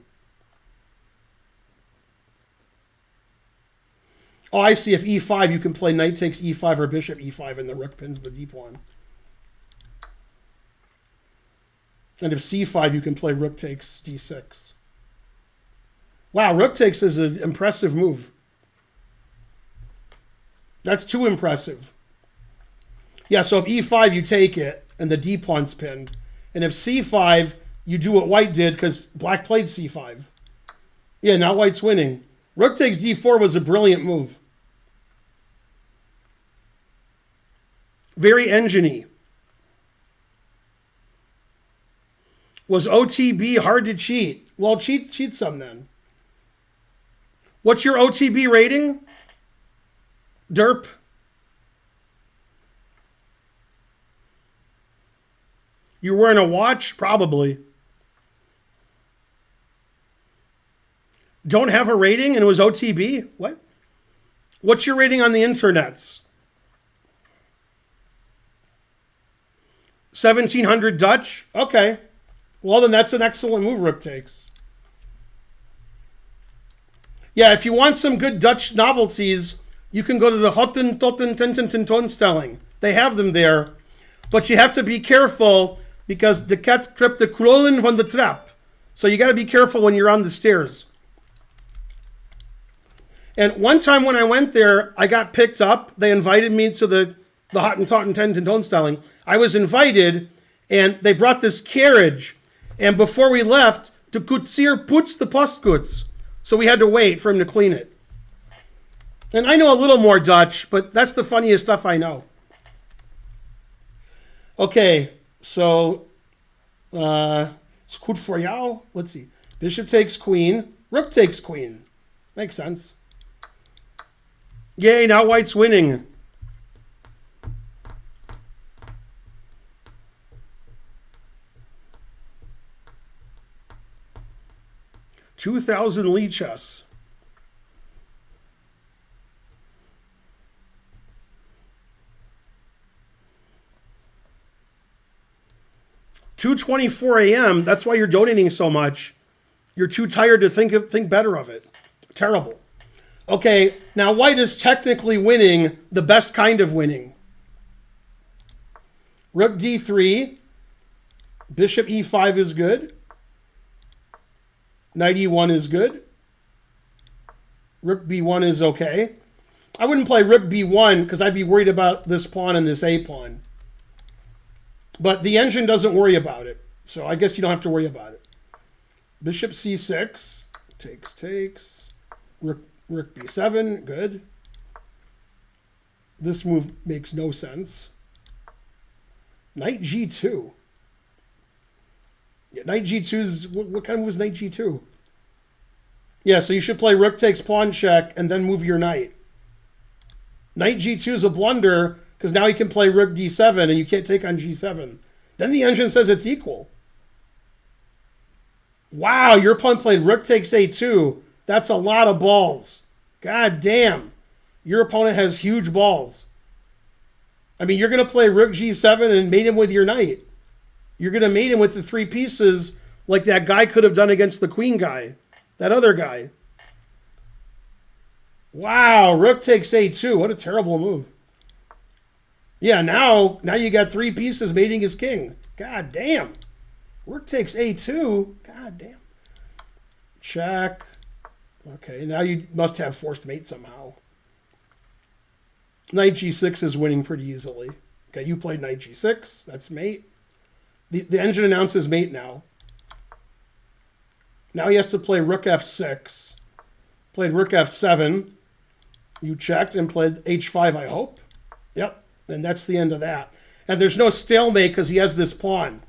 Oh, I see. If E5, you can play knight takes E5 or bishop E5, and the rook pins the d pawn. And if C5, you can play rook takes D6. Wow, rook takes is an impressive move. That's too impressive. Yeah, so if E5, you take it, and the d pawn's pinned. And if C5, you do what white did, because black played C5. Yeah, now white's winning. Rook takes D4 was a brilliant move. Very engine-y. Was OTB hard to cheat? Well, cheat some then. What's your OTB rating? Derp? You're wearing a watch? Probably. Don't have a rating and it was OTB? What? What's your rating on the internets? 1700 Dutch? Okay. Well, then that's an excellent move rook takes. Yeah, if you want some good Dutch novelties, you can go to the Hotten, Totten, Tenten, Tentoonstelling. They have them there. But you have to be careful because the cat crept the krolen van de trap. So you got to be careful when you're on the stairs. And one time when I went there, I got picked up. They invited me to the Hottentotten Tentoonstelling. I was invited, and they brought this carriage. And before we left, the koetsier puts the postkoets. So we had to wait for him to clean it. And I know a little more Dutch, but that's the funniest stuff I know. Okay, so it's good for you. Let's see. Bishop takes queen. Rook takes queen. Makes sense. Yay, now white's winning. $2,000 lichess. $2:24 a.m. That's why you're donating so much. You're too tired to think better of it. Terrible. Okay, now white is technically winning the best kind of winning. Rook D3. Bishop E5 is good. Knight e1 is good. Rook b1 is okay. I wouldn't play rook b1 because I'd be worried about this pawn and this a pawn. But the engine doesn't worry about it. So I guess you don't have to worry about it. Bishop c6. Takes. Rook b7. Good. This move makes no sense. Knight g2. Yeah, knight g2 is... What kind of move is knight g2? Yeah, so you should play rook takes pawn check and then move your knight. Knight g2 is a blunder because now you can play rook d7 and you can't take on g7. Then the engine says it's equal. Wow, your opponent played rook takes a2. That's a lot of balls. God damn. Your opponent has huge balls. I mean, you're going to play rook g7 and mate him with your knight. You're going to mate him with the 3 pieces like that guy could have done against the queen guy. That other guy. Wow, rook takes a2. What a terrible move. Yeah, now you got 3 pieces mating his king. God damn. Rook takes a2. God damn. Check. Okay, now you must have forced mate somehow. Knight g6 is winning pretty easily. Okay, you played knight g6. That's mate. The engine announces mate now. Now he has to play rook f6. Played rook f7. You checked and played h5, I hope. Yep, and that's the end of that. And there's no stalemate because he has this pawn.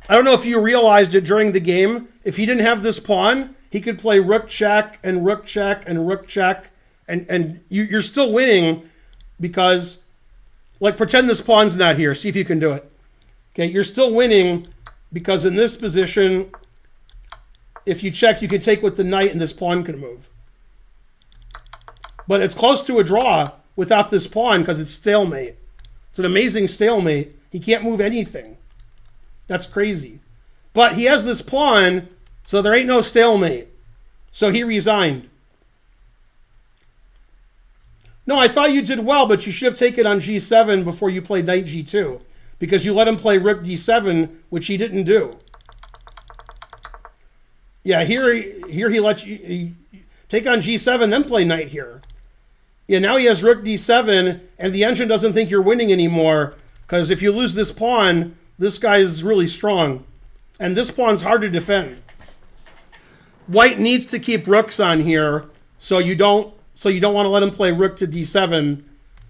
I don't know if you realized it during the game. If he didn't have this pawn, he could play rook check and rook check and rook check. And you're still winning because, like, pretend this pawn's not here. See if you can do it. Okay, you're still winning because in this position, if you check, you can take with the knight and this pawn can move. But it's close to a draw without this pawn because it's stalemate. It's an amazing stalemate. He can't move anything. That's crazy. But he has this pawn, so there ain't no stalemate. So he resigned. No, I thought you did well, but you should have taken on g7 before you played knight g2 because you let him play rook d7, which he didn't do. Yeah, here he lets you take on g7, then play knight here. Yeah, now he has rook d7, and the engine doesn't think you're winning anymore because if you lose this pawn, this guy is really strong, and this pawn's hard to defend. White needs to keep rooks on here, so you don't want to let him play rook to d7.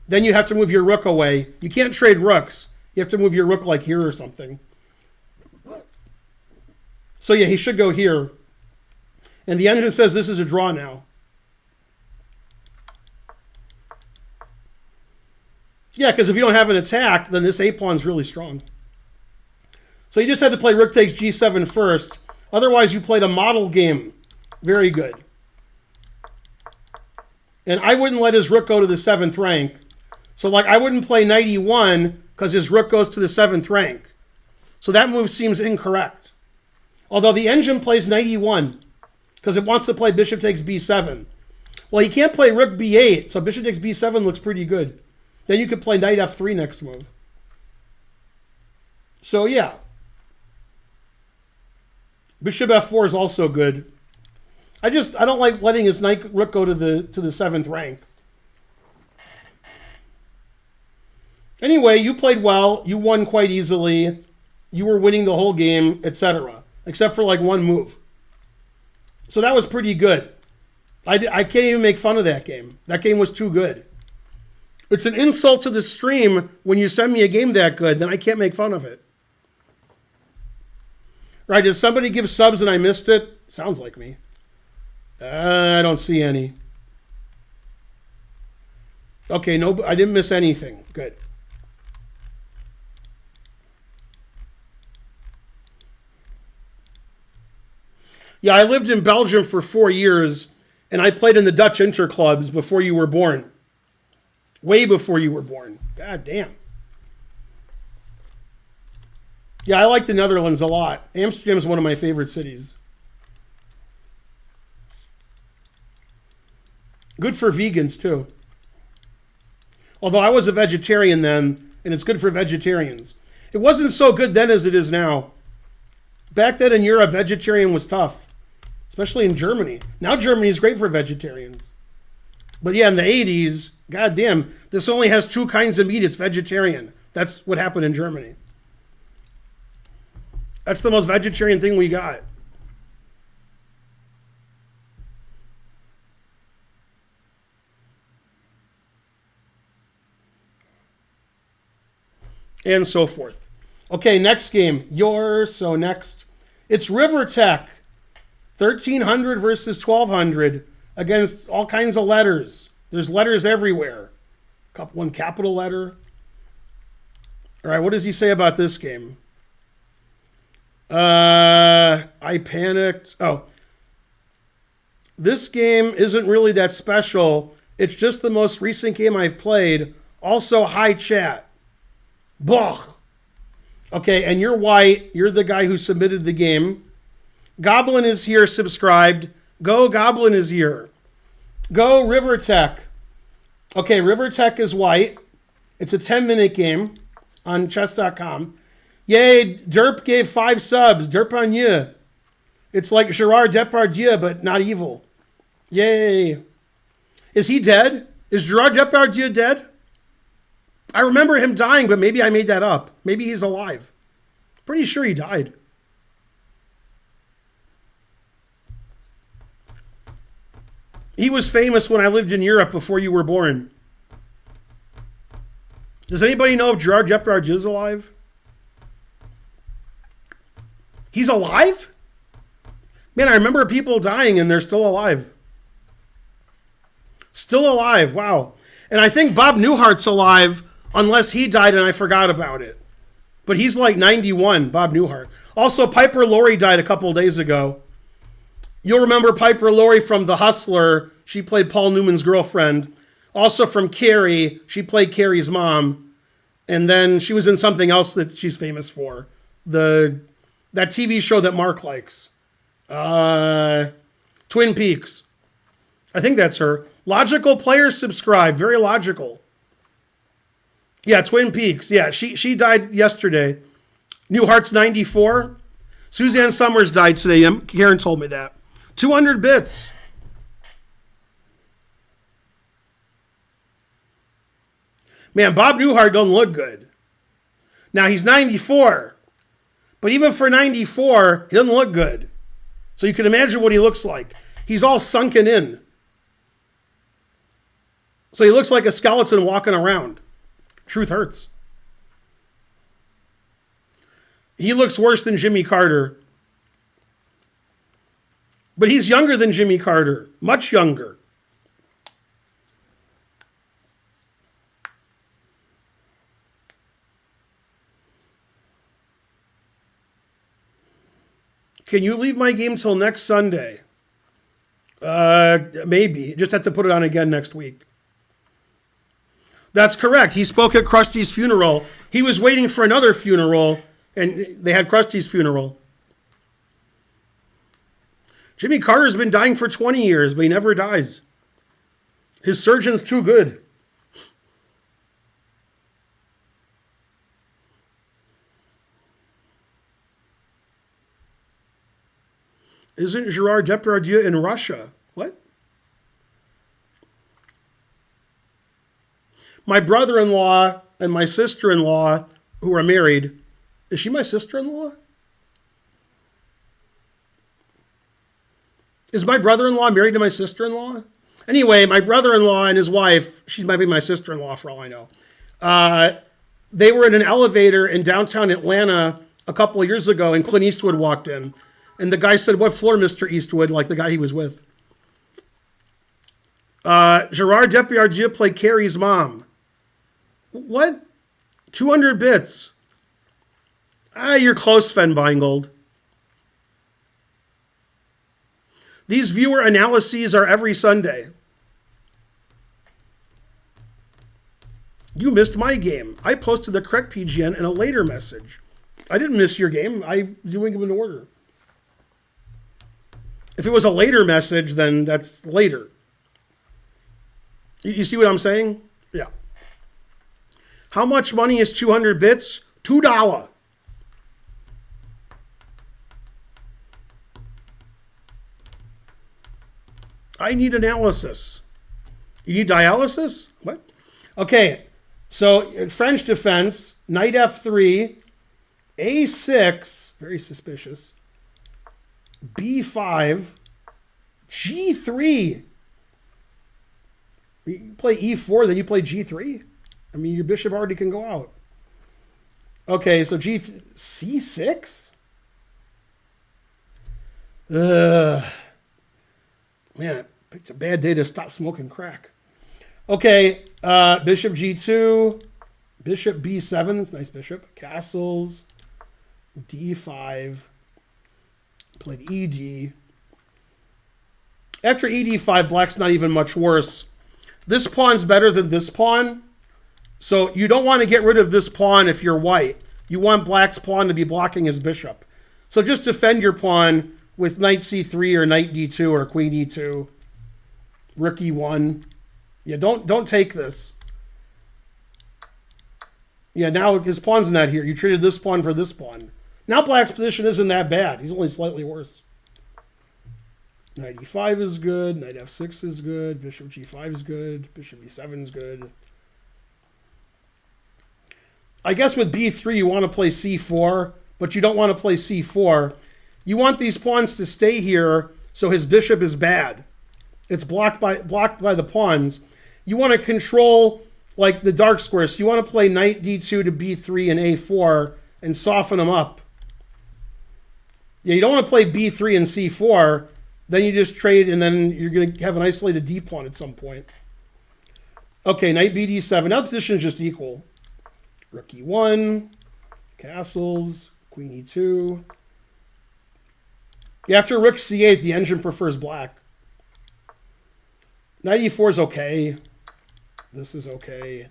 Then you have to move your rook away. You can't trade rooks. You have to move your rook like here or something. So yeah, he should go here. And the engine says this is a draw now. Yeah, because if you don't have an attack, then this a-pawn's really strong. So you just had to play rook takes g7 first. Otherwise, you played a model game. Very good. And I wouldn't let his rook go to the 7th rank. So, like, I wouldn't play knight e1 because his rook goes to the 7th rank. So that move seems incorrect. Although the engine plays knight e1 because it wants to play bishop takes b7. Well, he can't play rook b8, so bishop takes b7 looks pretty good. Then you could play knight f3 next move. So, yeah. Bishop f4 is also good. I don't like letting his knight rook go to the 7th rank. Anyway, you played well. You won quite easily. You were winning the whole game, etc. Except for like one move. So that was pretty good. I can't even make fun of that game. That game was too good. It's an insult to the stream when you send me a game that good, then I can't make fun of it. Right, did somebody give subs and I missed it? Sounds like me. I don't see any. Okay, no, I didn't miss anything. Good. Yeah, I lived in Belgium for 4 years, and I played in the Dutch interclubs before you were born. Way before you were born. God damn. Yeah, I like the Netherlands a lot. Amsterdam is one of my favorite cities. Good for vegans, too. Although I was a vegetarian then, and it's good for vegetarians. It wasn't so good then as it is now. Back then in Europe, vegetarian was tough, especially in Germany. Now Germany is great for vegetarians. But yeah, in the 80s, goddamn, this only has 2 kinds of meat. It's vegetarian. That's what happened in Germany. That's the most vegetarian thing we got. And so forth. Okay, next game. So next. It's River Tech. 1300 versus 1200 against all kinds of letters. There's letters everywhere. One capital letter. All right, what does he say about this game? I panicked. Oh. This game isn't really that special. It's just the most recent game I've played. Also, hi chat. Boch. Okay, and you're white. You're the guy who submitted the game. Goblin is here, subscribed. Go, Goblin is here. Go, River Tech. Okay, River Tech is white. It's a 10-minute game on chess.com. Yay, Derp gave 5 subs. Derp on you. It's like Gerard Depardieu, but not evil. Yay. Is he dead? Is Gerard Depardieu dead? I remember him dying, but maybe I made that up. Maybe he's alive. Pretty sure he died. He was famous when I lived in Europe before you were born. Does anybody know if Gerard Depardieu is alive? He's alive? Man, I remember people dying and they're still alive. Still alive, wow. And I think Bob Newhart's alive unless he died and I forgot about it. But he's like 91, Bob Newhart. Also, Piper Laurie died a couple of days ago. You'll remember Piper Laurie from The Hustler. She played Paul Newman's girlfriend. Also from Carrie, she played Carrie's mom. And then she was in something else that she's famous for. That TV show that Mark likes. Twin Peaks. I think that's her. Logical Players subscribe. Very logical. Yeah, Twin Peaks. Yeah, she died yesterday. Newhart's 94. Suzanne Summers died today. Karen told me that. 200 bits. Man, Bob Newhart doesn't look good. Now, he's 94. But even for 94, he doesn't look good. So you can imagine what he looks like. He's all sunken in. So he looks like a skeleton walking around. Truth hurts. He looks worse than Jimmy Carter. But he's younger than Jimmy Carter. Much younger. Can you leave my game till next Sunday? Maybe. Just have to put it on again next week. That's correct. He spoke at Krusty's funeral. He was waiting for another funeral, and they had Krusty's funeral. Jimmy Carter's been dying for 20 years, but he never dies. His surgeon's too good. Isn't Gerard Depardieu in Russia? What? My brother-in-law and my sister-in-law, who are married, is she my sister-in-law? Is my brother-in-law married to my sister-in-law? Anyway, my brother-in-law and his wife, she might be my sister-in-law for all I know. They were in an elevator in downtown Atlanta a couple of years ago, and Clint Eastwood walked in. And the guy said, "What floor, Mr. Eastwood?" Like the guy he was with. Gerard Depardieu played Carrie's mom. What? 200 bits. You're close, Finegold. These viewer analyses are every Sunday. You missed my game. I posted the correct PGN in a later message. I didn't miss your game. I'm doing them in order. If it was a later message, then that's later. You see what I'm saying? Yeah. How much money is 200 bits? $2. I need analysis. You need dialysis? What? Okay, so French defense, knight f3, a6, very suspicious, b5, g3. You play e4, then you play g3? I mean, your bishop already can go out. Okay, so c6? Man, it's a bad day to stop smoking crack. Okay, bishop g2, bishop b7, that's nice bishop, castles, d5, played ed. After ed5, black's not even much worse. This pawn's better than this pawn, so you don't want to get rid of this pawn if you're white. You want black's pawn to be blocking his bishop. So just defend your pawn with knight c3 or knight d2 or queen e2, rook e1. Yeah, don't take this. Yeah, now his pawn's not here. You traded this pawn for this pawn. Now black's position isn't that bad. He's only slightly worse. Knight e5 is good. Knight f6 is good. Bishop g5 is good. Bishop e7 is good. I guess with b3 you want to play c4, but you don't want to play c4. You want these pawns to stay here so his bishop is bad. It's blocked by the pawns. You want to control like the dark squares. So you want to play knight d2 to b3 and a4 and soften them up. Yeah, you don't want to play b3 and c4. Then you just trade and then you're going to have an isolated d pawn at some point. Okay, knight bd7. Now the position is just equal. Rook e1, castles, queen e2. After rook c8, the engine prefers black. Knight e4 is okay. This is okay.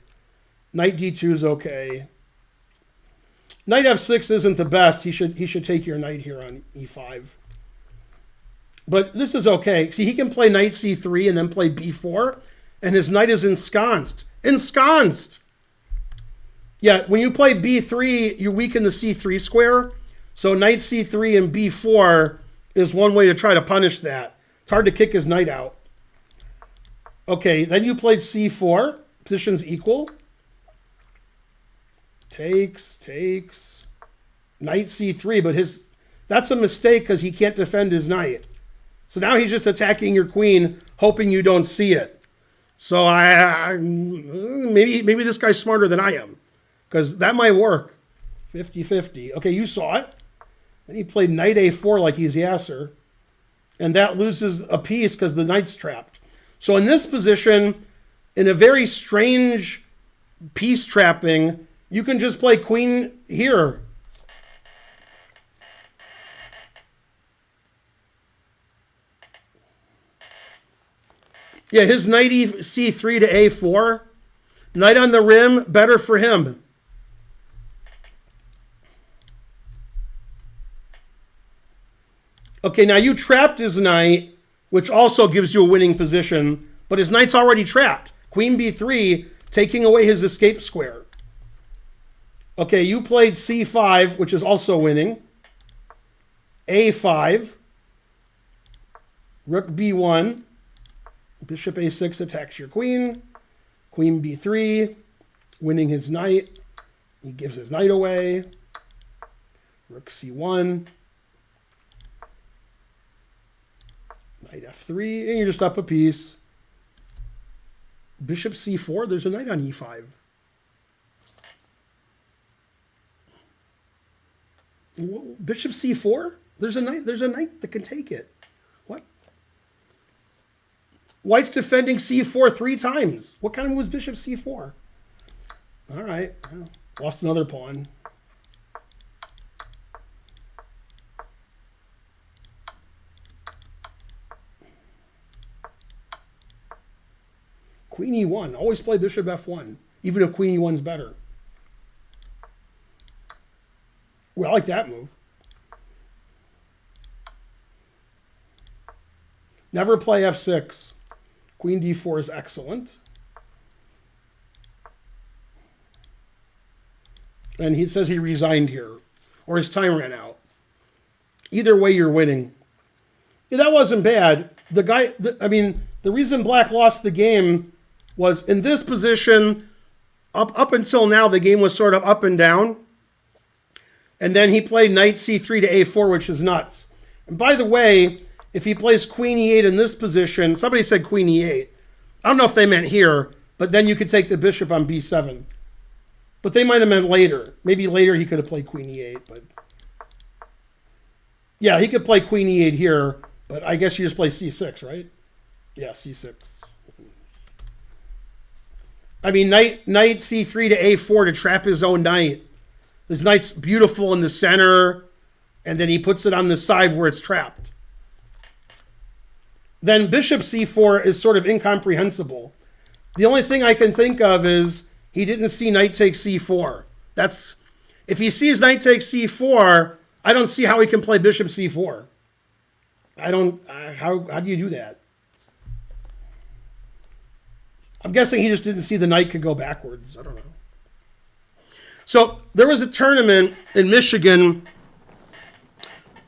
Knight d2 is okay. Knight f6 isn't the best. He should take your knight here on e5. But this is okay. See, he can play knight c3 and then play b4, and his knight is ensconced. Ensconced! Yeah, when you play b3, you weaken the c3 square. So knight c3 and b4 is one way to try to punish that. It's hard to kick his knight out. Okay, then you played c4. Position's equal. Takes. Knight c3, but that's a mistake because he can't defend his knight. So now he's just attacking your queen, hoping you don't see it. So maybe this guy's smarter than I am, because that might work. 50-50. Okay, you saw it. Then he played knight a4 like he's Yasser, and that loses a piece because the knight's trapped. So in this position, in a very strange piece trapping, you can just play queen here. Yeah, his knight c3 to a4. Knight on the rim, better for him. Okay, now you trapped his knight, which also gives you a winning position, but his knight's already trapped. Queen b3, taking away his escape square. Okay, you played c5, which is also winning. a5. Rook b1. Bishop a6 attacks your queen. Queen b3, winning his knight. He gives his knight away. Rook c1. Knight f3, and you're just up a piece. Bishop c4, there's a knight on e5. Bishop c4? There's a knight that can take it. What? White's defending c4 3 times. What kind of move was bishop c4? All right. Well, lost another pawn. Queen e1. Always play bishop f1, even if queen e1's better. Well, I like that move. Never play f6. Queen d4 is excellent. And he says he resigned here, or his time ran out. Either way, you're winning. Yeah, that wasn't bad. the reason black lost the game was in this position. Up until now, the game was sort of up and down. And then he played knight c3 to a4, which is nuts. And by the way, if he plays queen e8 in this position, somebody said queen e8. I don't know if they meant here, but then you could take the bishop on b7. But they might have meant later. Maybe later he could have played queen e8. But yeah, he could play queen e8 here, but I guess you just play c6, right? Yeah, c6. I mean, knight c3 to a4 to trap his own knight. His knight's beautiful in the center, and then he puts it on the side where it's trapped. Then bishop c4 is sort of incomprehensible. The only thing I can think of is he didn't see knight takes c4. If he sees knight takes c4, I don't see how he can play bishop c4. How do you do that? I'm guessing he just didn't see the knight could go backwards. I don't know. So there was a tournament in Michigan.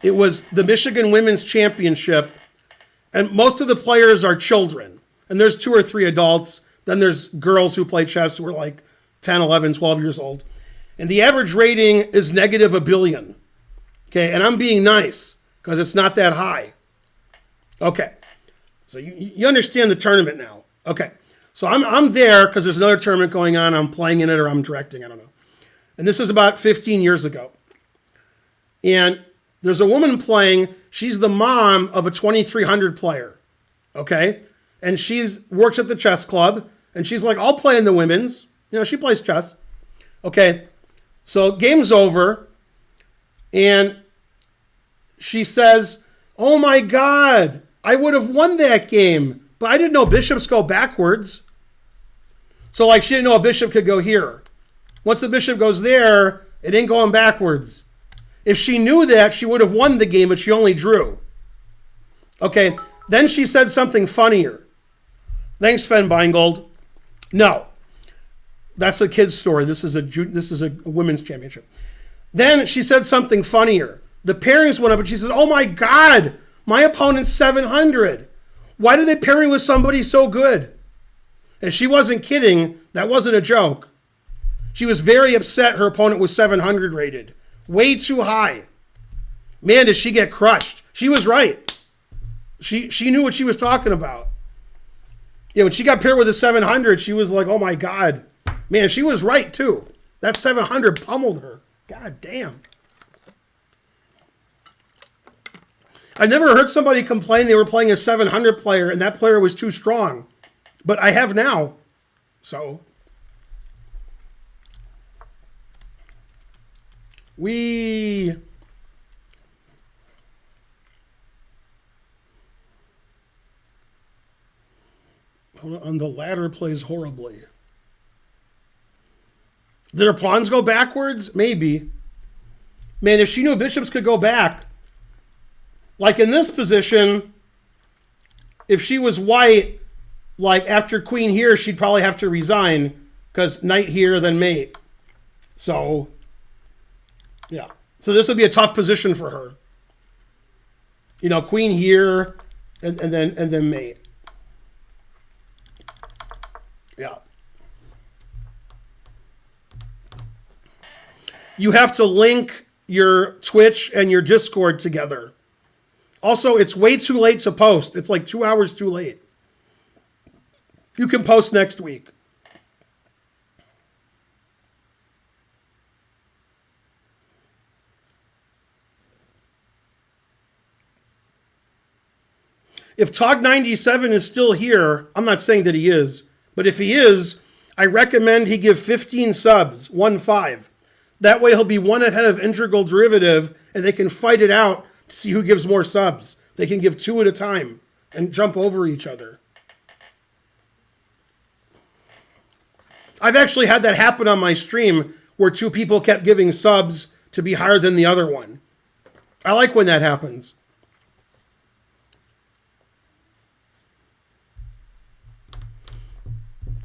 It was the Michigan Women's Championship. And most of the players are children. And there's 2 or 3 adults. Then there's girls who play chess who are like 10, 11, 12 years old. And the average rating is negative a billion. Okay, and I'm being nice because it's not that high. Okay, so you understand the tournament now. Okay, so I'm there because there's another tournament going on. I'm playing in it or I'm directing, I don't know. And this is about 15 years ago. And there's a woman playing. She's the mom of a 2300 player. Okay, and she's works at the chess club. And she's like, I'll play in the women's. You know, she plays chess. Okay, so game's over. And she says, oh my God, I would have won that game. But I didn't know bishops go backwards. So like she didn't know a bishop could go here. Once the bishop goes there, it ain't going backwards. If she knew that, she would have won the game, but she only drew. Okay, then she said something funnier. Thanks, Finegold. No, that's a kid's story. This is a women's championship. Then she said something funnier. The pairings went up, and she says, "Oh my God, my opponent's 700. Why did they pair me with somebody so good?" And she wasn't kidding. That wasn't a joke. She was very upset her opponent was 700 rated. Way too high. Man, did she get crushed. She was right. She knew what she was talking about. Yeah, when she got paired with a 700, she was like, oh my God. Man, she was right too. That 700 pummeled her. God damn. I never heard somebody complain they were playing a 700 player and that player was too strong. But I have now. So. On the ladder plays horribly. Did her pawns go backwards? Maybe. Man, if she knew bishops could go back, like in this position, if she was white, like after queen here, she'd probably have to resign because knight here, then mate. So, yeah. So this would be a tough position for her. You know, queen here, and then mate. Yeah. You have to link your Twitch and your Discord together. Also, it's way too late to post. It's like 2 hours too late. You can post next week. If Tog97 is still here, I'm not saying that he is, but if he is, I recommend he give 15 subs, 1-5. That way he'll be one ahead of Integral Derivative, and they can fight it out to see who gives more subs. They can give 2 at a time and jump over each other. I've actually had that happen on my stream where 2 people kept giving subs to be higher than the other one. I like when that happens.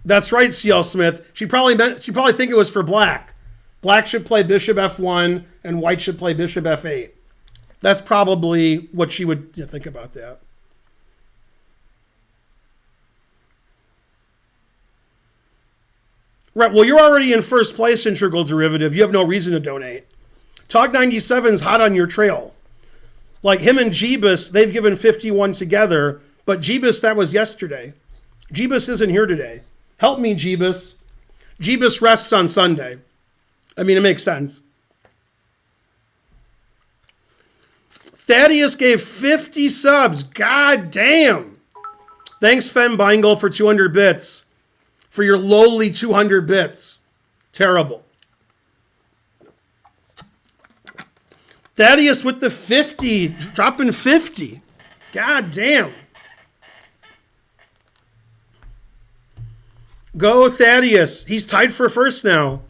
That's right, CL Smith. She probably think it was for black. Black should play bishop f1 and white should play bishop f8. That's probably what she would think about that. Right. Well, you're already in first place, Integral Derivative. You have no reason to donate. Tog97's hot on your trail. Like him and Jeebus, they've given 51 together. But Jeebus, that was yesterday. Jeebus isn't here today. Help me, Jeebus. Jeebus rests on Sunday. I mean, it makes sense. Thaddeus gave 50 subs. God damn. Thanks, Finegold, for 200 bits. For your lowly 200 bits. Terrible. Thaddeus with the 50. Dropping 50. God damn. Go, Thaddeus. He's tied for first now.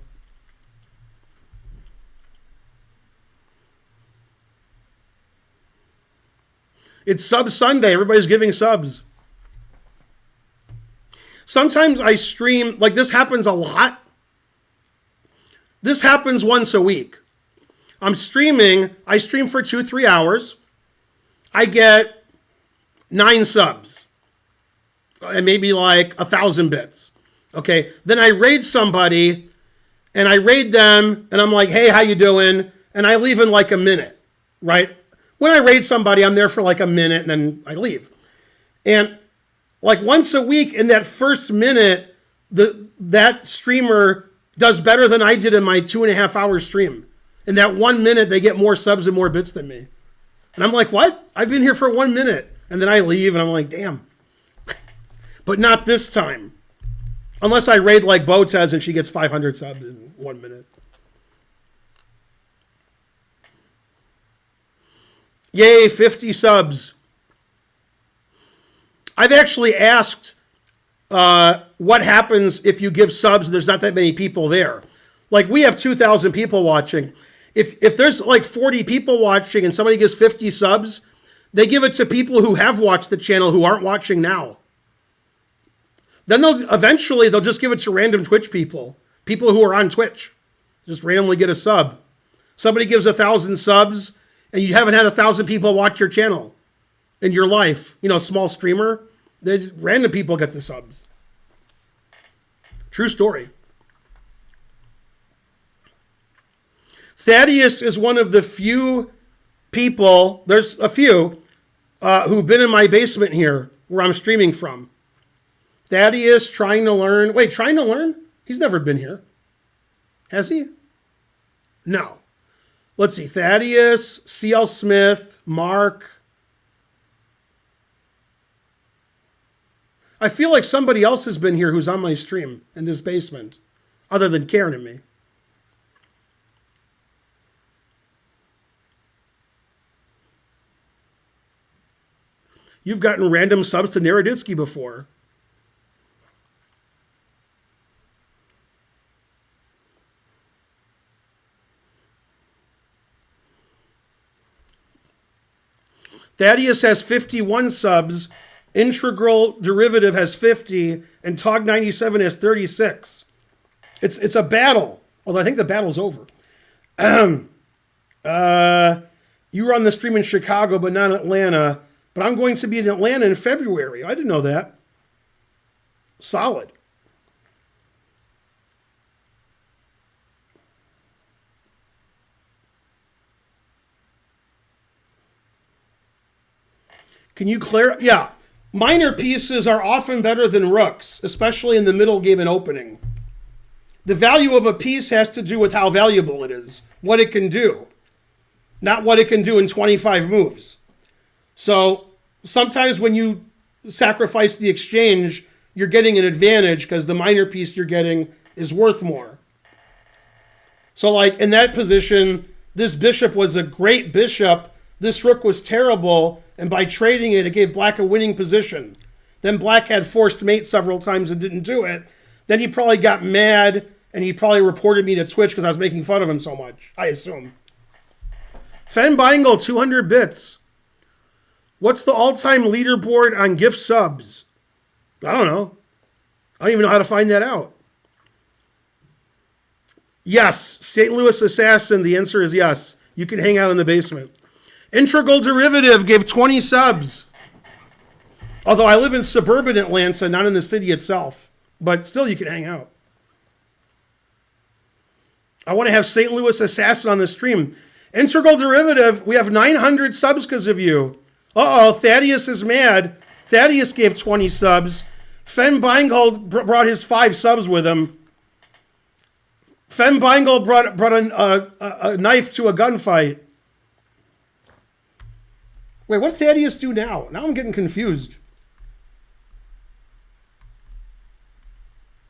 It's Sub Sunday. Everybody's giving subs. Sometimes I stream, like this happens a lot. This happens once a week. I'm streaming. I stream for 2-3 hours. I get 9 subs. And maybe like 1,000 bits. Okay. Then I raid somebody and I raid them and I'm like, hey, how you doing? And I leave in like a minute, right? When I raid somebody, I'm there for like a minute and then I leave. And like once a week in that first minute, that streamer does better than I did in my 2.5 hour stream. In that 1 minute, they get more subs and more bits than me. And I'm like, what? I've been here for 1 minute. And then I leave and I'm like, damn. But not this time. Unless I raid like Botez and she gets 500 subs in 1 minute. Yay, 50 subs. I've actually asked what happens if you give subs, there's not that many people there. Like we have 2,000 people watching. If there's like 40 people watching and somebody gives 50 subs, they give it to people who have watched the channel who aren't watching now. Then they'll just give it to random Twitch people who are on Twitch. Just randomly get a sub. Somebody gives 1,000 subs and you haven't had 1,000 people watch your channel in your life. You know, small streamer. Random people get the subs. True story. Thaddeus is one of the few people, there's a few, who've been in my basement here where I'm streaming from. Thaddeus trying to learn. Wait, trying to learn? He's never been here. Has he? No. Let's see. Thaddeus, CL Smith, Mark. I feel like somebody else has been here who's on my stream in this basement, other than Karen and me. You've gotten random subs to Naroditsky before. Thaddeus has 51 subs. Integral Derivative has 50. And Tog97 has 36. It's a battle. Although I think the battle's over. You were on the stream in Chicago, but not Atlanta. But I'm going to be in Atlanta in February. I didn't know that. Solid. Can you clarify? Yeah. Minor pieces are often better than rooks, especially in the middle game and opening. The value of a piece has to do with how valuable it is, what it can do, not what it can do in 25 moves. So sometimes when you sacrifice the exchange, you're getting an advantage because the minor piece you're getting is worth more. So like in that position, this bishop was a great bishop. This rook was terrible. And by trading it, it gave black a winning position. Then black had forced mate several times and didn't do it. Then he probably got mad and he probably reported me to Twitch because I was making fun of him so much, I assume. Finegold, 200 bits. What's the all-time leaderboard on gift subs? I don't know. I don't even know how to find that out. Yes, St. Louis Assassin, the answer is yes. You can hang out in the basement. Integral Derivative gave 20 subs. Although I live in suburban Atlanta, not in the city itself. But still, you can hang out. I want to have St. Louis Assassin on the stream. Integral Derivative, we have 900 subs because of you. Uh-oh, Thaddeus is mad. Thaddeus gave 20 subs. Fen Beingold brought his 5 subs with him. Fen Beingold brought a knife to a gunfight. Wait, what did Thaddeus do now? Now I'm getting confused.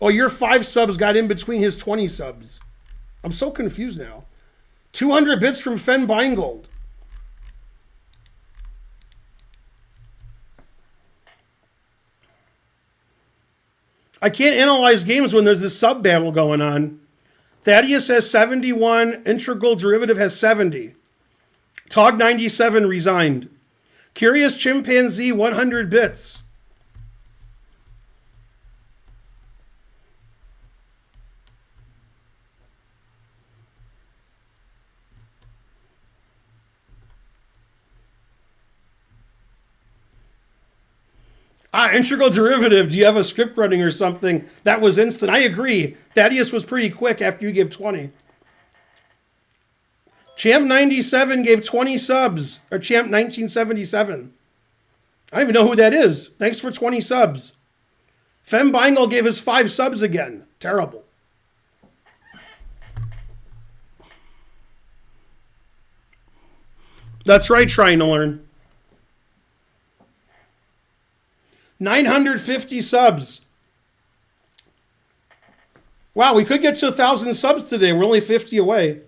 Oh, your 5 subs got in between his 20 subs. I'm so confused now. 200 bits from Fen Beingold. I can't analyze games when there's this sub battle going on. Thaddeus has 71. Integral Derivative has 70. Tog97 resigned. Curious Chimpanzee, 100 bits. Integral Derivative, do you have a script running or something? That was instant. I agree. Thaddeus was pretty quick after you gave 20. Champ97 gave 20 subs. Or Champ 1977. I don't even know who that is. Thanks for 20 subs. Fem Beingold gave us 5 subs again. Terrible. That's right, trying to learn. 950 subs. Wow, we could get to 1,000 subs today. We're only 50 away.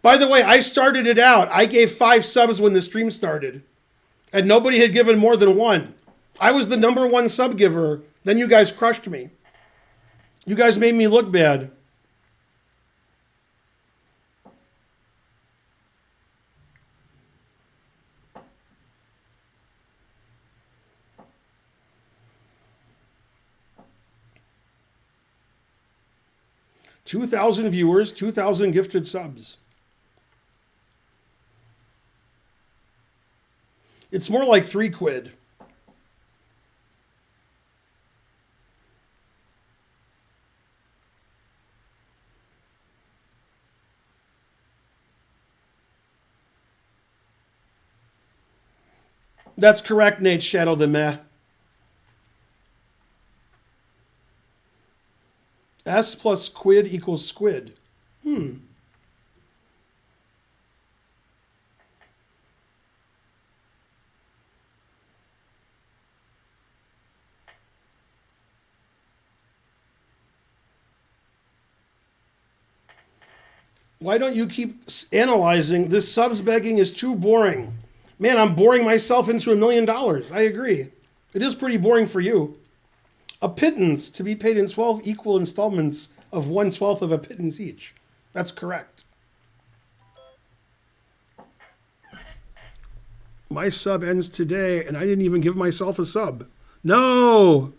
By the way, I started it out. I gave 5 subs when the stream started. And nobody had given more than 1. I was the #1 sub giver. Then you guys crushed me. You guys made me look bad. $2,000 viewers, 2,000 gifted subs. It's more like 3 quid. That's correct, Nate Shadow the Meh. S plus quid equals squid. Why don't you keep analyzing? This subs begging is too boring. Man, I'm boring myself into $1 million. I agree. It is pretty boring for you. A pittance to be paid in 12 equal installments of 1/12 of a pittance each. That's correct. My sub ends today, and I didn't even give myself a sub. No!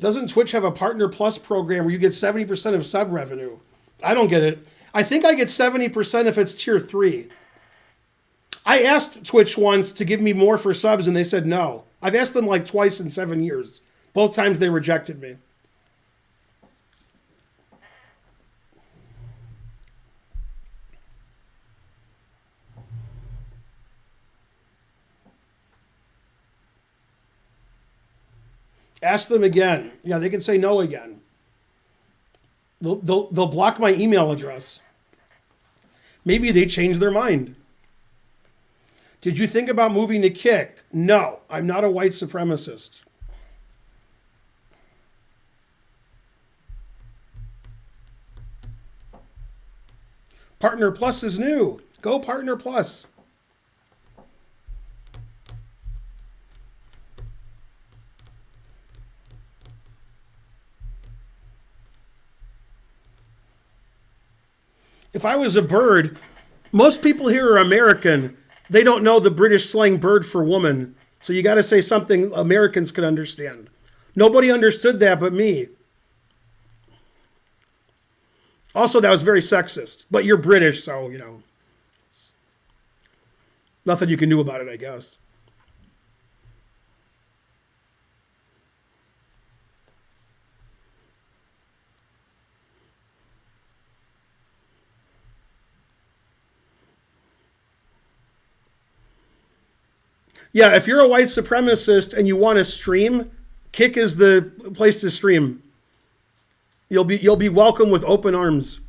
Doesn't Twitch have a Partner Plus program where you get 70% of sub revenue? I don't get it. I think I get 70% if it's tier 3. I asked Twitch once to give me more for subs and they said no. I've asked them like twice in 7 years. Both times they rejected me. Ask them again. Yeah, they can say no again. They'll block my email address. Maybe they changed their mind. Did you think about moving to Kick? No, I'm not a white supremacist. Partner Plus is new. Go Partner Plus. If I was a bird, most people here are American. They don't know the British slang bird for woman. So you got to say something Americans could understand. Nobody understood that but me. Also, that was very sexist. But you're British, so, nothing you can do about it, I guess. Yeah, if you're a white supremacist and you want to stream, Kick is the place to stream. You'll be welcome with open arms.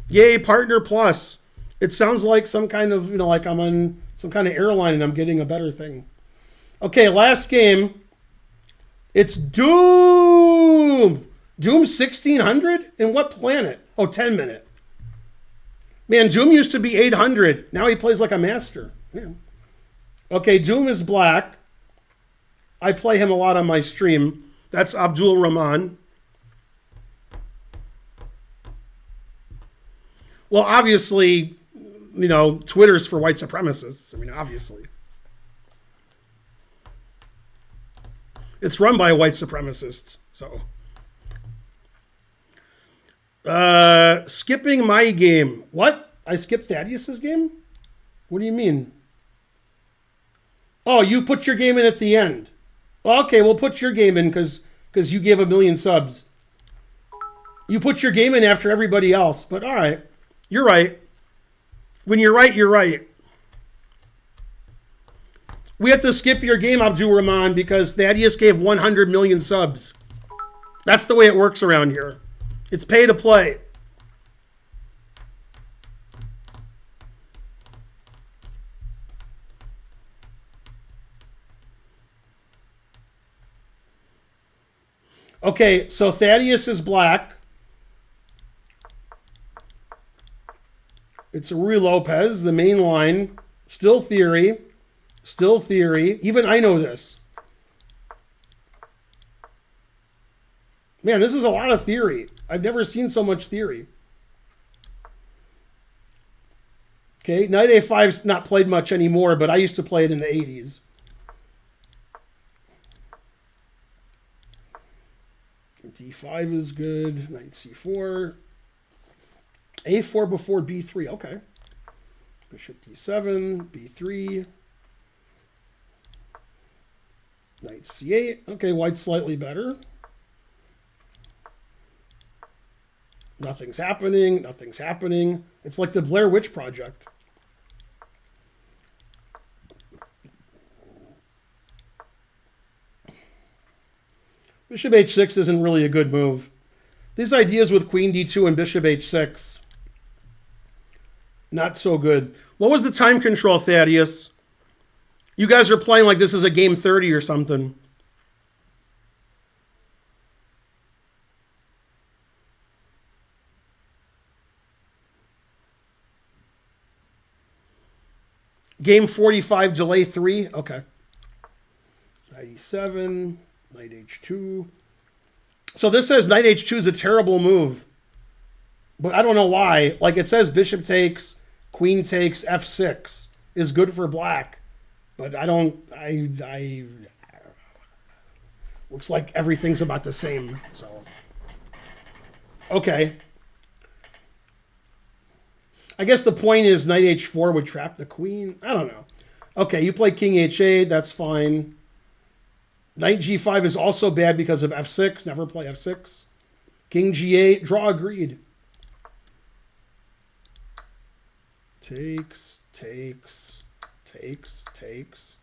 Yay, Partner Plus. It sounds like some kind of, like I'm on some kind of airline and I'm getting a better thing. Okay, last game. It's Doom. Doom 1600? In what planet? Oh, 10 minute. Man, Doom used to be 800. Now he plays like a master. Yeah. Okay, Doom is black. I play him a lot on my stream. That's Abdul Rahman. Well, obviously, Twitter's for white supremacists. I mean, obviously. It's run by a white supremacist, so. Skipping my game. What? I skipped Thaddeus's game? What do you mean? Oh, you put your game in at the end. Okay, we'll put your game in because you gave 1 million subs. You put your game in after everybody else, but all right. You're right. When you're right, you're right. We have to skip your game, Abdul Rahman, because Thaddeus gave 100 million subs. That's the way it works around here. It's pay to play. Okay, so Thaddeus is black. It's Rui Lopez, the main line. Still theory. Still theory. Even I know this. Man, this is a lot of theory. I've never seen so much theory. Okay, Knight A5's not played much anymore, but I used to play it in the 80s. D5 is good. Knight C4. A4 before B3. Okay. Bishop D7, B3. Knight C8. Okay, white's slightly better. Nothing's happening. Nothing's happening. It's like the Blair Witch Project. Bishop H6 isn't really a good move. These ideas with Queen D2 and Bishop H6, not so good. What was the time control, Thaddeus? You guys are playing like this is a game 30 or something. Game 45, delay 3. Okay. Knight E7, Knight H2. So this says Knight H2 is a terrible move. But I don't know why. Like it says bishop takes, queen takes, F6 is good for black. But I looks like everything's about the same. So okay. I guess the point is Knight H4 would trap the queen. I don't know. Okay, you play King H8. That's fine. Knight G5 is also bad because of F6. Never play F6. King G8. Draw agreed. Takes, takes, takes, takes.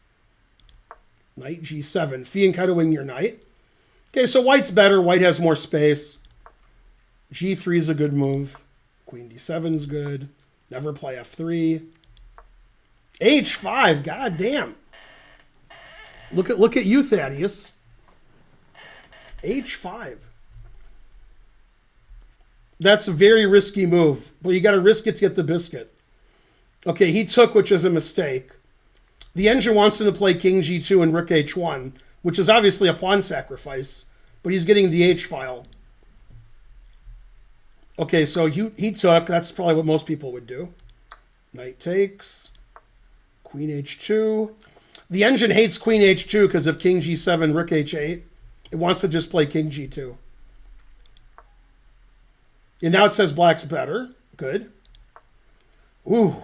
Knight G7. Fianchettoing your knight. Okay, so white's better. White has more space. G3 is a good move. Queen D7 is good. Never play F3. H5. God damn. Look at you, Thaddeus. H5. That's a very risky move. But you got to risk it to get the biscuit. Okay, he took, which is a mistake. The engine wants him to play King G2 and Rook H1, which is obviously a pawn sacrifice. But he's getting the H file. Okay, so he took. That's probably what most people would do. Knight takes. Queen H2. The engine hates Queen H2 because of King G7, Rook H8. It wants to just play King G2. And now it says black's better. Good. Ooh.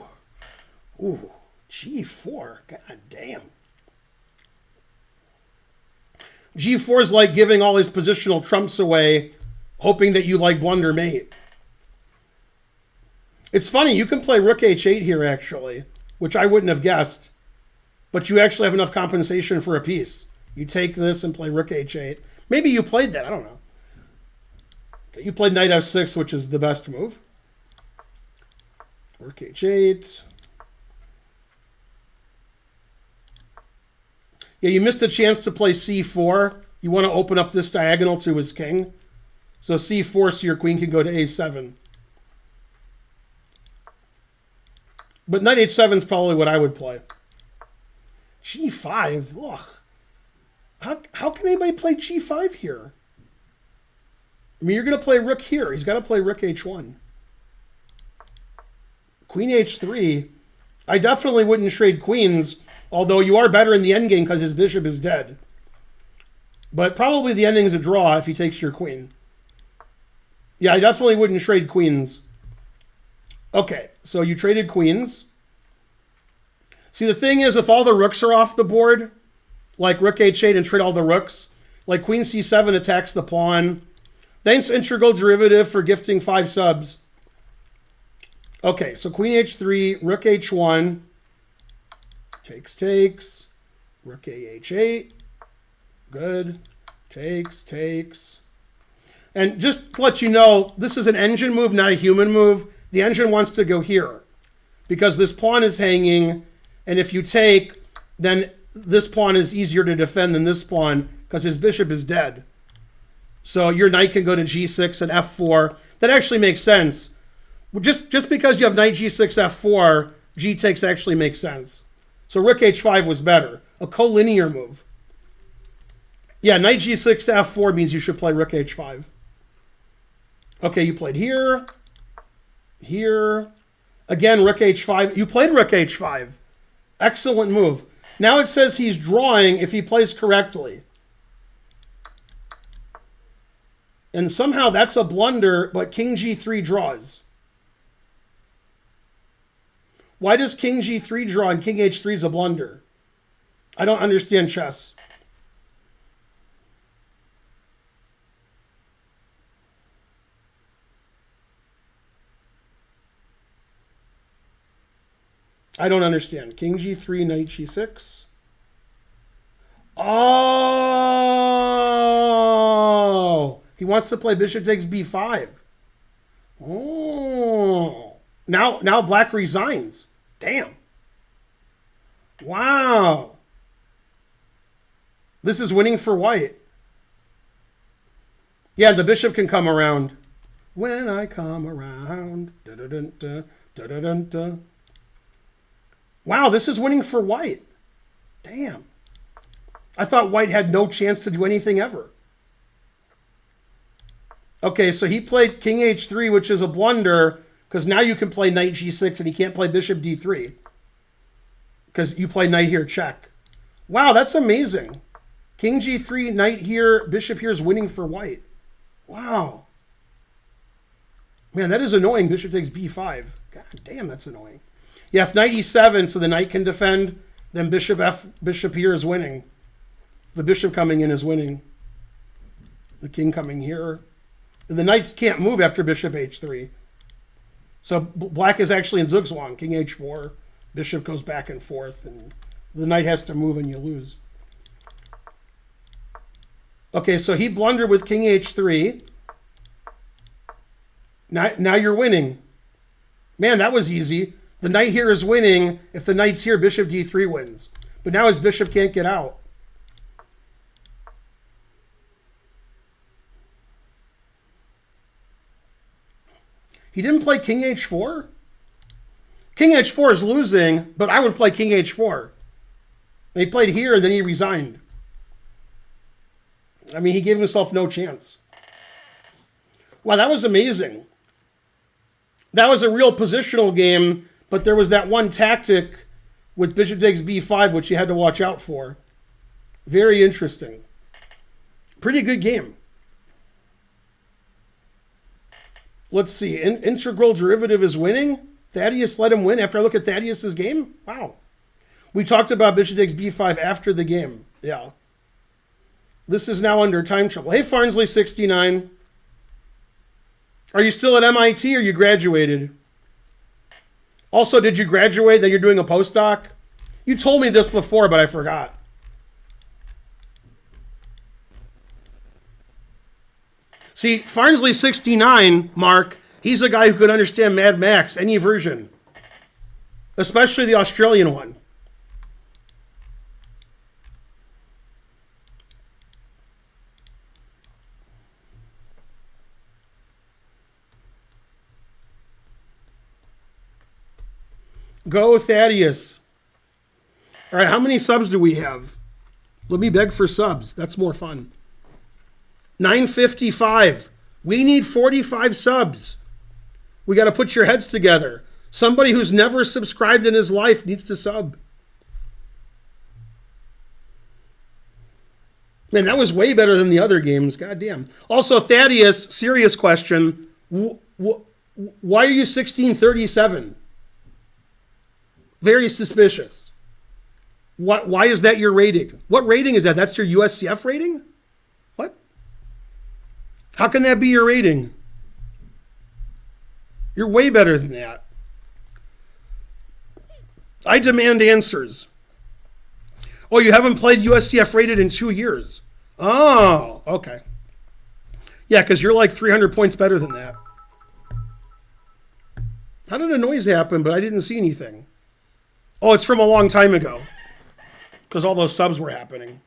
Ooh. G4. God damn. G4 is like giving all his positional trumps away, hoping that you like blunder mate. It's funny, you can play rook h8 here, actually, which I wouldn't have guessed. But you actually have enough compensation for a piece. You take this and play rook h8. Maybe you played that, I don't know. Okay, you played knight f6, which is the best move. Rook h8. Yeah, you missed a chance to play c4. You want to open up this diagonal to his king. So c4 so your queen can go to a7. But knight h7 is probably what I would play. g5? Ugh. How can anybody play g5 here? I mean, you're going to play rook here. He's got to play rook h1. Queen h3. I definitely wouldn't trade queens, although you are better in the endgame because his bishop is dead. But probably the ending's a draw if he takes your queen. Yeah, I definitely wouldn't trade queens. Okay, so you traded queens. See, the thing is, if all the rooks are off the board, like rook h8 and trade all the rooks, like queen c7 attacks the pawn. Thanks, integral derivative, for gifting 5 subs. Okay, so queen h3, rook h1, takes, rook ah8, good, takes. And just to let you know, this is an engine move, not a human move. The engine wants to go here because this pawn is hanging, and if you take, then this pawn is easier to defend than this pawn because his bishop is dead. So your knight can go to g6 and f4. That actually makes sense. Just because you have knight g6, f4, g takes actually makes sense. So rook h5 was better. A collinear move. Yeah, knight g6, f4 means you should play rook h5. Okay, you played here. Here. Again, rook h5. You played rook h5. Excellent move. Now it says he's drawing if he plays correctly. And somehow that's a blunder, but king g3 draws. Why does king g3 draw and king h3 is a blunder? I don't understand chess. I don't understand. King g3, knight g6. Oh! He wants to play bishop takes b5. Oh! Now black resigns. Damn. Wow. This is winning for white. Yeah, the bishop can come around. When I come around. Da-da-dun-da, da-da-dun-da. Wow, this is winning for white. Damn. I thought white had no chance to do anything ever. Okay, so he played king h3, which is a blunder, because now you can play knight g6 and he can't play bishop d3. Because you play knight here, check. Wow, that's amazing. King g3, knight here, bishop here is winning for white. Wow. Man, that is annoying. Bishop takes b5. God damn, that's annoying. Yeah, if knight e7, so the knight can defend, then bishop here is winning. The bishop coming in is winning. The king coming here. And the knights can't move after bishop h3. So black is actually in zugzwang. King h4. Bishop goes back and forth. And the knight has to move and you lose. Okay, so he blundered with king h3. Now you're winning. Man, that was easy. The knight here is winning. If the knight's here, bishop d3 wins. But now his bishop can't get out. He didn't play king h4? King h4 is losing, but I would play king h4. And he played here, and then he resigned. I mean, he gave himself no chance. Wow, that was amazing. That was a real positional game, but there was that one tactic with bishop takes b5, which you had to watch out for. Very interesting. Pretty good game. Let's see. Integral derivative is winning. Thaddeus let him win after I look at Thaddeus's game? Wow. We talked about bishop takes b5 after the game. Yeah. This is now under time trouble. Hey, Farnsley 69. Are you still at MIT or you graduated? Also, did you graduate that you're doing a postdoc? You told me this before, but I forgot. See, Farnsley 69, Mark, he's a guy who could understand Mad Max, any version, especially the Australian one. Go, Thaddeus. All right, how many subs do we have? Let me beg for subs. That's more fun. 955. We need 45 subs. We got to put your heads together. Somebody who's never subscribed in his life needs to sub. Man, that was way better than the other games. God damn. Also, Thaddeus, serious question. Why are you 1637? Very suspicious. Why is that your rating? What rating is that? That's your USCF rating? What? How can that be your rating? You're way better than that. I demand answers. Oh, you haven't played USCF rated in 2 years. Oh, okay. Yeah, because you're like 300 points better than that. How did a noise happen, but I didn't see anything? Oh, it's from a long time ago. Because all those subs were happening.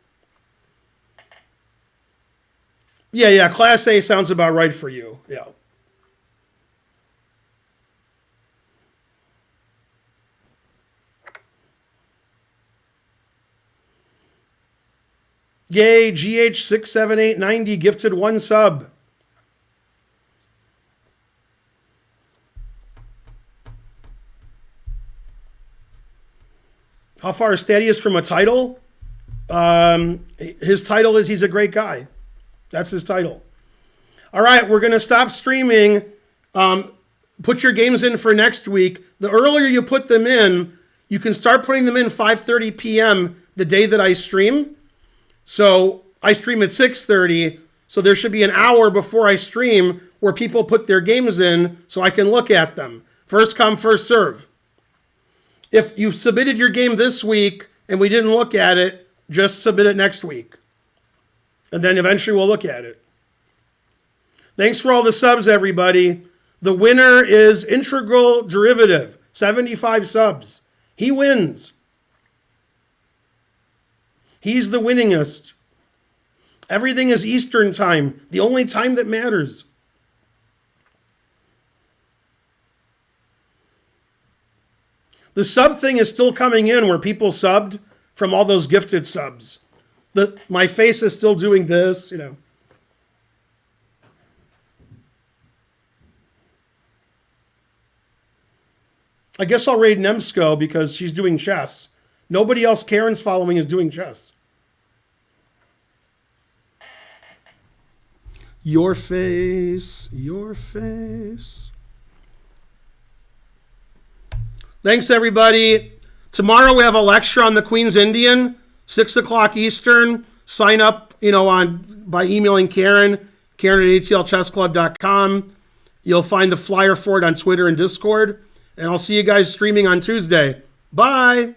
Yeah, Class A sounds about right for you. Yeah. Yay, GH67890 gifted 1 sub. How far is Thaddeus from a title? His title is he's a great guy. That's his title. All right, we're going to stop streaming. Put your games in for next week. The earlier you put them in, you can start putting them in 5:30 p.m. the day that I stream. So I stream at 6:30. So there should be an hour before I stream where people put their games in so I can look at them. First come, first serve. If you submitted your game this week and we didn't look at it, just submit it next week. And then eventually we'll look at it. Thanks for all the subs, everybody. The winner is Integral Derivative, 75 subs. He wins. He's the winningest. Everything is Eastern time, the only time that matters. The sub thing is still coming in where people subbed from all those gifted subs. My face is still doing this, you know. I guess I'll raid Nemsko because she's doing chess. Nobody else Karen's following is doing chess. Your face, your face. Thanks, everybody. Tomorrow we have a lecture on the Queen's Indian, 6 o'clock Eastern. Sign up, by emailing Karen, Karen@atlchessclub.com. You'll find the flyer for it on Twitter and Discord. And I'll see you guys streaming on Tuesday. Bye.